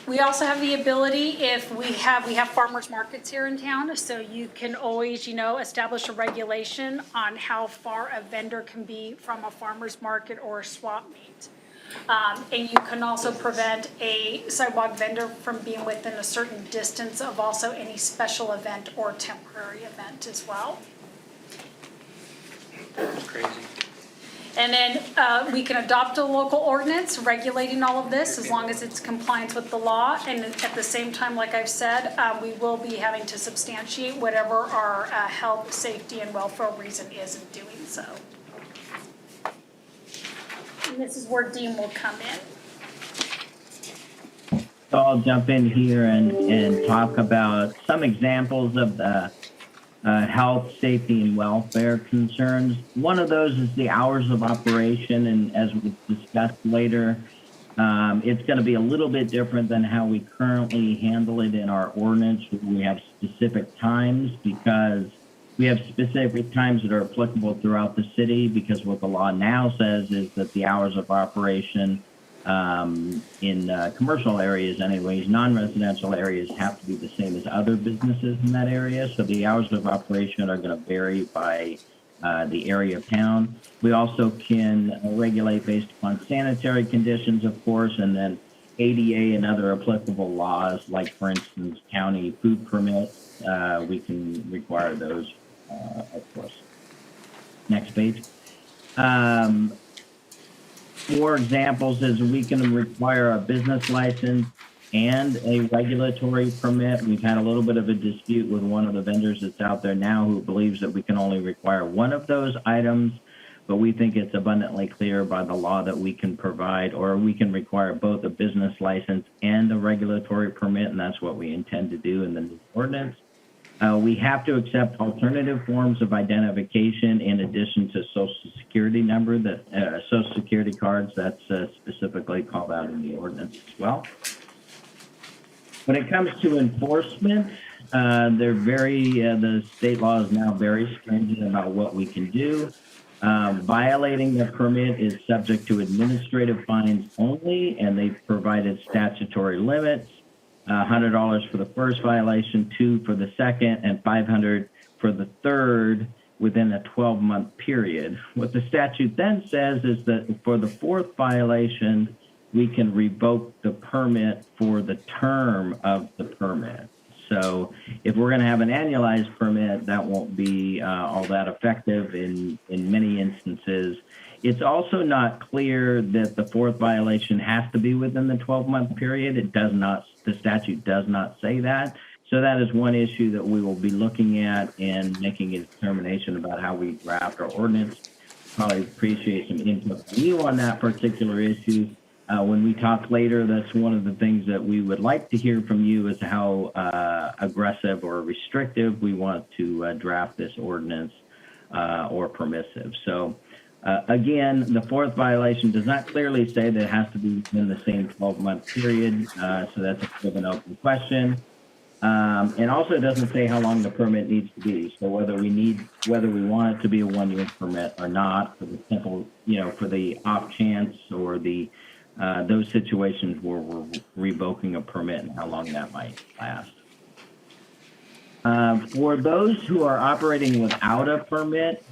We also have the ability, if we have farmers markets here in town, so you can always, establish a regulation on how far a vendor can be from a farmer's market or a swap meet. And you can also prevent a sidewalk vendor from being within a certain distance of also any special event or temporary event as well. That's crazy. And then we can adopt a local ordinance regulating all of this as long as it's compliance with the law. And at the same time, like I've said, we will be having to substantiate whatever our health, safety, and welfare reason is in doing so. And this is where Dean will come in. So I'll jump in here and talk about some examples of the health, safety, and welfare concerns. One of those is the hours of operation, and as we discussed later, it's going to be a little bit different than how we currently handle it in our ordinance. We have specific times because We have specific times that are applicable throughout the city because what the law now says is that the hours of operation in commercial areas anyways, non-residential areas have to be the same as other businesses in that area. So the hours of operation are going to vary by the area of town. We also can regulate based upon sanitary conditions, of course, and then ADA and other applicable laws, like, for instance, county food permits. We can require those, of course. Next page. For examples is we can require a business license and a regulatory permit. We've had a little bit of a dispute with one of the vendors that's out there now who believes that we can only require one of those items, but we think it's abundantly clear by the law that we can provide, or we can require both a business license and a regulatory permit, and that's what we intend to do in the new ordinance. We have to accept alternative forms of identification in addition to Social Security number, that Social Security cards, that's specifically called out in the ordinance as well. When it comes to enforcement, the state law is now very stringent about what we can do. Violating the permit is subject to administrative fines only, and they've provided statutory limits. $100 for the first violation, $200 for the second, and $500 for the third within a 12-month period. What the statute then says is that for the fourth violation, we can revoke the permit for the term of the permit. So if we're going to have an annualized permit, that won't be all that effective in many instances. It's also not clear that the fourth violation has to be within the 12-month period. It does not, the statute does not say that. So that is one issue that we will be looking at and making a determination about how we draft our ordinance. Probably appreciate some input from you on that particular issue. When we talk later, that's one of the things that we would like to hear from you is how aggressive or restrictive we want to draft this ordinance or permissive. So again, the fourth violation does not clearly say that it has to be within the same 12-month period. So that's a bit of an open question. And also it doesn't say how long the permit needs to be. So whether we want it to be a one-year permit or not, for the simple, for the off chance or the those situations where we're revoking a permit and how long that might last. For those who are operating without a permit,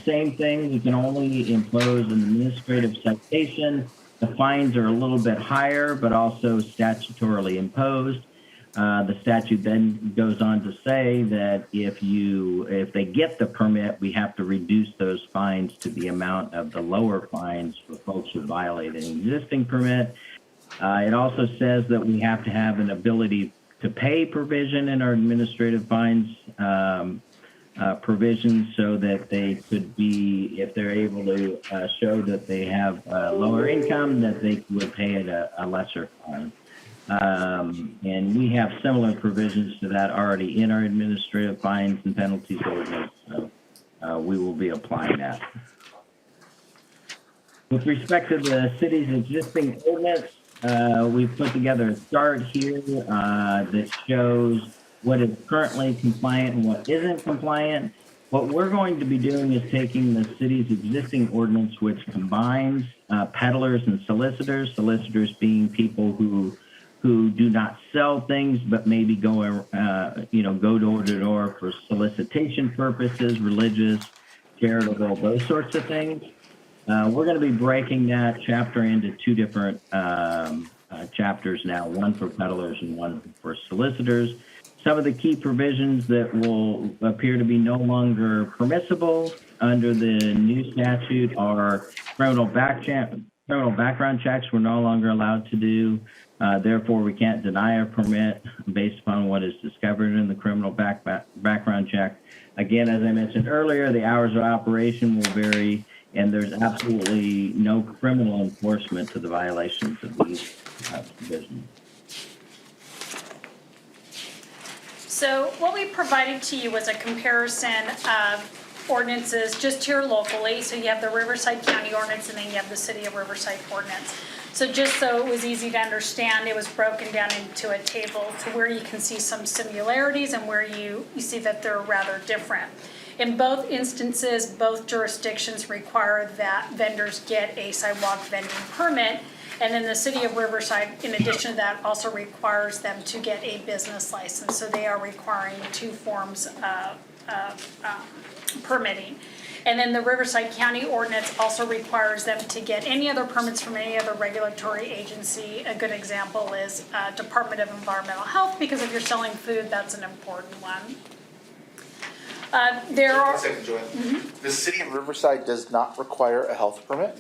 same thing, we can only impose an administrative citation. The fines are a little bit higher, but also statutorily imposed. The statute then goes on to say that if they get the permit, we have to reduce those fines to the amount of the lower fines for folks who violate an existing permit. It also says that we have to have an ability to pay provision in our administrative fines provisions, so that they could be, if they're able to show that they have lower income, that they would pay at a lesser fine. And we have similar provisions to that already in our administrative fines and penalties ordinance, so we will be applying that. With respect to the city's existing ordinance, we've put together a chart here that shows what is currently compliant and what isn't compliant. What we're going to be doing is taking the city's existing ordinance, which combines peddlers and solicitors being people who do not sell things, but maybe go door to door for solicitation purposes, religious, charitable, those sorts of things. We're going to be breaking that chapter into two different chapters now, one for peddlers and one for solicitors. Some of the key provisions that will appear to be no longer permissible under the new statute are criminal background checks we're no longer allowed to do. Therefore, we can't deny a permit based upon what is discovered in the criminal background check. Again, as I mentioned earlier, the hours of operation will vary, and there's absolutely no criminal enforcement to the violations of these provisions. So what we provided to you was a comparison of ordinances just here locally. So you have the Riverside County ordinance, and then you have the City of Riverside ordinance. So just so it was easy to understand, it was broken down into a table to where you can see some similarities and where you see that they're rather different. In both instances, both jurisdictions require that vendors get a sidewalk vending permit. And then the city of Riverside, in addition to that, also requires them to get a business license. So they are requiring 2 forms of permitting. And then the Riverside County ordinance also requires them to get any other permits from any other regulatory agency. A good example is Department of Environmental Health, because if you're selling food, that's an important one. There are. One second, Joanne. The city of Riverside does not require a health permit?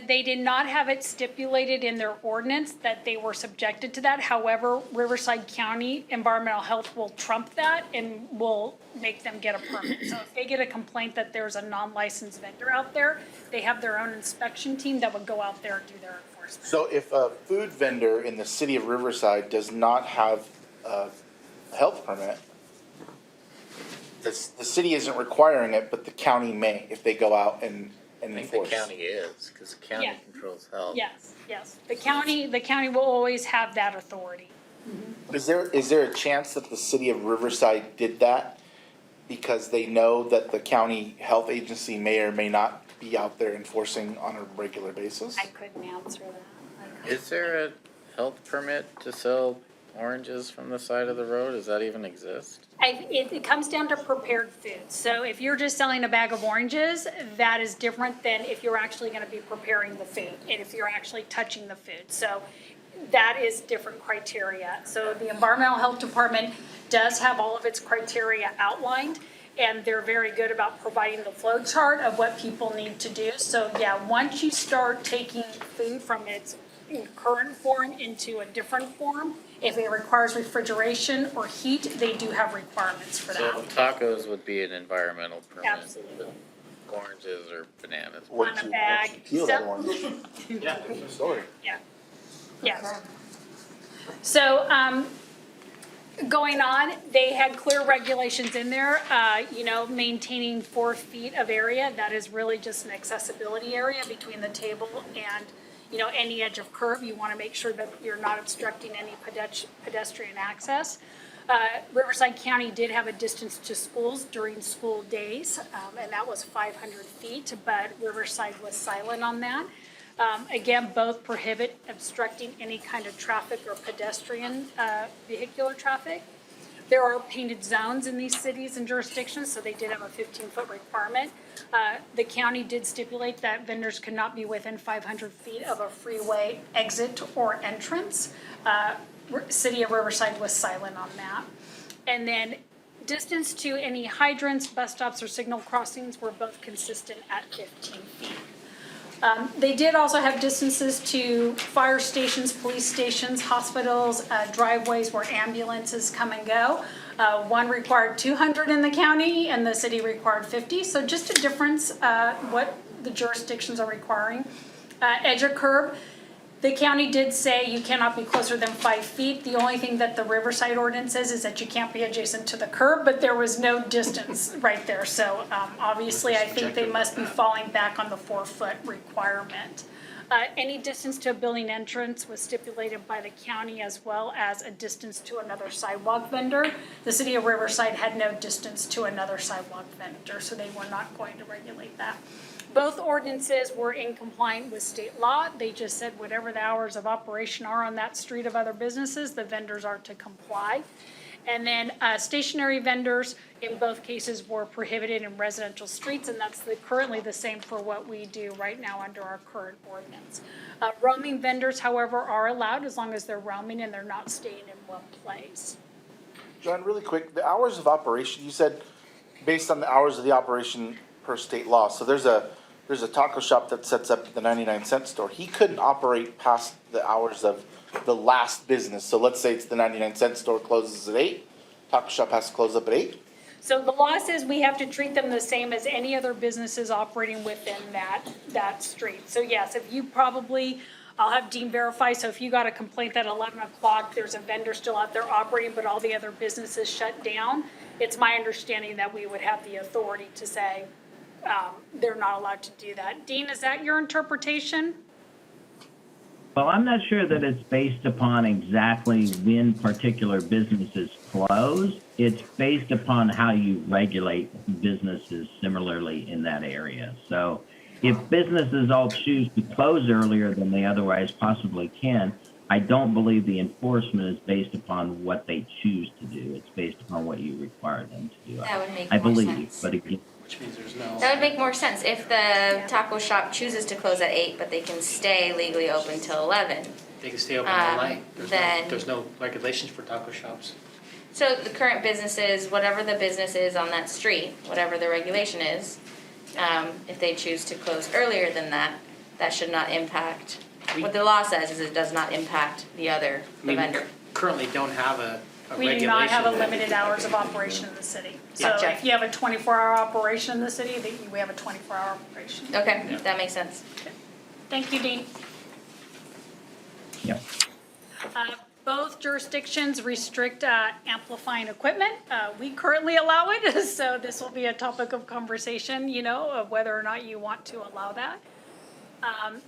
They did not have it stipulated in their ordinance that they were subjected to that. However, Riverside County Environmental Health will trump that and will make them get a permit. So if they get a complaint that there's a non-licensed vendor out there, they have their own inspection team that would go out there and do their enforcement. So if a food vendor in the city of Riverside does not have a health permit, the city isn't requiring it, but the county may if they go out and I think enforce. the county is, because the county Yeah. controls health. Yes. The county will always have that authority. Is there a chance that the city of Riverside did that because they know that the county health agency may or may not be out there enforcing on a regular basis? I couldn't answer that. Is there a health permit to sell oranges from the side of the road? Does that even exist? It comes down to prepared food. So if you're just selling a bag of oranges, that is different than if you're actually going to be preparing the food and if you're actually touching the food. So that is different criteria. So the Environmental Health Department does have all of its criteria outlined, and they're very good about providing the flow chart of what people need to do. So yeah, once you start taking food from its current form into a different form, if it requires refrigeration or heat, they do have requirements for So that. tacos would be an environmental permit. Absolutely. Oranges or bananas. On a bag. Peel that orange. Yeah. Sorry. Yeah. Yes. So, going on, they had clear regulations in there, maintaining 4 feet of area. That is really just an accessibility area between the table and, any edge of curb. You want to make sure that you're not obstructing any pedestrian access. Riverside County did have a distance to schools during school days, and that was 500 feet, but Riverside was silent on that. Again, both prohibit obstructing any kind of traffic or pedestrian vehicular traffic. There are painted zones in these cities and jurisdictions, so they did have a 15-foot requirement. The county did stipulate that vendors could not be within 500 feet of a freeway exit or entrance. City of Riverside was silent on that. And then distance to any hydrants, bus stops, or signal crossings were both consistent at 15 feet. They did also have distances to fire stations, police stations, hospitals, driveways where ambulances come and go. One required 200 in the county and the city required 50. So just a difference, what the jurisdictions are requiring. Edge of curb, the county did say you cannot be closer than 5 feet. The only thing that the Riverside ordinance says is that you can't be adjacent to the curb, but there was no distance right there. So obviously, I think they must be falling back on the 4-foot requirement. Any distance to a building entrance was stipulated by the county as well as a distance to another sidewalk vendor. The city of Riverside had no distance to another sidewalk vendor, so they were not going to regulate that. Both ordinances were in compliance with state law. They just said whatever the hours of operation are on that street of other businesses, the vendors are to comply. And then stationary vendors in both cases were prohibited in residential streets, and that's currently the same for what we do right now under our current ordinance. Roaming vendors, however, are allowed as long as they're roaming and they're not staying in one place. John, really quick, the hours of operation, you said based on the hours of the operation per state law. So there's a taco shop that sets up the 99-cent store. He couldn't operate past the hours of the last business. So let's say it's the 99-cent store closes at 8. Taco shop has to close up at 8. So the law says we have to treat them the same as any other businesses operating within that street. So yes, if you I'll have Dean verify, so if you got a complaint that 11 o'clock, there's a vendor still out there operating, but all the other businesses shut down, it's my understanding that we would have the authority to say they're not allowed to do that. Dean, is that your interpretation? Well, I'm not sure that it's based upon exactly when particular businesses close. It's based upon how you regulate businesses similarly in that area. So if businesses all choose to close earlier than they otherwise possibly can, I don't believe the enforcement is based upon what they choose to do. It's based upon what you require them to do. That would make I more believe, sense. but again, Which means there's no. That would make more sense if the taco shop chooses to close at 8, but they can stay legally open till 11. They can stay open all night. then- There's no regulations for taco shops. So the current businesses, whatever the business is on that street, whatever the regulation is, if they choose to close earlier than that, that should not impact. What the law says is it does not impact the I mean, vendor. currently don't have a We regulation. do not have a limited hours of operation in the city. So Gotcha. if you have a 24-hour operation in the city, we have a 24-hour operation. Okay, that makes sense. Thank you, Dean. Yep. Both jurisdictions restrict amplifying equipment. We currently allow it, so this will be a topic of conversation, of whether or not you want to allow that.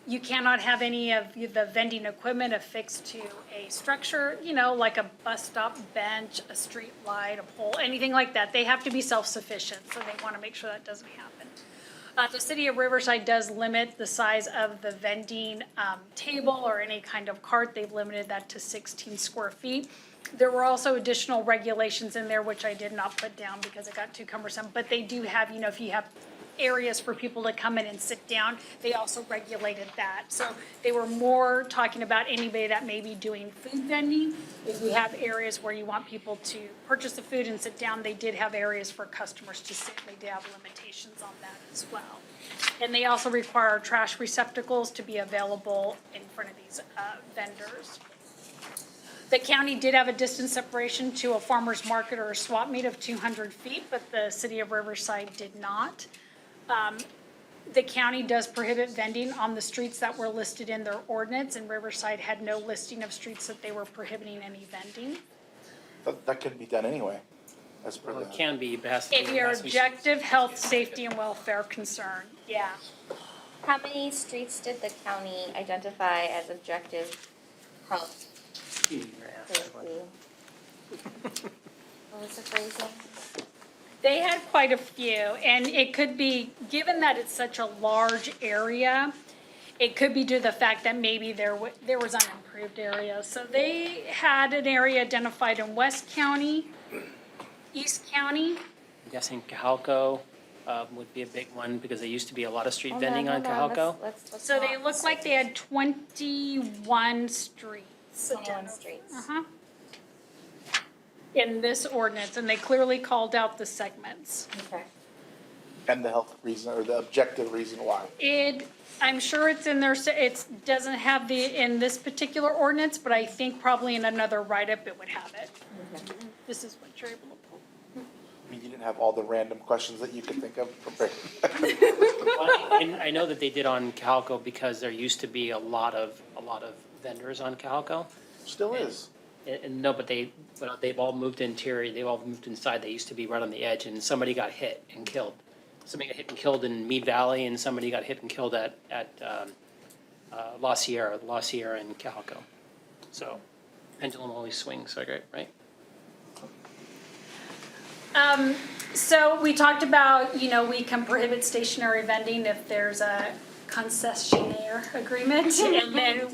You cannot have any of the vending equipment affixed to a structure, like a bus stop bench, a street light, a pole, anything like that. They have to be self-sufficient, so they want to make sure that doesn't happen. The city of Riverside does limit the size of the vending table or any kind of cart. They've limited that to 16 square feet. There were also additional regulations in there, which I did not put down because it got too cumbersome. But they do have, if you have areas for people to come in and sit down, they also regulated that. So they were more talking about anybody that may be doing food vending. If you have areas where you want people to purchase the food and sit down, they did have areas for customers to sit. They did have limitations on that as well. And they also require trash receptacles to be available in front of these vendors. The county did have a distance separation to a farmer's market or a swap meet of 200 feet, but the city of Riverside did not. The county does prohibit vending on the streets that were listed in their ordinance, and Riverside had no listing of streets that they were prohibiting any vending. That couldn't be done anyway, as per Well, the. it can be, but it has to be. If your has to be- objective health, safety, and welfare concern, yeah. How many streets did the county identify as objective health? Safety? What was the phrasing? They had quite a few, and it could be, given that it's such a large area, it could be due to the fact that maybe there was unimproved areas. So they had an area identified in West County, East County. I'm guessing Cajalco would be a big one because there used to be a lot of street Hold on, vending on hold on, Cajalco. let's So they not- look like they had 21 streets. 21 streets. Uh-huh. In this ordinance, and they clearly called out the segments. Okay. And the health reason, or the objective reason why. I'm sure it's in there, it doesn't have in this particular ordinance, but I think probably in another write-up it would have it. This is what you're able to pull. I mean, you didn't have all the random questions that you could think of prepared. And I know that they did on Cajalco because there used to be a lot of vendors on Cajalco. Still is. And no, but they've all moved interior, they've all moved inside. They used to be right on the edge, and somebody got hit and killed. Somebody got hit and killed in Mead Valley, and somebody got hit and killed at La Sierra in Cajalco. So pendulum always swings, right? So we talked about, we can prohibit stationary vending if there's a concessionaire agreement, and then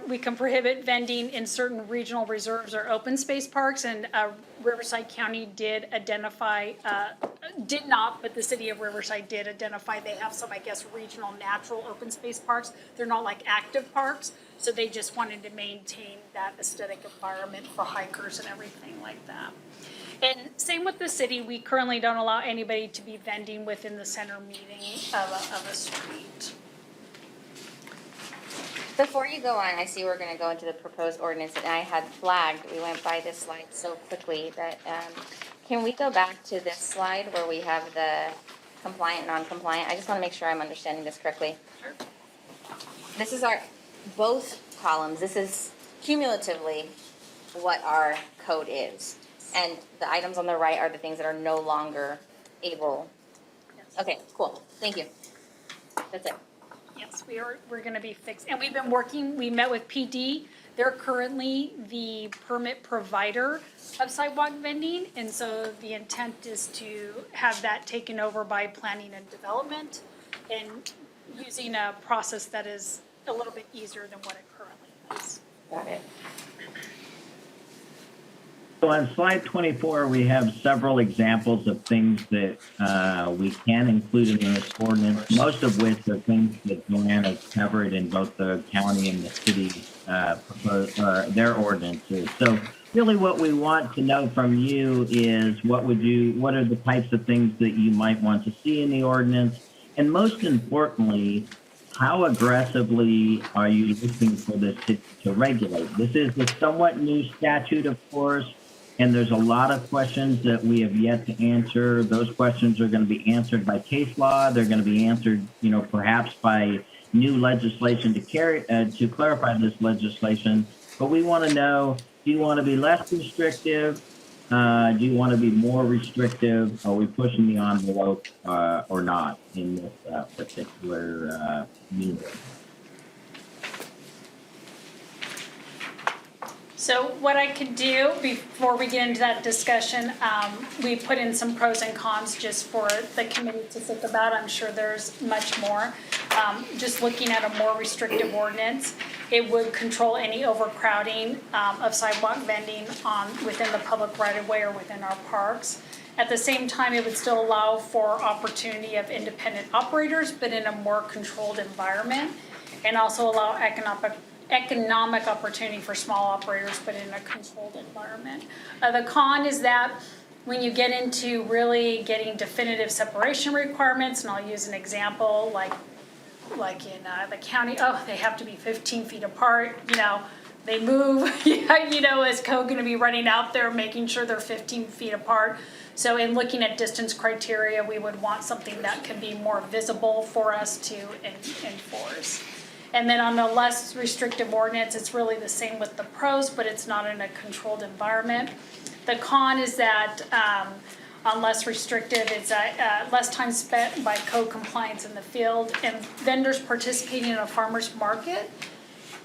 we can prohibit vending in certain regional reserves or open space parks, and Riverside County did not, but the city of Riverside did identify, they have some, I guess, regional natural open space parks. They're not like active parks, so they just wanted to maintain that aesthetic environment for hikers and everything like that. And same with the city, we currently don't allow anybody to be vending within the center meeting of a street. Before you go on, I see we're gonna go into the proposed ordinance, and I had flagged, we went by this slide so quickly that, can we go back to this slide where we have the compliant, non-compliant? I just wanna make sure I'm understanding this correctly. Sure. This is both columns, this is cumulatively what our code is. And the items on the right are the things that are no longer able. Okay, cool, thank you. That's it. Yes, we're gonna be fixed, and we've been working, we met with PD. They're currently the permit provider of sidewalk vending, and so the intent is to have that taken over by planning and development and using a process that is a little bit easier than what it currently is. Got it. So on slide 24, we have several examples of things that we can include in this ordinance, most of which are things that Joanne has covered in both the county and the city their ordinances. So really what we want to know from you is what are the types of things that you might want to see in the ordinance? And most importantly, how aggressively are you looking for this to regulate? This is a somewhat new statute, of course, and there's a lot of questions that we have yet to answer. Those questions are going to be answered by case law. They're going to be answered, perhaps by new legislation to clarify this legislation. But we want to know, do you want to be less restrictive? Do you want to be more restrictive? Are we pushing the envelope or not in this particular meeting? So what I could do before we get into that discussion, we put in some pros and cons just for the committee to think about. I'm sure there's much more. Just looking at a more restrictive ordinance, it would control any overcrowding of sidewalk vending within the public right-of-way or within our parks. At the same time, it would still allow for opportunity of independent operators, but in a more controlled environment, and also allow economic opportunity for small operators, but in a controlled environment. The con is that when you get into really getting definitive separation requirements, and I'll use an example like in the county, they have to be 15 feet apart, they move, is code gonna be running out there making sure they're 15 feet apart? So in looking at distance criteria, we would want something that can be more visible for us to enforce. And then on the less restrictive ordinance, it's really the same with the pros, but it's not in a controlled environment. The con is that on less restrictive, it's less time spent by code compliance in the field, and vendors participating in a farmer's market.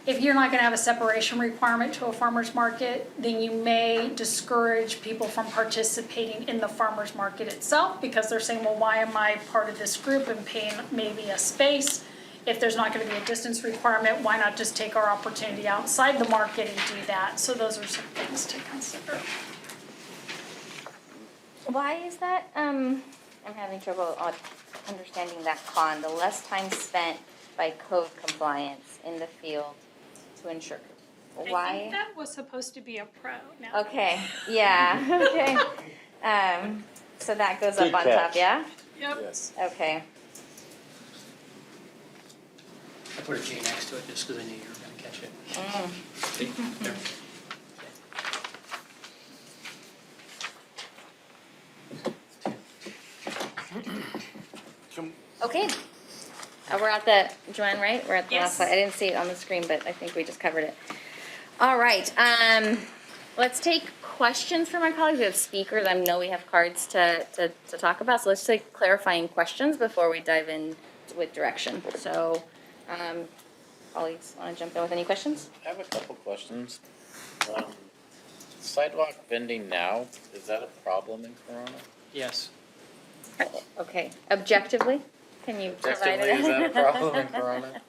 If you're not gonna have a separation requirement to a farmer's market, then you may discourage people from participating in the farmer's market itself, because they're saying, well, why am I part of this group and paying maybe a space? If there's not gonna be a distance requirement, why not just take our opportunity outside the market and do that? So those are some things to consider. Why is that? I'm having trouble understanding that con, the less time spent by code compliance in the field to ensure. Why? I think that was supposed to be a pro. Now. Okay, yeah, okay. So that goes Good up on top, catch. yeah? Yep. Yes. Okay. I put a J next to it just because I knew you were going to catch it. See? There. Okay. We're at the, Joanne, right? We're at the last Yes. slide. I didn't see it on the screen, but I think we just covered it. All right, let's take questions from our colleagues. We have speakers. I know we have cards to talk about, so let's take clarifying questions before we dive in with direction. So, colleagues, want to jump in with any questions? I have a couple questions. Sidewalk vending now, is that a problem in Corona? Yes. Okay, objectively, can you provide Objectively, is that a problem in Corona?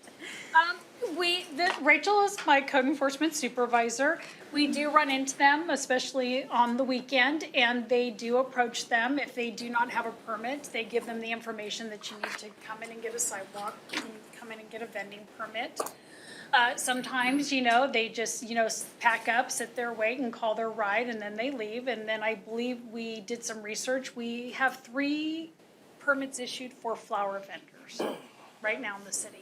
Rachel is my code enforcement supervisor. We do run into them, especially on the weekend, and they do approach them. If they do not have a permit, they give them the information that you need to come in and get a sidewalk, and come in and get a vending permit. Sometimes, they just, pack up, sit there, wait, and call their ride, and then they leave. And then I believe we did some research. We have 3 permits issued for flower vendors right now in the city.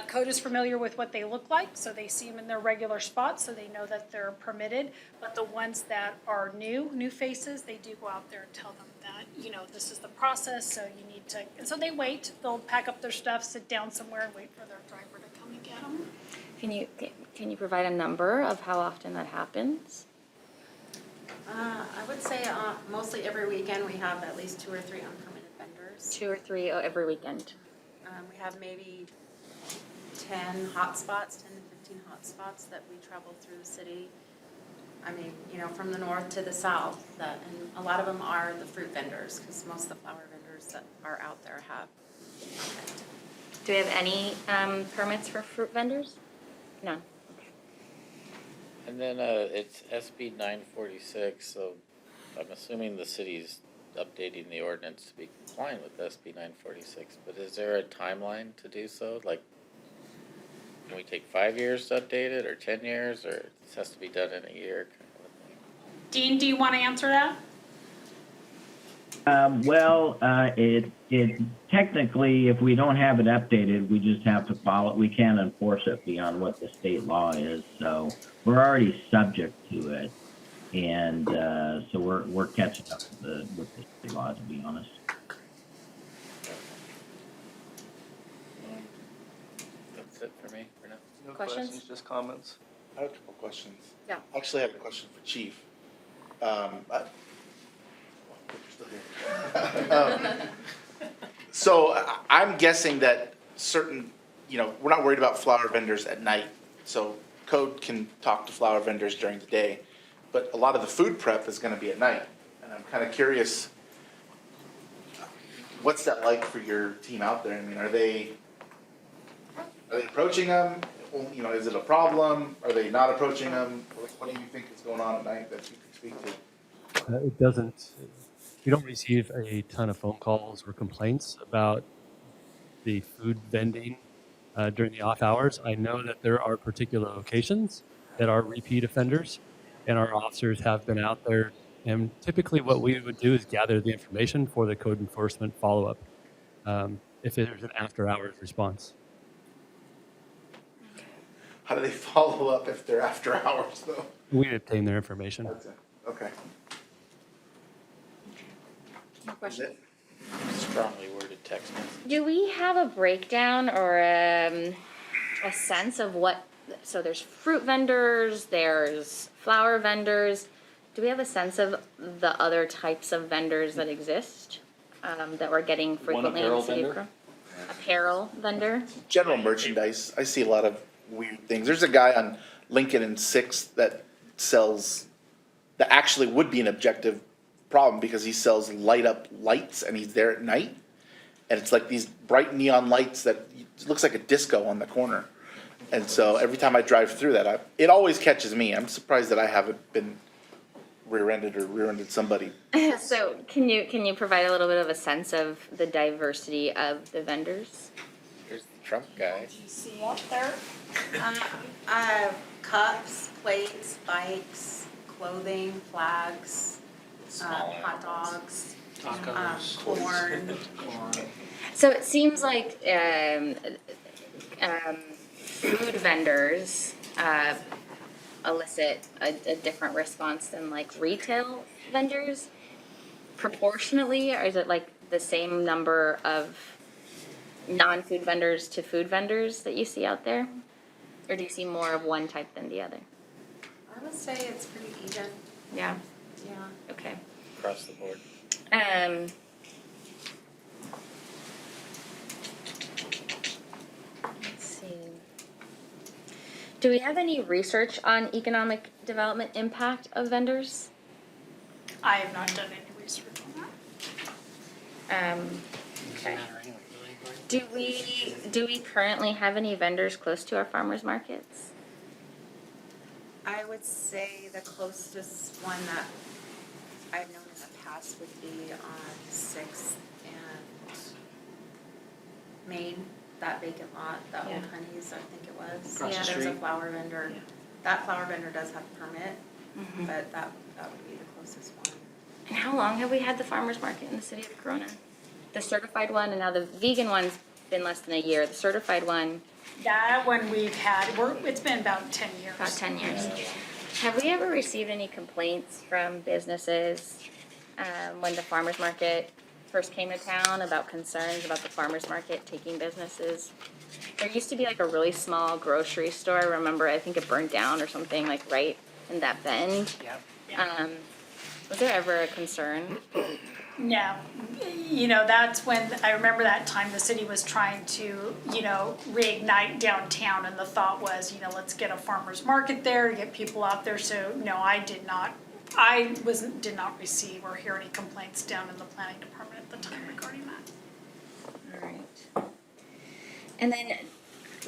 Code is familiar with what they look like, so they see them in their regular spots, so they know that they're permitted. But the ones that are new faces, they do go out there and tell them that, this is the process, so you need to, and so they wait. They'll pack up their stuff, sit down somewhere, and wait for their driver to come and get them. Can you provide a number of how often that happens? I would say mostly every weekend we have at least 2 or 3 unpermitted vendors. 2 or 3 every weekend. We have maybe 10 hotspots, 10 to 15 hotspots that we travel through the city. I mean, you know, from the north to the south, and a lot of them are the fruit vendors, because most of the flower vendors that are out there have permit. Do we have any permits for fruit vendors? None. And then it's SB 946, so I'm assuming the city's updating the ordinance to be compliant with SB 946, but is there a timeline to do so? Like, can we take 5 years to update it, or 10 years, or this has to be done in a year? Kind of a thing? Dean, do you want to answer that? It technically, if we don't have it updated, we just have to follow it. We can't enforce it beyond what the state law is. So we're already subject to it. And so we're catching up with the state law, to be honest. That's it for me for now. No Questions? Just comments? I have a couple questions. Yeah. Actually, I have a question for Chief. So I'm guessing that certain, we're not worried about flower vendors at night. So code can talk to flower vendors during the day, but a lot of the food prep is gonna be at night. And I'm kind of curious, what's that like for your team out there? I mean, are they approaching them? Is it a problem? Are they not approaching them? What do you think is going on at night that you can speak to? It doesn't, we don't receive a ton of phone calls or complaints about the food vending during the off hours. I know that there are particular locations that are repeat offenders, and our officers have been out there. And typically what we would do is gather the information for the code enforcement follow-up if there's an after-hours response. How do they follow up if they're after hours, though? We obtain their information. That's it. Okay. More questions? Strongly worded text message. Do we have a breakdown or a sense of what, so there's fruit vendors, there's flower vendors. Do we have a sense of the other types of vendors that exist that we're getting frequently in the city of Corona? Apparel vendor? General merchandise. I see a lot of weird things. There's a guy on Lincoln and 6th that sells, that actually would be an objective problem because he sells light up lights and he's there at night. And it's like these bright neon lights that it looks like a disco on the corner. And so every time I drive through that, it always catches me. I'm surprised that I haven't been rear-ended somebody. So can you provide a little bit of a sense of the diversity of the vendors? Here's the Trump guy. Do you see up there? Cups, plates, bikes, clothing, flags, Small hot dogs, Tacos. corn. So it seems like food vendors elicit a different response than like retail vendors proportionately, or is it like the same number of non-food vendors to food vendors that you see out there? Or do you see more of one type than the other? I would say it's pretty even. Yeah, Yeah. okay. Across the board. Let's see. Do we have any research on economic development impact of vendors? I have not done any research on that. Okay. Do we currently have any vendors close to our farmers markets? I would say the closest one that I've known in the past would be on 6th and Main, that vacant lot, that Yeah. Old Honey's, I think it was. Across the There's a street. flower vendor. Yeah. That flower vendor does have a permit, Mhm. but that would be the closest one. And how long have we had the farmers market in the city of Corona? The certified one, and now the vegan one's been less than a year. The certified one, That one we've had, it's been about 10 years. about 10 years. Have we ever received any complaints from businesses when the farmers market first came to town about concerns about the farmers market taking businesses? There used to be like a really small grocery store. I remember, I think it burned down or something like right in that bend. Yep. Was there ever a concern? No, that's when, I remember that time the city was trying to, reignite downtown, and the thought was, let's get a farmer's market there, to get people out there, so, no, did not receive or hear any complaints down in the planning department at the time regarding that. All right. And then,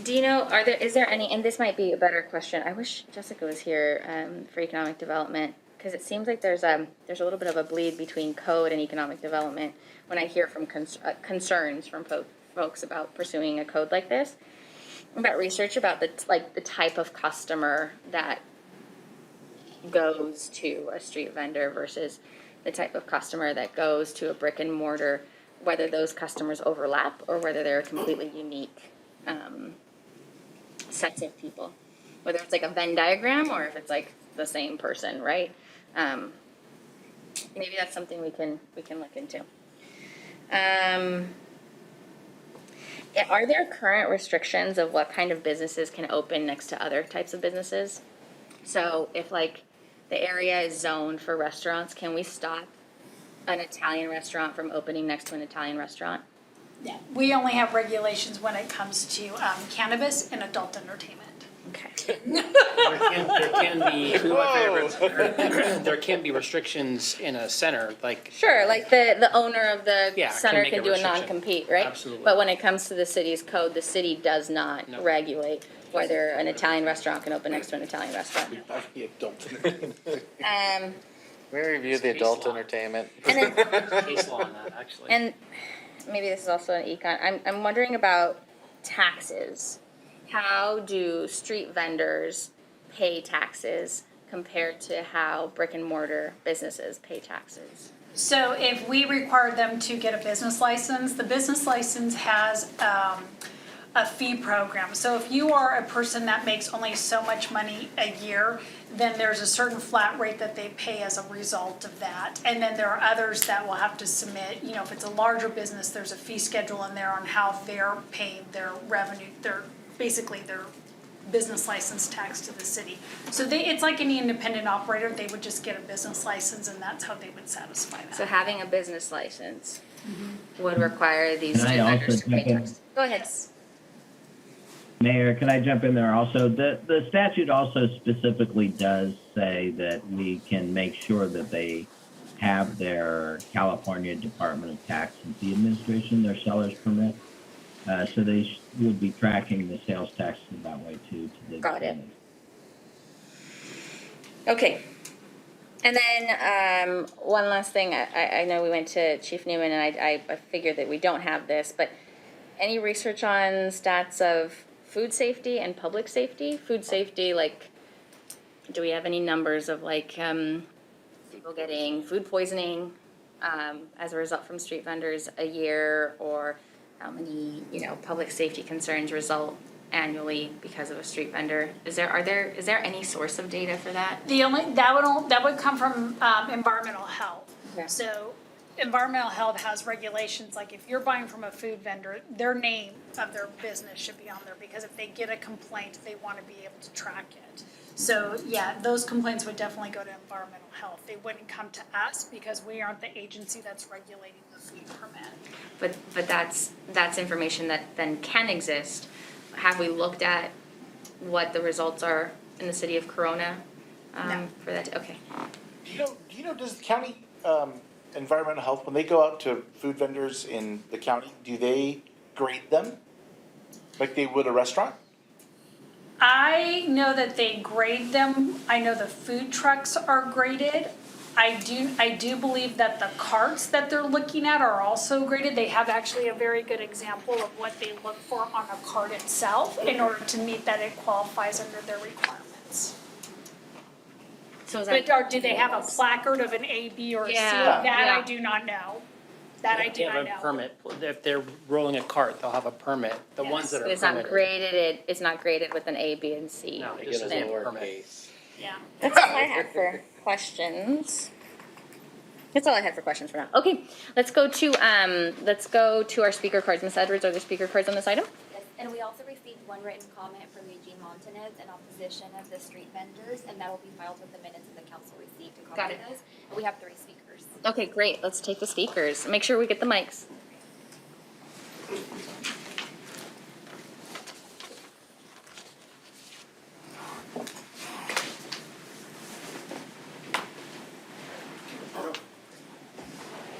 do you know, is there any, and this might be a better question, I wish Jessica was here, for economic development, because it seems like there's a little bit of a bleed between code and economic development when I hear from concerns from folks about pursuing a code like this, about research about the type of customer that goes to a street vendor versus the type of customer that goes to a brick and mortar, whether those customers overlap or whether they're completely unique sets of people, whether it's like a Venn diagram or if it's like the same person, right? Maybe that's something we can look into. Are there current restrictions of what kind of businesses can open next to other types of businesses? So if like the area is zoned for restaurants, can we stop an Italian restaurant from opening next to an Italian restaurant? Yeah, we only have regulations when it comes to cannabis and adult entertainment. Okay. There can be restrictions in a center, like. Sure, like the owner of the Yeah, center make can a do a restriction. non-compete, right? Absolutely. But when it comes to the city's code, the city does not No. regulate whether an Italian restaurant can open next to an Italian restaurant. We review the adult entertainment. And then, Case law on that, actually. and maybe this is also an econ, I'm wondering about taxes. How do street vendors pay taxes compared to how brick and mortar businesses pay taxes? So if we require them to get a business license, the business license has a fee program. So if you are a person that makes only so much money a year, then there's a certain flat rate that they pay as a result of that. And then there are others that will have to submit, if it's a larger business, there's a fee schedule in there on how they're paying their revenue, their business license tax to the city. So it's like any independent operator, they would just get a business license and that's how they would satisfy that. So having a business license would require these Can I street also vendors to pay jump in? taxes. Go ahead. Mayor, can I jump in there also? The statute also specifically does say that we can make sure that they have their California Department of Tax and Fee Administration, their seller's permit. So they would be tracking the sales tax in that way too. To the Got it. Okay. And then one last thing. I know we went to Chief Newman and I figured that we don't have this, but any research on stats of food safety and public safety? Food safety, like, do we have any numbers of like people getting food poisoning as a result from street vendors a year, or how many, public safety concerns result annually because of a street vendor? Is there any source of data for that? That would come from environmental health. Okay. So environmental health has regulations, like if you're buying from a food vendor, their name of their business should be on there, because if they get a complaint, they want to be able to track it. So yeah, those complaints would definitely go to environmental health. They wouldn't come to us because we aren't the agency that's regulating the food permit. But that's information that then can exist. Have we looked at what the results are in the city of Corona for that? Okay. Do you know, does the county environmental health, when they go out to food vendors in the county, do they grade them like they would a restaurant? I know that they grade them. I know the food trucks are graded. I do believe that the carts that they're looking at are also graded. They have actually a very good example of what they look for on a cart itself in order to meet that it qualifies under their requirements. So is But do they have a placard of an A, B, or a C? Yeah, That yeah. I do not know. That I do They have not a know. permit. If they're rolling a cart, they'll have a permit. The ones that But are it's not permitted. graded. It's not graded with an A, B, and C. No, They just get a a permit. lowercase. Yeah. That's all I had for questions. That's all I had for questions for now. Okay, let's go to our speaker cards. Ms. Edwards, are there speaker cards on this item? Yes, and we also received one written comment from Eugene Montanez in opposition of the street vendors, and that will be filed with the minutes of the council received a Got copy it. of those. We have 3 speakers. Okay, great. Let's take the speakers. Make sure we get the mics.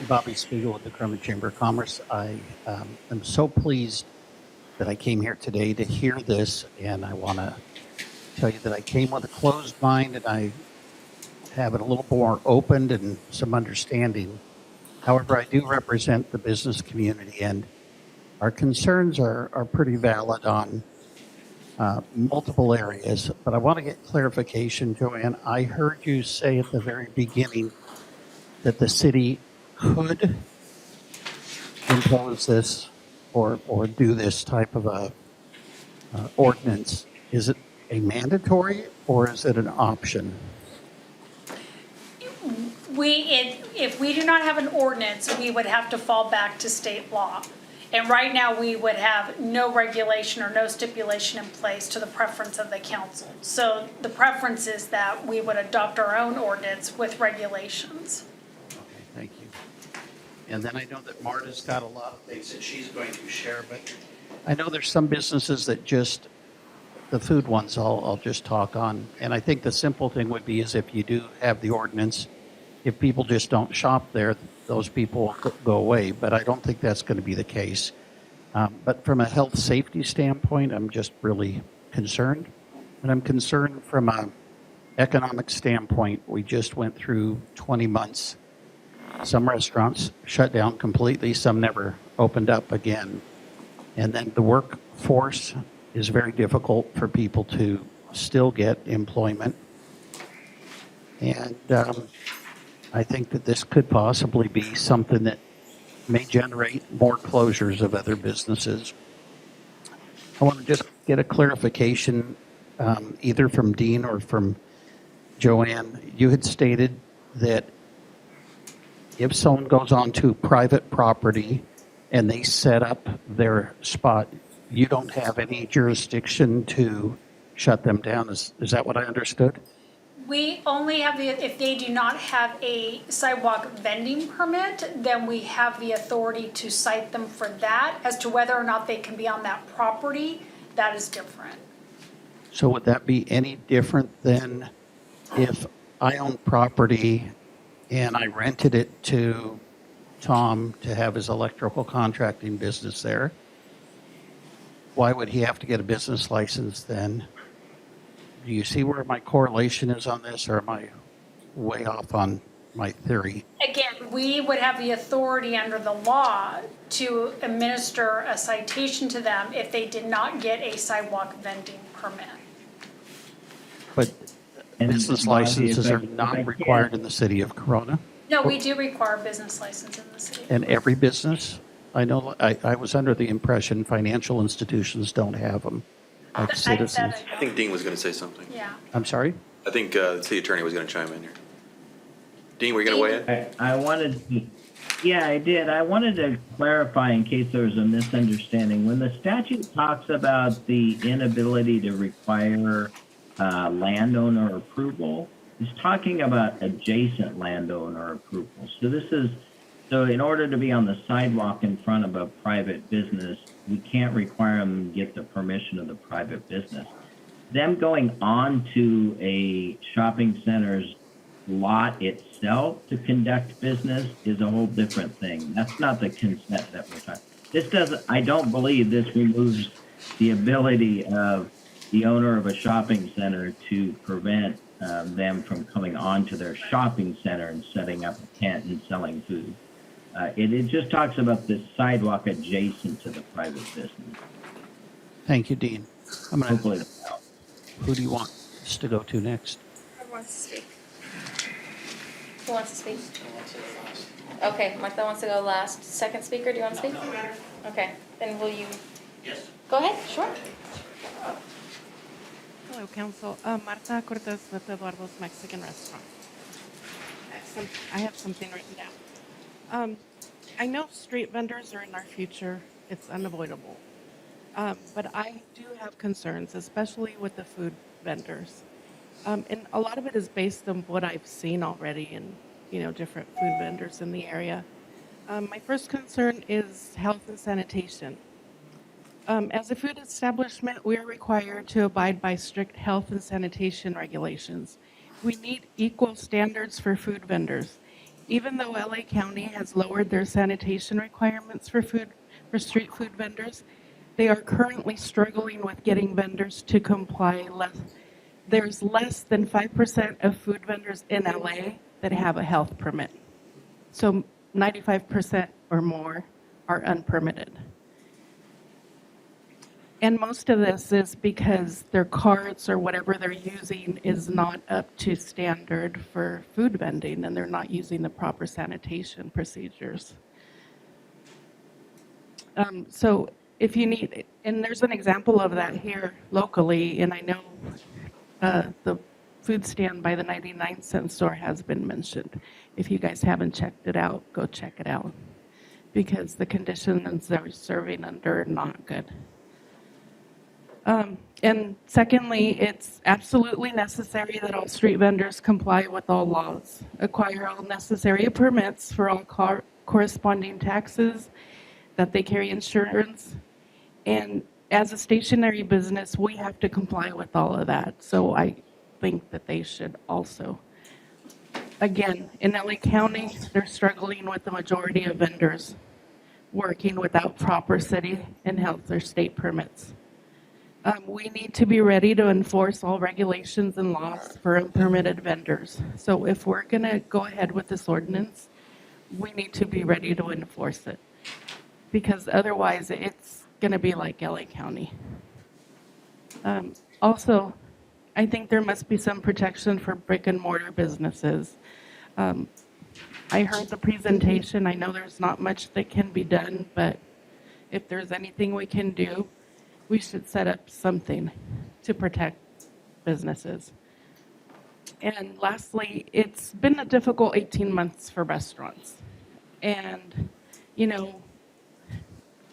Bobby Spiegel with the Kermit Chamber of Commerce. I am so pleased that I came here today to hear this, and I want to tell you that I came with a closed mind and I have it a little more opened and some understanding. However, I do represent the business community, and our concerns are pretty valid on multiple areas, but I want to get clarification, Joanne. I heard you say at the very beginning that the city could impose this or do this type of a ordinance. Is it a mandatory or is it an option? If we do not have an ordinance, we would have to fall back to state law. And right now, we would have no regulation or no stipulation in place to the preference of the council. So the preference is that we would adopt our own ordinance with regulations. Okay, thank you. And then I know that Marta's got a lot of things that she's going to share, but I know there's some businesses that just, the food ones I'll just talk on. And I think the simple thing would be is if you do have the ordinance, if people just don't shop there, those people will go away. But I don't think that's going to be the case. But from a health safety standpoint, I'm just really concerned. And I'm concerned from an economic standpoint. We just went through 20 months. Some restaurants shut down completely. Some never opened up again. And then the workforce is very difficult for people to still get employment. And I think that this could possibly be something that may generate more closures of other businesses. I want to just get a clarification, either from Dean or from Joanne. You had stated that if someone goes onto private property and they set up their spot, you don't have any jurisdiction to shut them down. Is that what I understood? We only have if they do not have a sidewalk vending permit, then we have the authority to cite them for that. As to whether or not they can be on that property, that is different. So would that be any different than if I own property and I rented it to Tom to have his electrical contracting business there? Why would he have to get a business license then? Do you see where my correlation is on this, or am I way off on my theory? Again, we would have the authority under the law to administer a citation to them if they did not get a sidewalk vending permit. But business licenses are not required in the city of Corona? No, we do require a business license in the city. And every business? I know, I was under the impression financial institutions don't have them, like citizens. I think Dean was going to say something. Yeah. I'm sorry? I think the city attorney was going to chime in here. Dean, were you going to weigh in? I wanted to, yeah, I did. I wanted to clarify in case there was a misunderstanding. When the statute talks about the inability to require landowner approval, it's talking about adjacent landowner approval. So in order to be on the sidewalk in front of a private business, we can't require them to get the permission of the private business. Them going on to a shopping center's lot itself to conduct business is a whole different thing. That's not the consent that we're talking. I don't believe this removes the ability of the owner of a shopping center to prevent them from coming onto their shopping center and setting up a tent and selling food. It just talks about the sidewalk adjacent to the private business. Thank you, Dean. I'm going Hopefully to, who do you want us to go to next? Who wants to speak? Who wants to speak? Okay, Martha wants to go last. Second speaker, do you want to speak? Okay, then will you? Yes. Go ahead, sure. Hello, Council. Marta Cortez with Eduardo's Mexican Restaurant. I have something written down. I know street vendors are in our future. It's unavoidable. But I do have concerns, especially with the food vendors. And a lot of it is based on what I've seen already different food vendors in the area. My first concern is health and sanitation. As a food establishment, we are required to abide by strict health and sanitation regulations. We need equal standards for food vendors. Even though LA County has lowered their sanitation requirements for street food vendors, they are currently struggling with getting vendors to comply. There's less than 5% of food vendors in LA that have a health permit. So 95% or more are unpermitted. And most of this is because their carts or whatever they're using is not up to standard for food vending, and they're not using the proper sanitation procedures. So if you need, and there's an example of that here locally, and I know the food stand by the 99-cent store has been mentioned. If you guys haven't checked it out, go check it out, because the conditions they're serving under are not good. And secondly, it's absolutely necessary that all street vendors comply with all laws, acquire all necessary permits for all corresponding taxes, that they carry insurance. And as a stationary business, we have to comply with all of that. So I think that they should also. Again, in LA County, they're struggling with the majority of vendors working without proper city and health or state permits. We need to be ready to enforce all regulations and laws for unpermitted vendors. So if we're going to go ahead with this ordinance, we need to be ready to enforce it, because otherwise it's going to be like LA County. Also, I think there must be some protection for brick and mortar businesses. I heard the presentation. I know there's not much that can be done, but if there's anything we can do, we should set up something to protect businesses. And lastly, it's been a difficult 18 months for restaurants. And,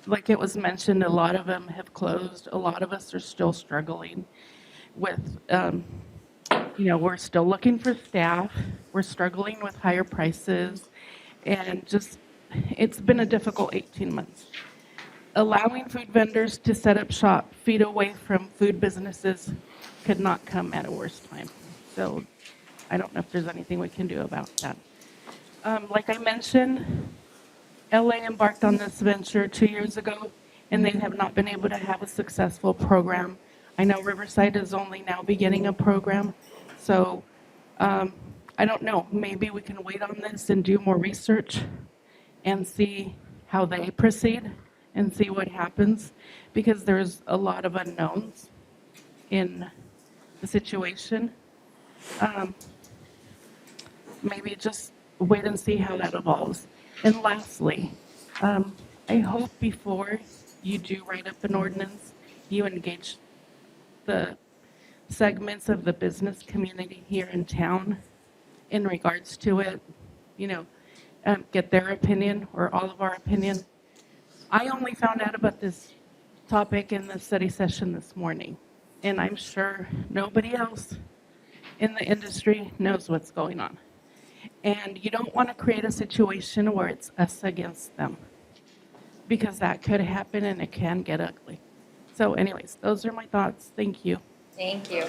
like it was mentioned, a lot of them have closed. A lot of us are still struggling with, we're still looking for staff. We're struggling with higher prices. And just, it's been a difficult 18 months. Allowing food vendors to set up shop feet away from food businesses could not come at a worse time. So I don't know if there's anything we can do about that. Like I mentioned, LA embarked on this venture 2 years ago, and they have not been able to have a successful program. I know Riverside is only now beginning a program. So I don't know, maybe we can wait on this and do more research and see how they proceed and see what happens, because there's a lot of unknowns in the situation. Maybe just wait and see how that evolves. And lastly, I hope before you do write up an ordinance, you engage the segments of the business community here in town in regards to it, get their opinion or all of our opinion. I only found out about this topic in the study session this morning, and I'm sure nobody else in the industry knows what's going on. And you don't want to create a situation where it's us against them, because that could happen and it can get ugly. So anyways, those are my thoughts. Thank you. Thank you.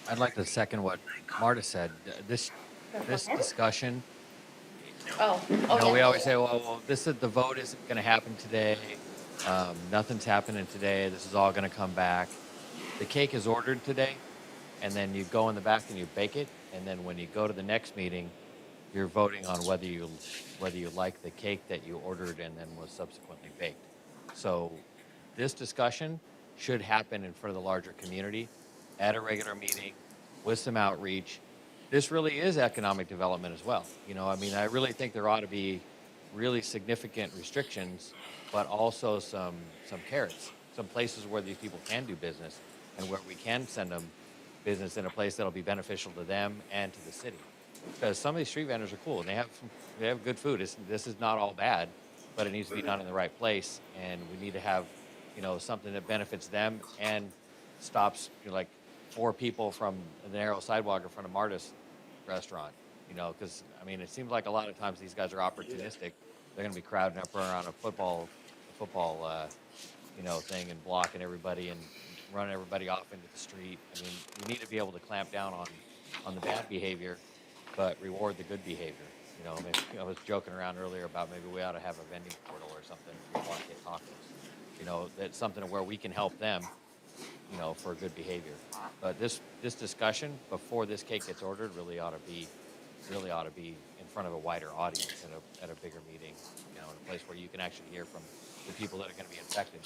I'd like to second what Marta said. This discussion, we always say, well, the vote isn't going to happen today. Nothing's happening today. This is all going to come back. The cake is ordered today, and then you go in the back and you bake it, and then when you go to the next meeting, you're voting on whether you like the cake that you ordered and then was subsequently baked. So this discussion should happen in front of the larger community at a regular meeting with some outreach. This really is economic development as well. I really think there ought to be really significant restrictions, but also some carrots, some places where these people can do business and where we can send them business in a place that'll be beneficial to them and to the city. Because some of these street vendors are cool and they have good food. This is not all bad, but it needs to be done in the right place, and we need to have something that benefits them and stops 4 people from the narrow sidewalk in front of Marta's restaurant, you know, because, I mean, it seems like a lot of times these guys are opportunistic. They're going to be crowding up around a football, you know, thing and blocking everybody and running everybody off into the street. I mean, we need to be able to clamp down on the bad behavior, but reward the good behavior. You know, I mean, I was joking around earlier about maybe we ought to have a vending portal or something for people to get tacos. You know, that's something where we can help them, you know, for good behavior. But this discussion before this cake gets ordered really ought to be in front of a wider audience at a bigger meeting, you know, in a place where you can actually hear from the people that are going to be affected,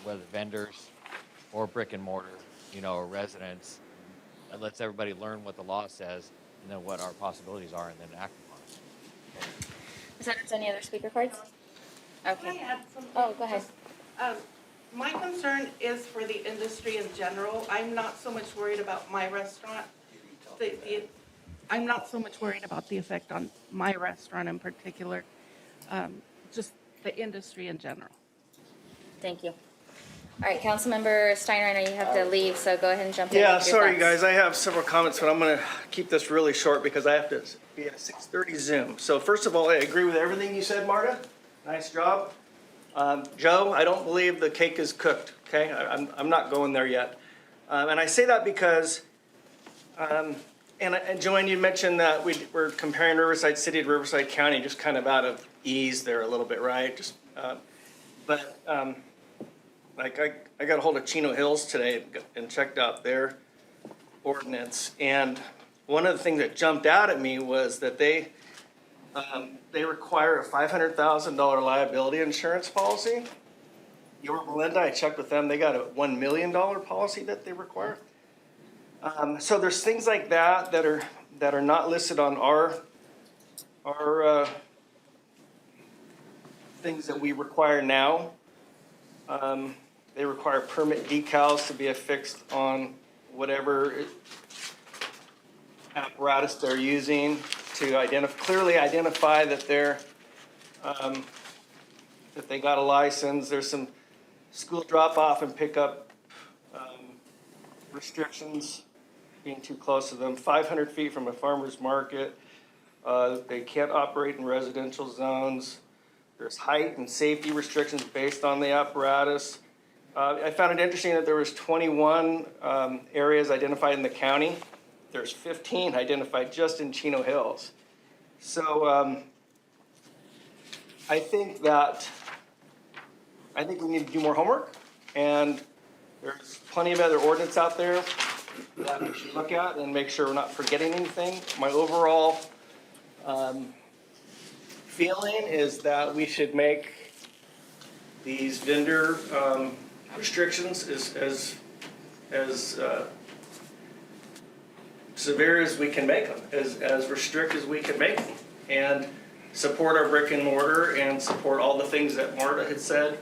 whether vendors or brick and mortar, you know, or residents. It lets everybody learn what the law says and then what our possibilities are and then act upon it. Is there any other speaker cards? Can I Okay. add something? Oh, go ahead. My concern is for the industry in general. I'm not so much worried about my restaurant. I'm not so much worried about the effect on my restaurant in particular, just the industry in general. Thank you. All right, Councilmember Steiner, I know you have to leave, so go ahead and jump in. Yeah, with your sorry, thoughts. guys. I have several comments, but I'm going to keep this really short because I have to be at a 6:30 Zoom. So first of all, I agree with everything you said, Marta. Nice job. Joe, I don't believe the cake is cooked, okay? I'm not going there yet. And I say that because, and Joanne, you mentioned that we're comparing Riverside City to Riverside County, just kind of out of ease there a little bit, right? Just, like I got a hold of Chino Hills today and checked out their ordinance. And one of the things that jumped out at me was that they require a $500,000 liability insurance policy. York Melinda, I checked with them, they got a $1 million policy that they require. So there's things like that that are not listed on our things that we require now. They require permit decals to be affixed on whatever apparatus they're using to clearly identify that that they got a license. There's some school drop-off and pickup restrictions, being too close to them. 500 feet from a farmer's market. They can't operate in residential zones. There's height and safety restrictions based on the apparatus. I found it interesting that there was 21 areas identified in the county. There's 15 identified just in Chino Hills. So I think we need to do more homework, and there's plenty of other ordinance out there that we should look at and make sure we're not forgetting anything. My overall feeling is that we should make these vendor restrictions as severe as we can make them, as restrict as we can make them, and support our brick and mortar and support all the things that Marta had said.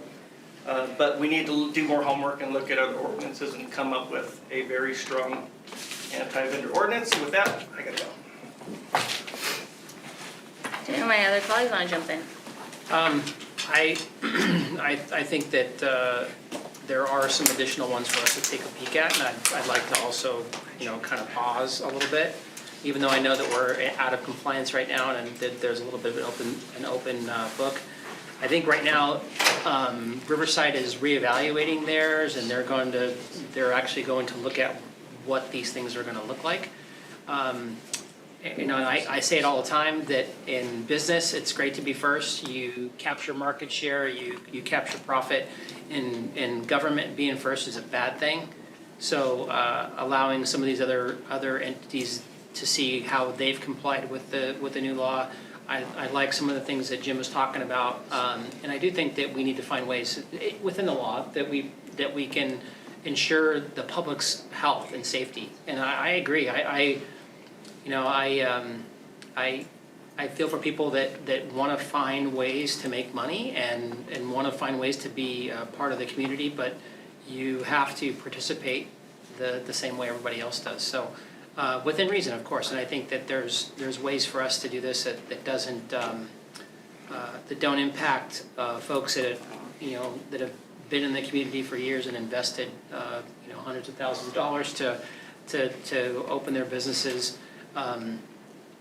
But we need to do more homework and look at other ordinances and come up with a very strong anti-vendor ordinance. And with that, I gotta go. Do any of my other colleagues want to jump in? I think that there are some additional ones for us to take a peek at, and I'd like to also, you know, kind of pause a little bit, even though I know that we're out of compliance right now and that there's a little bit of an open book. I think right now, Riverside is reevaluating theirs, and they're actually going to look at what these things are going to look like. You know, and I say it all the time that in business, it's great to be first. You capture market share, you capture profit. In government, being first is a bad thing. So allowing some of these other entities to see how they've complied with the new law. I like some of the things that Jim was talking about, and I do think that we need to find ways within the law that we can ensure the public's health and safety. And I agree. I feel for people that want to find ways to make money and want to find ways to be part of the community, but you have to participate the same way everybody else does. So within reason, of course, and I think that there's ways for us to do this that don't impact folks that have been in the community for years and invested, hundreds of thousands of dollars to open their businesses.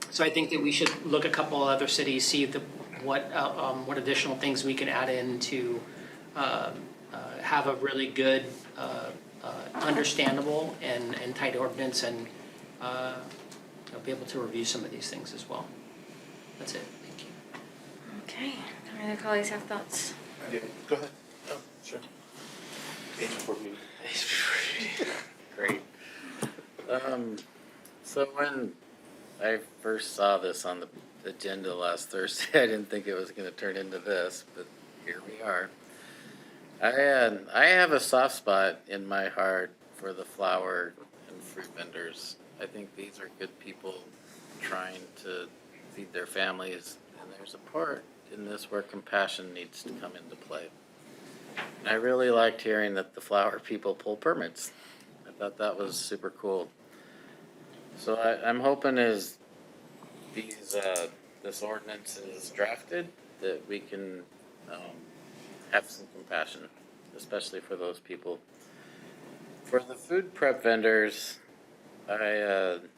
So I think that we should look at a couple of other cities, see what additional things we can add in to have a really good, understandable and tight ordinance, and be able to review some of these things as well. That's it. Thank you. Okay, do my other colleagues have thoughts? Go ahead. Oh, sure. Age before beauty. Great. So when I first saw this on the agenda last Thursday, I didn't think it was going to turn into this, but here we are. I have a soft spot in my heart for the flower and fruit vendors. I think these are good people trying to feed their families, and there's a part in this where compassion needs to come into play. And I really liked hearing that the flower people pull permits. I thought that was super cool. So I'm hoping as this ordinance is drafted, that we can have some compassion, especially for those people. For the food prep vendors, I'm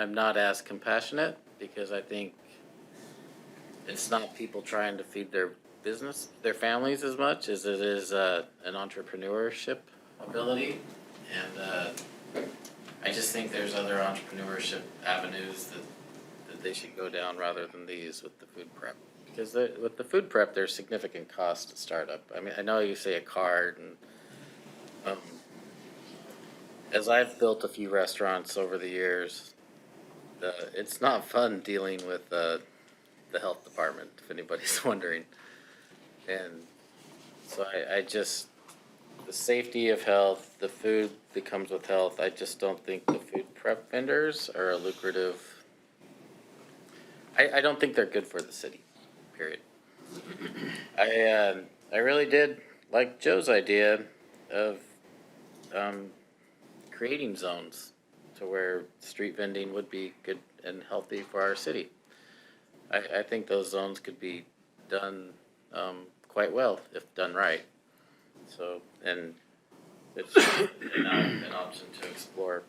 not as compassionate, because I think it's not people trying to feed their business, their families, as much as it is an entrepreneurship ability. And I just think there's other entrepreneurship avenues that they should go down rather than these with the food prep. Because with the food prep, there's significant cost to start up. I mean, I know you say a card, and as I've built a few restaurants over the years, it's not fun dealing with the health department, if anybody's wondering. And so I just, the safety of health, the food that comes with health, I just don't think the food prep vendors are a lucrative. I don't think they're good for the city, period. I really did like Joe's idea of creating zones to where street vending would be good and healthy for our city. I think those zones could be done quite well if done right. So, and it's an option to explore.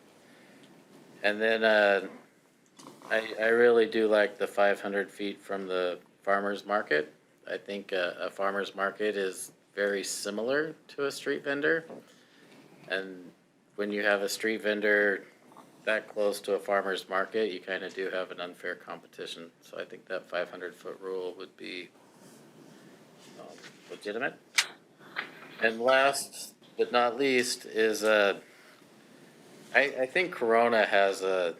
And then I really do like the 500 feet from the farmer's market. I think a farmer's market is very similar to a street vendor. And when you have a street vendor that close to a farmer's market, you kind of do have an unfair competition. So I think that 500-foot rule would be legitimate. And last but not least is I think Corona has an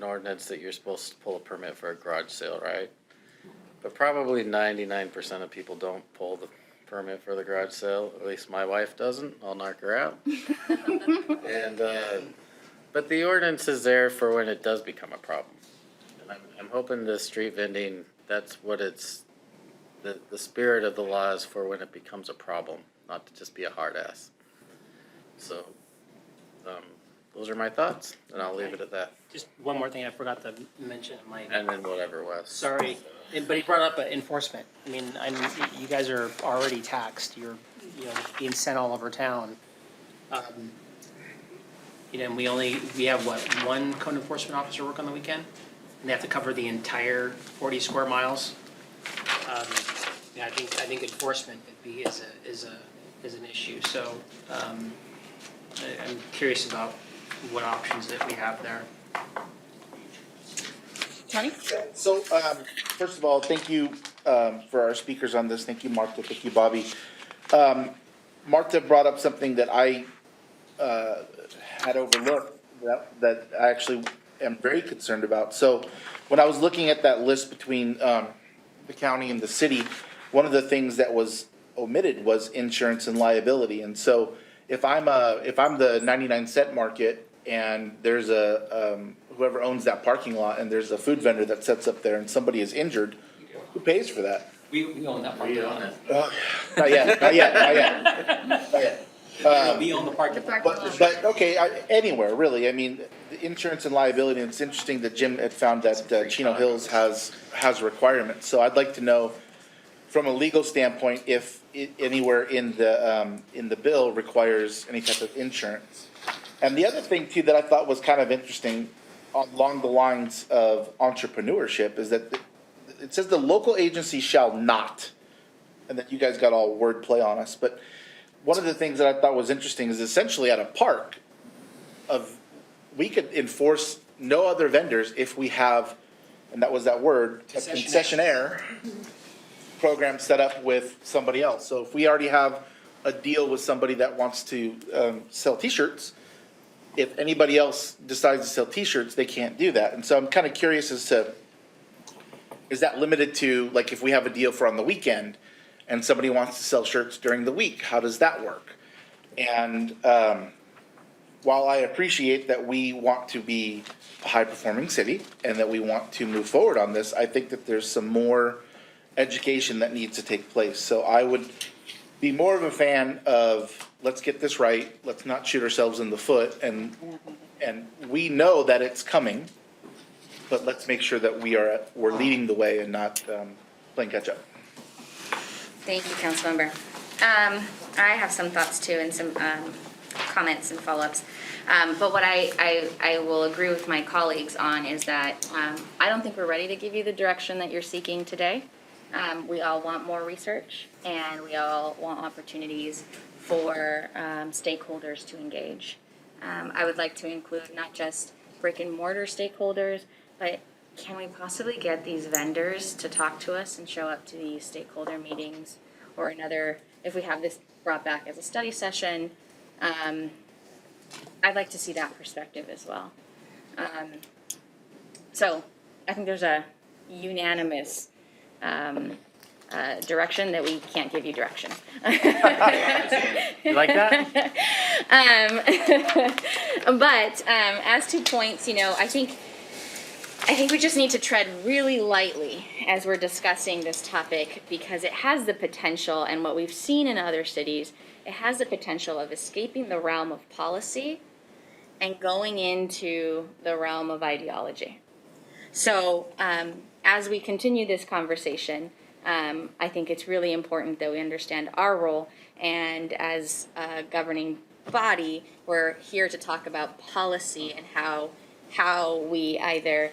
ordinance that you're supposed to pull a permit for a garage sale, right? But probably 99% of people don't pull the permit for the garage sale. At least my wife doesn't. I'll knock her out. And but the ordinance is there for when it does become a problem. And I'm hoping the street vending, that's what it's, the spirit of the law is for when it becomes a problem, not to just be a hard ass. So those are my thoughts, and I'll leave it at that. Just one more thing I forgot to mention. And then whatever was. Sorry, but he brought up enforcement. I mean, you guys are already taxed. You're, being sent all over town. And we have what, one code enforcement officer work on the weekend, and they have to cover the entire 40 square miles. Yeah, I think enforcement is an issue. So I'm curious about what options that we have there. Tony? So, first of all, thank you for our speakers on this. Thank you, Martha. Thank you, Bobby. Martha brought up something that I had overlooked that I actually am very concerned about. So, when I was looking at that list between the county and the city, one of the things that was omitted was insurance and liability. And so, if I'm the 99-cent market and there's whoever owns that parking lot and there's a food vendor that sets up there and somebody is injured, who pays for that? We own that parking lot. Not yet. We own the parking lot. But okay, anywhere really. I mean, the insurance and liability. And it's interesting that Jim had found that Chino Hills has requirements. So I'd like to know from a legal standpoint, if anywhere in the bill requires any type of insurance. And the other thing too that I thought was kind of interesting along the lines of entrepreneurship is that it says the local agency shall not, and that you guys got all wordplay on us, but one of the things that I thought was interesting is essentially at a park we could enforce no other vendors if we have, and that was that word, a concessionaire program set up with somebody else. So if we already have a deal with somebody that wants to sell T-shirts, if anybody else decides to sell T-shirts, they can't do that. And so I'm kind of curious as to, is that limited to, like, if we have a deal for on the weekend and somebody wants to sell shirts during the week, how does that work? And while I appreciate that we want to be a high-performing city and that we want to move forward on this, I think that there's some more education that needs to take place. So I would be more of a fan of, let's get this right, let's not shoot ourselves in the foot, and we know that it's coming, but let's make sure that we're leading the way and not playing catch up. Thank you, Councilmember. I have some thoughts too and some comments and follow-ups. But what I will agree with my colleagues on is that I don't think we're ready to give you the direction that you're seeking today. We all want more research, and we all want opportunities for stakeholders to engage. I would like to include not just brick and mortar stakeholders, but can we possibly get these vendors to talk to us and show up to these stakeholder meetings or another, if we have this brought back as a study session, I'd like to see that perspective as well. So I think there's a unanimous direction that we can't give you direction. You like that? But as to points, I think we just need to tread really lightly as we're discussing this topic, because it has the potential, and what we've seen in other cities, it has the potential of escaping the realm of policy and going into the realm of ideology. So as we continue this conversation, I think it's really important that we understand our role, and as a governing body, we're here to talk about policy and how we either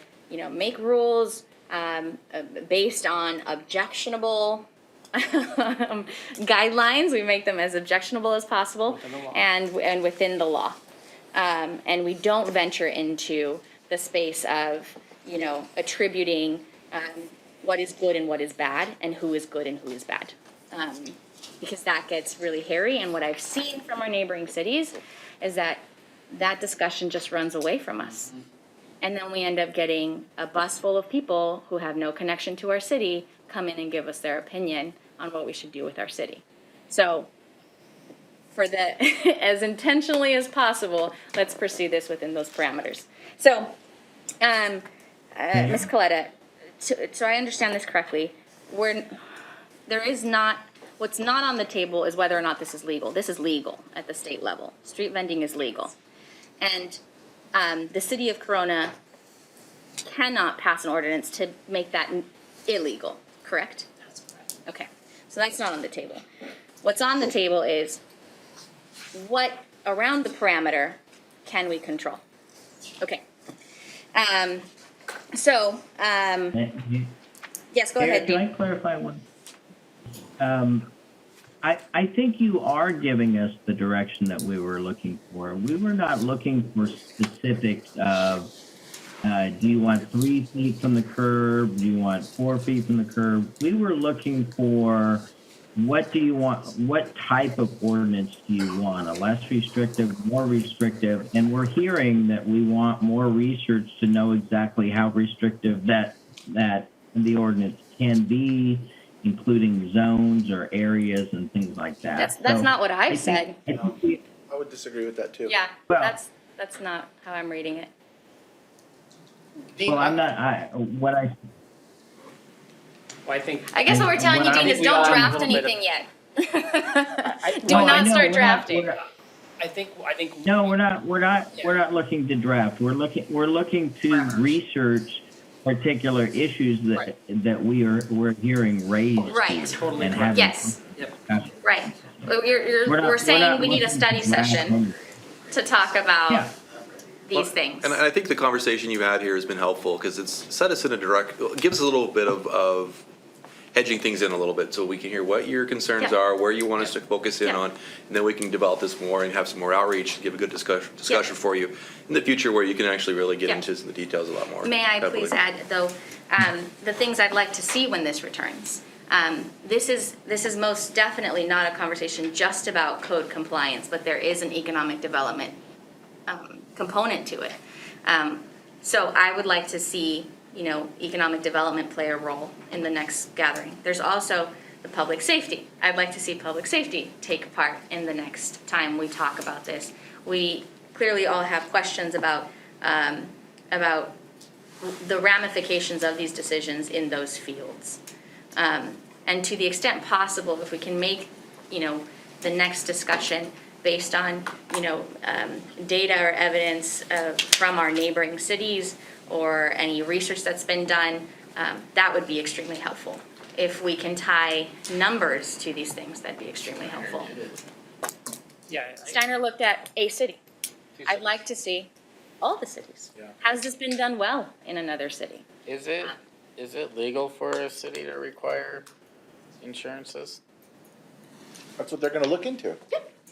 make rules based on objectionable guidelines. We make them as objectionable as possible, and within the law. And we don't venture into the space of attributing what is good and what is bad, and who is good and who is bad, because that gets really hairy. And what I've seen from our neighboring cities is that discussion just runs away from us. And then we end up getting a bus full of people who have no connection to our city come in and give us their opinion on what we should do with our city. So for as intentionally as possible, let's pursue this within those parameters. So, Ms. Coletta, so I understand this correctly, what's not on the table is whether or not this is legal. This is legal at the state level. Street vending is legal. And the city of Corona cannot pass an ordinance to make that illegal, correct? That's correct. Okay, so that's not on the table. What's on the table is what around the parameter can we control? Okay. Yes, go ahead, Can I Dean. clarify one? I think you are giving us the direction that we were looking for. We were not looking for specifics of, do you want 3 feet from the curb? Do you want 4 feet from the curb? We were looking for, what do you want? What type of ordinance do you want? A less restrictive, more restrictive? And we're hearing that we want more research to know exactly how restrictive that the ordinance can be, including zones or areas and things like that. That's not what I've said. I would disagree with that too. Yeah, Well- that's not how I'm reading it. Well, I'm not, Well, I think. I guess what we're telling you, Dean, is don't draft anything yet. Do not start drafting. I think. No, we're not looking to draft. We're looking to research particular issues that we're hearing raised. Right. Totally and correct. having Yes. discussion. Right. We're not- We're saying not we need a looking study to grab session numbers. to talk about Yeah. these things. And I think the conversation you've had here has been helpful, because it's set us in a direct, gives us a little bit of hedging things in a little bit, so we can hear what your concerns Yeah. are, where you want us to focus in Yeah. on, and then we can develop this more and have some more outreach, give a good discussion for you in the future, where you can actually really get Yeah. into the details a lot more. May I heavily. please add, though, the things I'd like to see when this returns. This is most definitely not a conversation just about code compliance, but there is an economic development component to it. So I would like to see, economic development play a role in the next gathering. There's also the public safety. I'd like to see public safety take part in the next time we talk about this. We clearly all have questions about the ramifications of these decisions in those fields. And to the extent possible, if we can make, the next discussion based on, data or evidence from our neighboring cities or any research that's been done, that would be extremely helpful. If we can tie numbers to these things, that'd be extremely helpful. Yeah. Steiner looked at a city. I'd like to see all the cities. Has this been done well in another city? Is it legal for a city to require insurances? That's what they're gonna look into.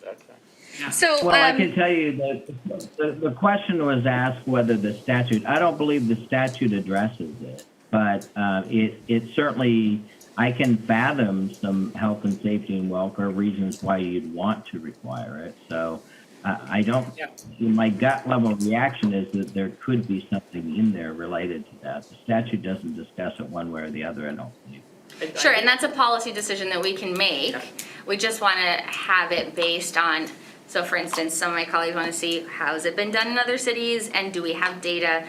Okay. So, Well, I can tell you that the question was asked whether the statute, I don't believe the statute addresses it, but it certainly, I can fathom some health and safety and welfare reasons why you'd want to require it. So I don't, my gut level reaction is that there could be something in there related to that. The statute doesn't discuss it one way or the other, I don't believe. sure, and that's a policy decision that we can make. We just want to have it based on, so for instance, some of my colleagues want to see how has it been done in other cities, and do we have data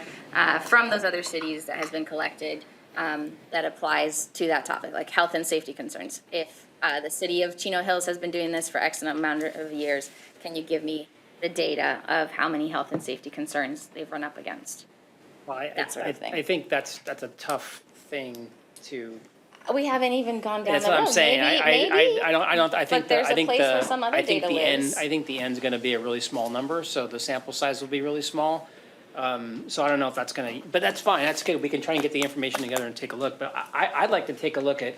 from those other cities that has been collected that applies to that topic, like health and safety concerns. If the city of Chino Hills has been doing this for X amount of years, can you give me the data of how many health and safety concerns they've run up against? Well, That sort of thing. I think that's a tough thing to. We haven't even gone down That's the road. what I'm saying. Maybe, I think But there's a place where some other I think data the end, lives. I think the end's gonna be a really small number, so the sample size will be really small. So I don't know if that's gonna, but that's fine, that's good, we can try and get the information together and take a look, but I'd like to take a look at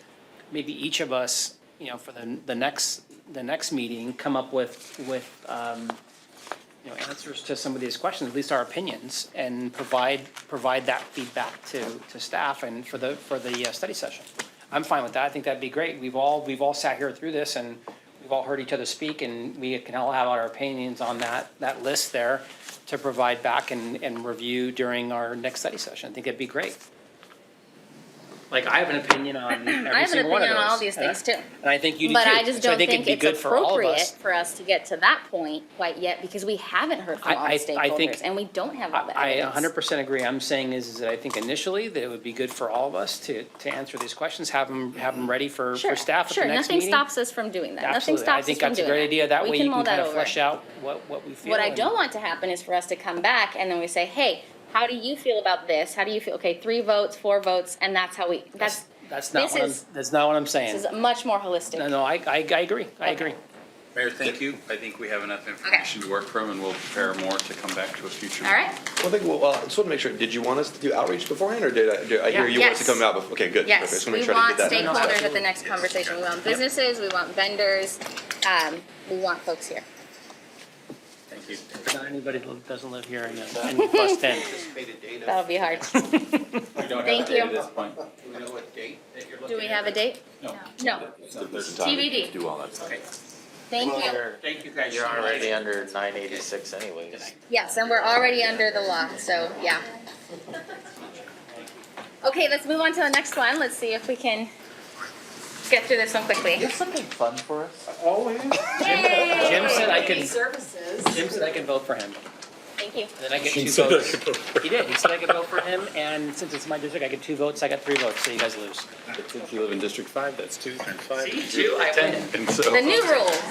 maybe each of us, for the next meeting, come up with, answers to some of these questions, at least our opinions, and provide that feedback to staff and for the study session. I'm fine with that, I think that'd be great, we've all sat here through this, and we've all heard each other speak, and we can all have our opinions on that list there to provide back and review during our next study session. I think it'd be great. Like, I have an opinion on I every have an single one of opinion those. on all these things too. And I think you do too. But I just So don't think think it'd be it's good for all of appropriate us. for us to get to that point quite yet, because we haven't heard from all the I think- stakeholders, and we don't have all the I evidence. 100% agree. I'm saying is that I think initially that it would be good for all of us to answer these questions, have them ready for staff at the next meeting. Nothing stops us from doing that. Nothing Absolutely. stops I think us from that's a doing great that. idea. That We way you mull can kind that of over. flesh out what we feel. What I and- don't want to happen is for us to come back and then we say, hey, how do you feel about this? How do you feel? Okay, 3 votes, 4 votes, and that's how we, That's this not what I'm this saying. is much more holistic. No, I agree. I agree. Mayor, thank you. I think we have enough information to work from, and we'll prepare more to come back to a future. All right? One thing, I just want to make sure, did you want us to do outreach beforehand, or did I hear you want us to Yes. come out before? Okay, good. Okay, Yes, just we wanna make sure I want didn't get that. stakeholders at the next conversation. We want businesses, we want vendors, we want folks here. Thank you. Not anybody that doesn't live here in plus 10. That'll be hard. Thank you. At this point. Do we know what date that you're Do looking we at? have a date? No. No. There's time to TBD. do all that stuff. Thank you. Thank you guys You're so much. already under 986 anyways. Yes, and we're already under the law, so yeah. Okay, let's move on to the next one. Let's see if we can get through this one quickly. You have something fun for us? Always. Jim said I could. Services. Jim said I could vote for him. Thank you. And then I get 2 votes. He did. He said I could vote for him, and since it's my district, I get 2 votes. I got 3 votes, so you guys lose. Since you live in District 5, that's 2 times 5. See, 2, I win. And so. The new rules.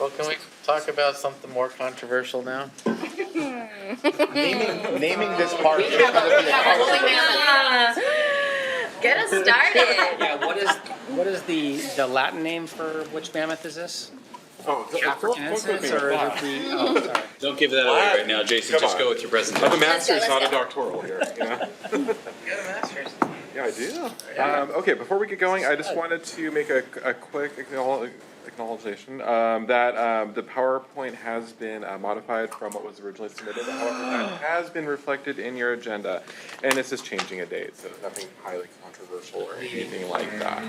Well, can we talk about something more controversial now? Naming this park is gonna be a hard. Get us started. Yeah, what is the Latin name for which mammoth is this? Oh, Africanensis, or is it the, oh, sorry. Don't give that away right now, Jason, Come just on. go with your presentation. I'm a master's, Let's not go. a doctoral here, you know? You got a master's. Yeah, I do. Okay, before we get going, I just wanted to make a quick acknowledgement that the PowerPoint has been modified from what was originally submitted. However, that has been reflected in your agenda, and it's just changing a date, so nothing highly controversial or anything like that.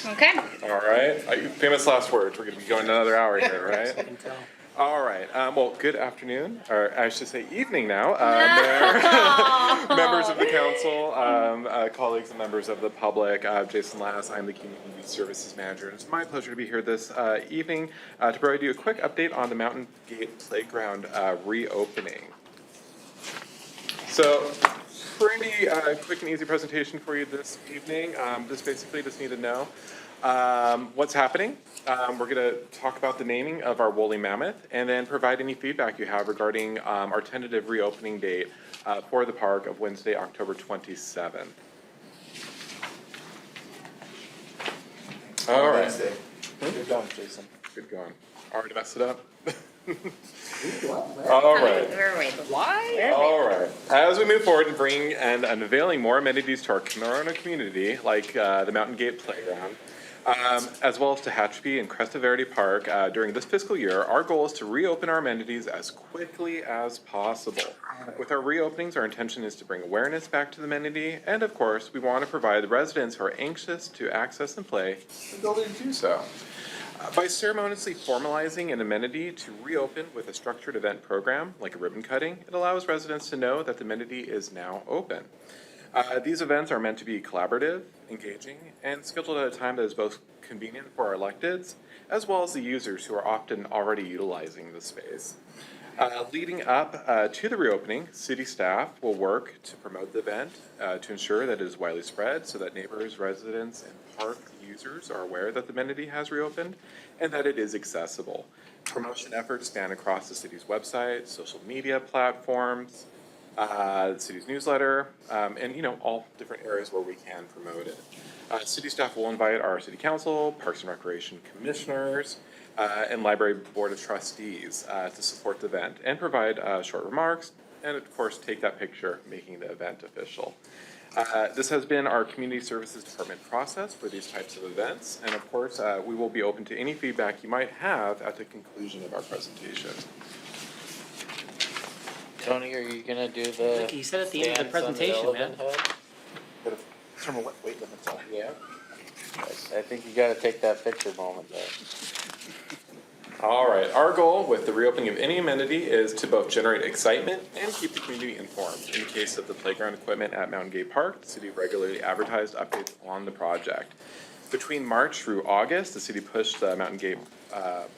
Okay. All right, famous last words. We're going to be going another hour here, right? All right. Well, good afternoon, or I should say evening now, Mayor, members of the council, colleagues and members of the public. Jason Lass, I'm the Community Services Manager. It's my pleasure to be here this evening to provide you a quick update on the Mountain Gate Playground reopening. So, pretty quick and easy presentation for you this evening. This basically just need to know what's happening. We're going to talk about the naming of our woolly mammoth and then provide any feedback you have regarding our tentative reopening date for the park of Wednesday, October 27th. All right. Good going, Jason. Good going. Already messed it up. All right. Why? All right. As we move forward and bring and unveiling more amenities to our Corona community, like the Mountain Gate Playground, as well as to Tehachapi and Cresta Verde Park during this fiscal year, our goal is to reopen our amenities as quickly as possible. With our reopenings, our intention is to bring awareness back to the amenity, and of course, we want to provide the residents who are anxious to access and play the ability to do so. By ceremoniously formalizing an amenity to reopen with a structured event program, like a ribbon cutting, it allows residents to know that the amenity is now open. These events are meant to be collaborative, engaging, and scheduled at a time that is both convenient for our electeds, as well as the users who are often already utilizing the space. Leading up to the reopening, city staff will work to promote the event to ensure that it is widely spread so that neighbors, residents, and park users are aware that the amenity has reopened and that it is accessible. Promotion efforts span across the city's website, social media platforms, the city's newsletter, and all different areas where we can promote it. City staff will invite our city council, parks and recreation commissioners, and library board of trustees to support the event and provide short remarks and of course take that picture making the event official. This has been our community services department process for these types of events, and of course we will be open to any feedback you might have at the conclusion of our presentation. Tony, are you gonna do the? You said at the end of the dance on presentation, elephant man. head? Determine what weight limits are. Yeah. I think you gotta take that picture moment there. All right, our goal with the reopening of any amenity is to both generate excitement and keep the community informed. In the case of the playground equipment at Mountain Gate Park, the city regularly advertised updates on the project. Between March through August, the city pushed the Mountain Gate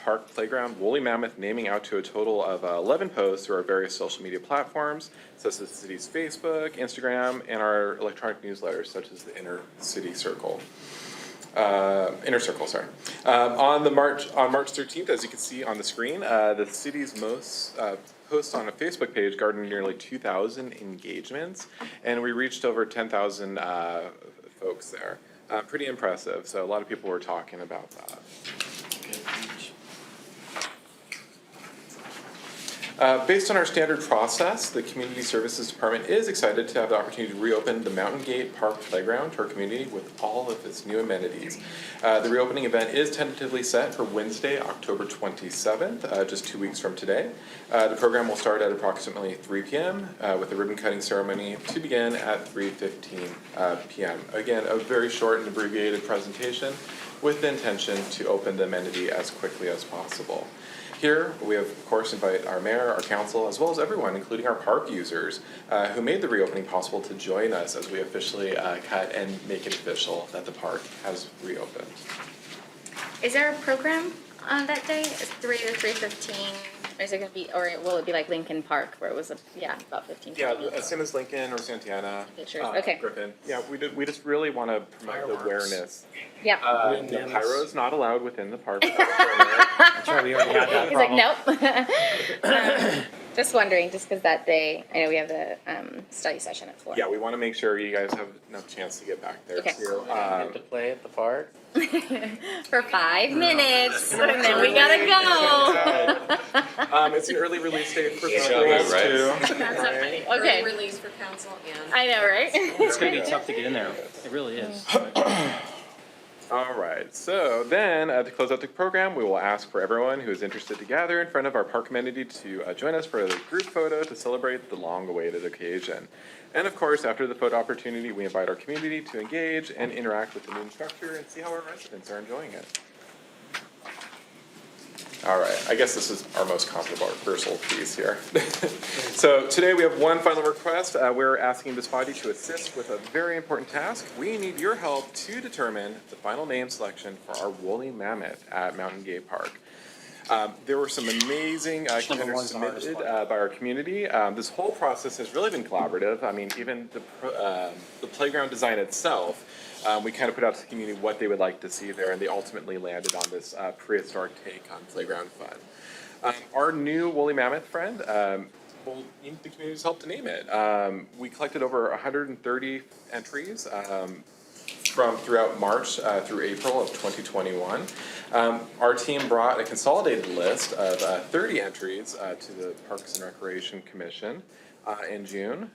Park Playground Woolly Mammoth naming out to a total of 11 posts through our various social media platforms, such as the city's Facebook, Instagram, and our electronic newsletters, such as the Inner Circle. On March 13th, as you can see on the screen, the city's most posts on a Facebook page garnered nearly 2,000 engagements, and we reached over 10,000 folks there. Pretty impressive. So a lot of people were talking about that. Based on our standard process, the Community Services Department is excited to have the opportunity to reopen the Mountain Gate Park Playground to our community with all of its new amenities. The reopening event is tentatively set for Wednesday, October 27th, just 2 weeks from today. The program will start at approximately 3 p.m. With the ribbon cutting ceremony to begin at 3:15 p.m. Again, a very short and abbreviated presentation with the intention to open the amenity as quickly as possible. Here, we of course invite our mayor, our council, as well as everyone, including our park users, who made the reopening possible to join us as we officially cut and make it official that the park has reopened. Is there a program on that day? Is 3 to 3:15? Or is it gonna be, or will it be like Lincoln Park where it was about 15? Yeah, same as Lincoln or Santana. Okay. Griffin. Yeah, we just really want to promote the awareness. Yeah. The pyro is not allowed within the park. That's right, we already had that He's like, nope. Just wondering, just because that day, I know we have the study session at 4. Yeah, we want to make sure you guys have enough chance to get back there Okay. too. Get to play at the park? For 5 minutes, and then we gotta go. It's an early release date for Yeah, schools right. too. That's so funny. Early Okay, release for council and. I know, right? It's gonna be tough to get in there. It really is. All right, so then to close out the program, we will ask for everyone who is interested to gather in front of our park amenity to join us for a group photo to celebrate the long-awaited occasion. And of course, after the photo opportunity, we invite our community to engage and interact with the new structure and see how our residents are enjoying it. All right, I guess this is our most controversial piece here. So today we have one final request. We're asking Ms. Foddy to assist with a very important task. We need your help to determine the final name selection for our woolly mammoth at Mountain Gate Park. There were some amazing contenders submitted by our community. This whole process has really been collaborative. I mean, even the playground design itself, we kind of put out to the community what they would like to see there, and they ultimately landed on this prehistoric take on playground fun. Our new woolly mammoth friend will need the community's help to name it. We collected over 130 entries from throughout March through April of 2021. Our team brought a consolidated list of 30 entries to the Parks and Recreation Commission in June,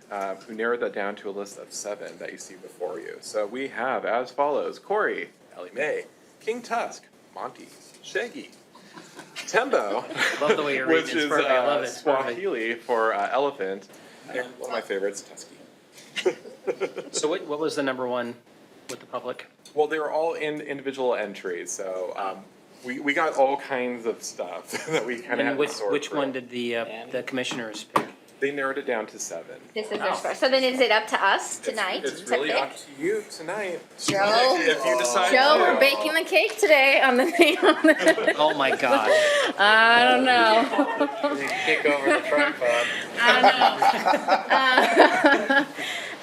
who narrowed that down to a list of 7 that you see before you. So we have as follows: Corey, Ellie Mae, King Tusk, Monty, Shaggy, Tembo, Love the way you're reading. which It's is perfect. I love it. It's perfect. Swahili for elephant, and one of my favorites, Tusky. So what was the number one with the public? Well, they were all in individual entries, so we got all kinds of stuff that we kind of And had to sort which through. one did the commissioners pick? They narrowed it down to 7. This is our score. So then is it up to us tonight It's to really pick? up to you tonight. Joe? If you decide Joe, to. we're baking the cake today on the thing. Oh my God. I don't know. Kick over the tripod.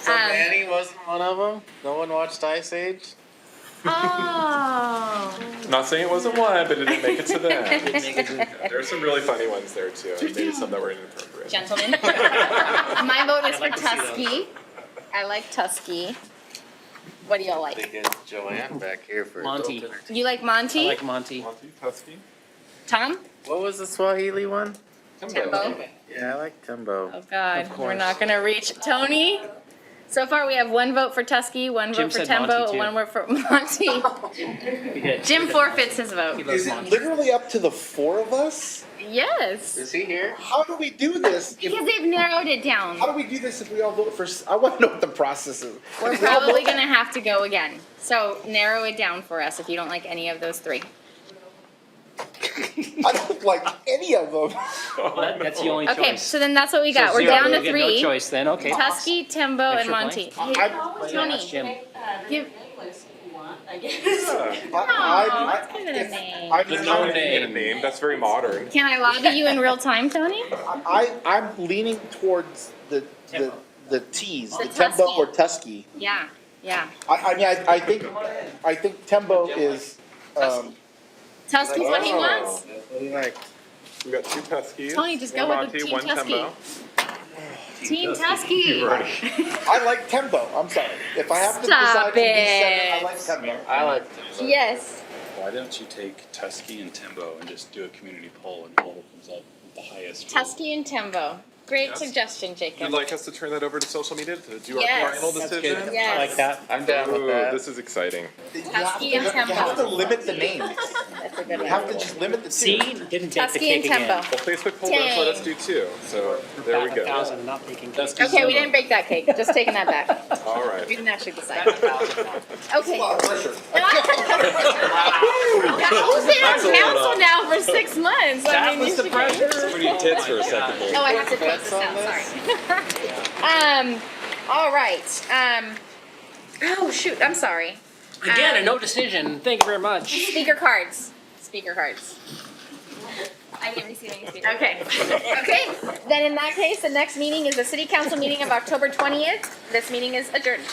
So Manny wasn't one of them? No one watched Ice Age? Oh. Not saying it wasn't one, but it didn't make it to them. There are some really funny ones there too, and maybe some that were inappropriate. Gentlemen, my vote is I'd like for to see those. Tusky. I like Tusky. What do y'all I like? think it's Joanne back here for Monty. adult entertainment. You like Monty? I like Monty. Monty, Tusky. Tom? What was the Swahili one? Tembo? Yeah, I like Timbo. Oh God, Of we're course. not gonna reach Tony. So far, we have 1 vote for Tusky, 1 Jim vote for said Monty, Tembo, too. 1 vote for Monty. We did. Jim forfeits his vote. Is it literally up to the 4 of us? Yes. Is he here? How do we do this? Because they've narrowed it down. How do we do this if we all vote for? I want to know what the process is. We're probably gonna have to go again. So narrow it down for us if you don't like any of those 3. I don't like any of them. Well, that's the only choice. Okay, so then that's what we got. So We're zero. down to We get 3. no choice then, okay. Tusky, Tembo, and Extra Monty. point. Hey, That's Tony, Jim. give. I- Oh, that's kind of a name. I'm not naming a name. That's very modern. Can I lobby you in real time, Tony? I'm leaning towards the T's, The the Tembo Tusky. or Tusky. Yeah, yeah. I mean, I think Tembo is. Tusky's what he Oh. wants. We got 2 Tuskies. Tony, just one go with Monty, the Team 1 Tusky. Tembo. Team Tusky. I like Tembo. I'm sorry. If I have to Stop decide between 7, I it. like Tembo. I like Timbo. Yes. Why don't you take Tusky and Timbo and just do a community poll and whoever comes up with the highest? Tusky and Tembo. Great Yes. suggestion, Jacob. You'd like us to turn that over to social media to do Yes. our final That's decision? good. Yes. I like that. I'm down with Ooh, that. this is exciting. Tusky and You have to Tembo. limit the names. That's a good You have to one. just limit the See, 2. didn't take the Tusky cake and again. Tembo. Well, Facebook poll does let us do 2, so there we go. 1,000, not taking cake. Okay, we didn't bake that cake. Just taking that back. All We right. didn't actually decide. Okay. Who's been on council now for 6 months? I mean, you should- Pretty intense for a second. Oh, I have to close this out, sorry. All right. Oh, shoot, I'm sorry. Again, a no decision. Thank you very much. Speaker cards. Speaker cards. I can't receive any speaker. Okay. Okay, then in that case, the next meeting is the city council meeting of October 20th. This meeting is adjourned.